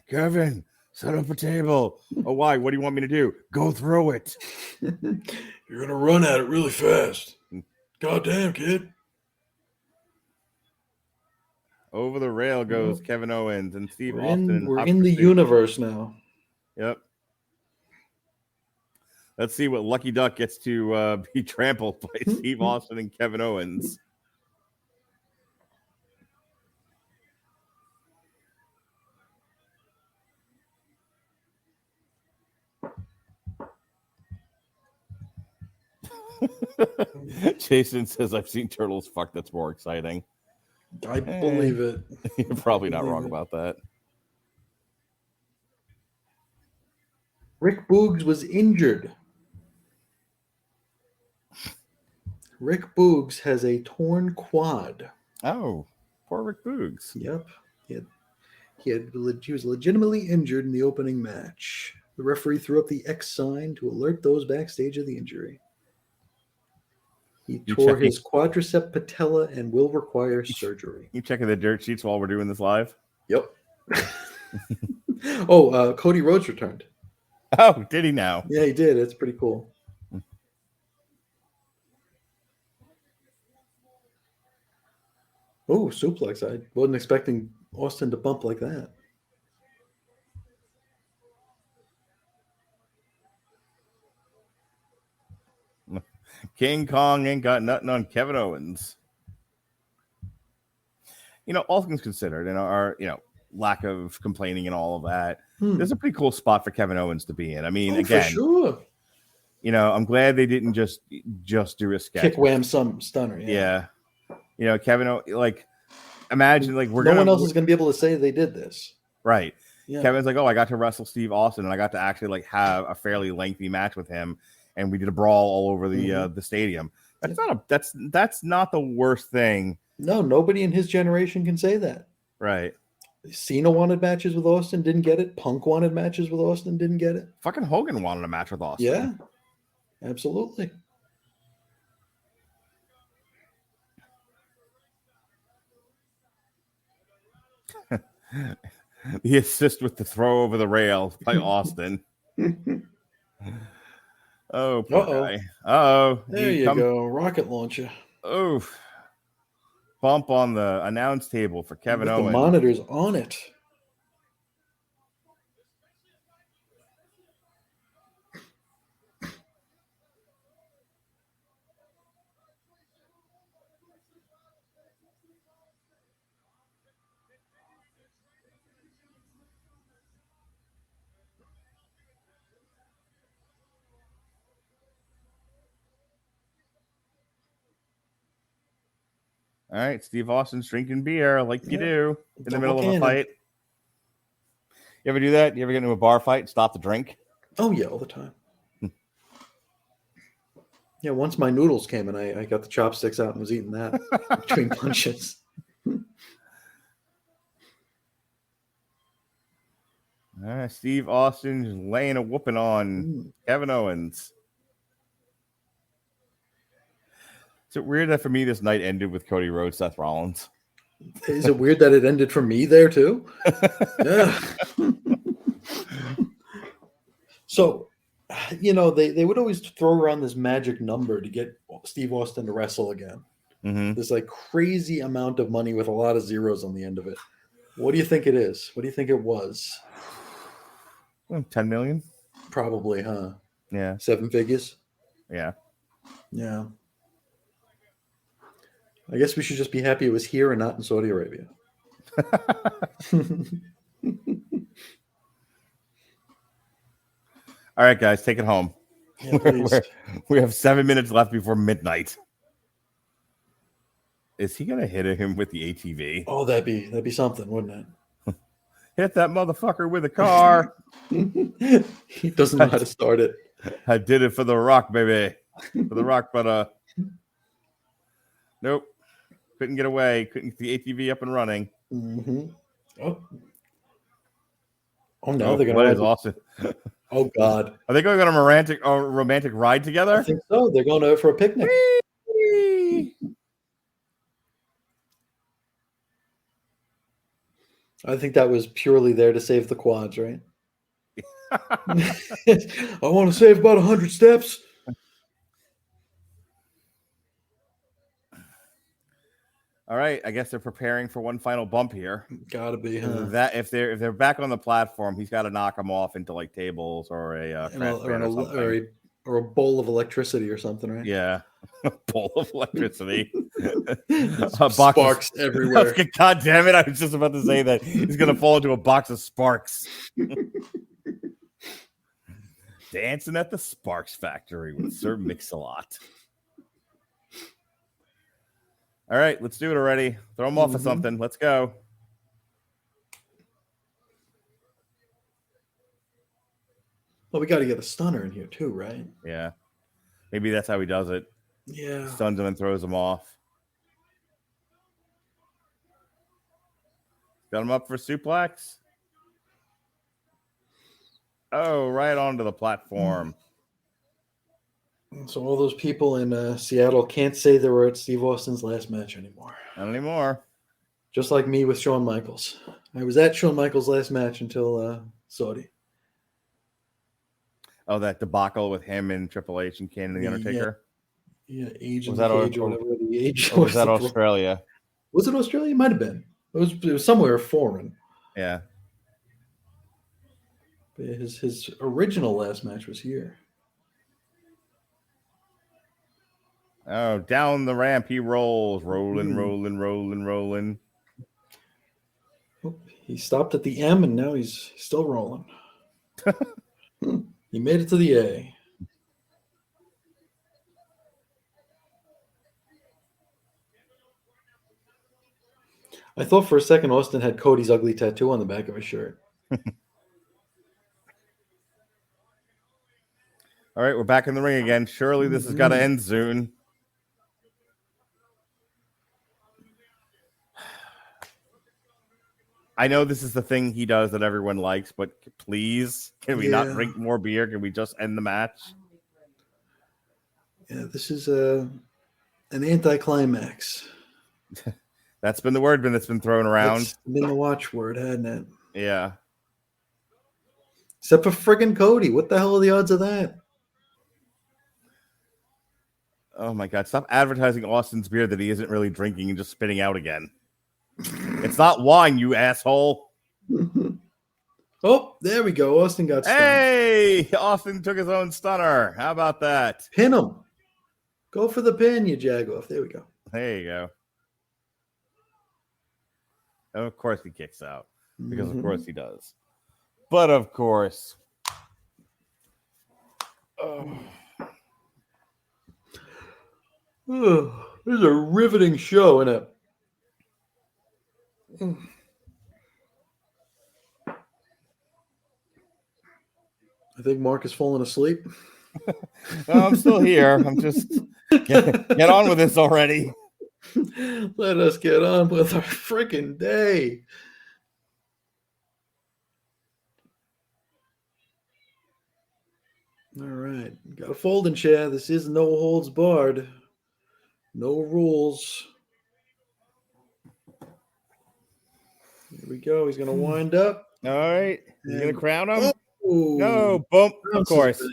Kevin, Set up a table. Oh, why? What do you want me to do? Go throw it. You're gonna run at it really fast. Goddamn, kid. Over the rail goes Kevin Owens and Steve We're Austin. we're in the universe now. Yep. Let's see what Lucky Duck gets to be trampled by Steve Austin and Kevin Owens. Jason says, I've seen turtles fuck. That's more exciting. I believe it. You're probably not wrong about that. Rick Boogs was injured. Rick Boogs has a torn quad. Oh, poor Rick Boogs. Yep. He was legitimately injured in the opening match. The referee threw up the X sign to alert those backstage of the injury. He tore his quadricep patella and will require surgery. You checking the dirt sheets while we're doing this live? Yep. Cody Rhodes returned. Oh, did he now? Yeah, he did. It's pretty cool. Oh, suplex. I wasn't expecting Austin to bump like that. King Kong ain't got nothing on Kevin Owens. All things considered, and our lack of complaining and all of that, there's a pretty cool spot for Kevin Owens to be in. I mean, again, for sure. I'm glad they didn't just do a sketch. Kick wham some stunner. Yeah. Kevin, imagine no one else is going to be able to say they did this. Right. Yeah. Kevin's like, oh, I got to wrestle Steve Austin, and I got to actually have a fairly lengthy match with him, and we did a brawl all over the stadium. That's not the worst thing. No, nobody in his generation can say that. Right. Cena wanted matches with Austin, didn't get it. Punk wanted matches with Austin, didn't get it. Fucking Hogan wanted a match with Austin. Yeah, absolutely. The assist with the throw over the rail by Austin. Oh, poor guy. Uh-oh. There you go. Rocket launcher. Oh. Bump on the announce table for Kevin Owens. The monitor's on it. All right, Steve Austin's drinking beer like you do in the middle of a fight. You ever do that? You ever get into a bar fight and stop to drink? Oh, yeah, all the time. Yeah, once my noodles came and I got the chopsticks out and was eating that between punches. All right, Steve Austin just laying a whooping on Kevin Owens. Is it weird that for me this night ended with Cody Rhodes, Seth Rollins? Is it weird that it ended for me there too? Yeah. So, they would always throw around this magic number to get Steve Austin to wrestle again. Mm-hmm. This crazy amount of money with a lot of zeros on the end of it. What do you think it is? What do you think it was? 10 million? Probably, huh? Yeah. 7 figures? Yeah. Yeah. I guess we should just be happy it was here and not in Saudi Arabia. All right, guys, take it home. Yeah, we have 7 minutes left before midnight. Is he gonna hit him with the ATV? Oh, that'd be something, wouldn't it? Hit that motherfucker with a car. He doesn't know how to start it. I did it for the Rock, baby. For the Rock, but nope. Couldn't get away. Couldn't get the ATV up and running. Mm-hmm. Oh, now they're gonna. What is Austin? Oh God! Are they going on a romantic ride together? I think so. They're going out for a picnic. Whee! I think that was purely there to save the quads, right? I want to save about 100 steps. All right, I guess they're preparing for one final bump here. Gotta be, huh? That if they're back on the platform, he's got to knock them off into like tables or a or a bowl of electricity or something, right? Yeah, a bowl of electricity. Sparks everywhere. God damn it! I was just about to say that he's gonna fall into a box of sparks. Dancing at the Sparks Factory with Sir Mix-a-Lot. All right, let's do it already. Throw him off of something. Let's go. Well, we got to get a stunner in here too, right? Yeah. Maybe that's how he does it. Yeah. Stuns him and throws him off. Got him up for suplex. Oh, right onto the platform. So all those people in Seattle can't say they were at Steve Austin's last match anymore. Not anymore. Just like me with Shawn Michaels. I was at Shawn Michaels' last match until Saudi. Oh, that debacle with him and Triple H and Kane and The Undertaker? Yeah, Age was and that Cage or whatever the age was. That Australia? Was it Australia? It might have been. It was somewhere foreign. Yeah. But his original last match was here. Oh, down the ramp he rolls. Rolling. Oh, he stopped at the M and now he's still rolling. He made it to the A. I thought for a second Austin had Cody's ugly tattoo on the back of his shirt. All right, we're back in the ring again. Surely this has got to end soon. I know this is the thing he does that everyone likes, but please, can we not drink more beer? Can we just end the match? Yeah, this is an anticlimax. That's been the word that's been thrown around. That's been the watchword, hadn't it? Yeah. Except for friggin' Cody. What the hell are the odds of that? Oh, my God. Stop advertising Austin's beer that he isn't really drinking and just spitting out again. It's not wine, you asshole. Oh, there we go. Austin got stunned. Hey, Austin took his own stunner. How about that? Pin him. Go for the pin, you jagoff. There we go. There you go. And of course he kicks out. Because of course he does. But of course. This is a riveting show, isn't it? I think Mark has fallen asleep. No, I'm still here. I'm just get on with this already. Let us get on with our freaking day. All right. Got a folding chair. This is no holds barred. No rules. Here we go. He's going to wind up. All right. He's going to crown him. Oh, no, bump. Of course.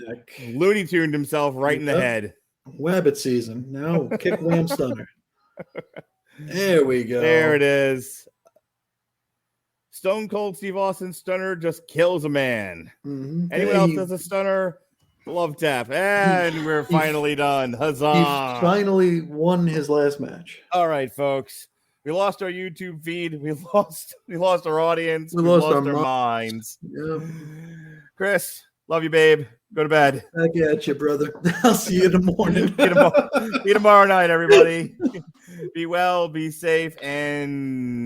Looney tuned himself right in the head. Wabbit season. Now kick wham stunner. There we go. There it is. Stone Cold Steve Austin stunner just kills a man. Anyone else does a stunner? Love tap. And we're finally done. Huzzah. He finally won his last match. All right, folks. We lost our YouTube feed. We lost our audience. We lost our minds. Yeah. Chris, love you, babe. Go to bed. Back at you, brother. I'll see you in the morning. See you tomorrow night, everybody. Be well, be safe, and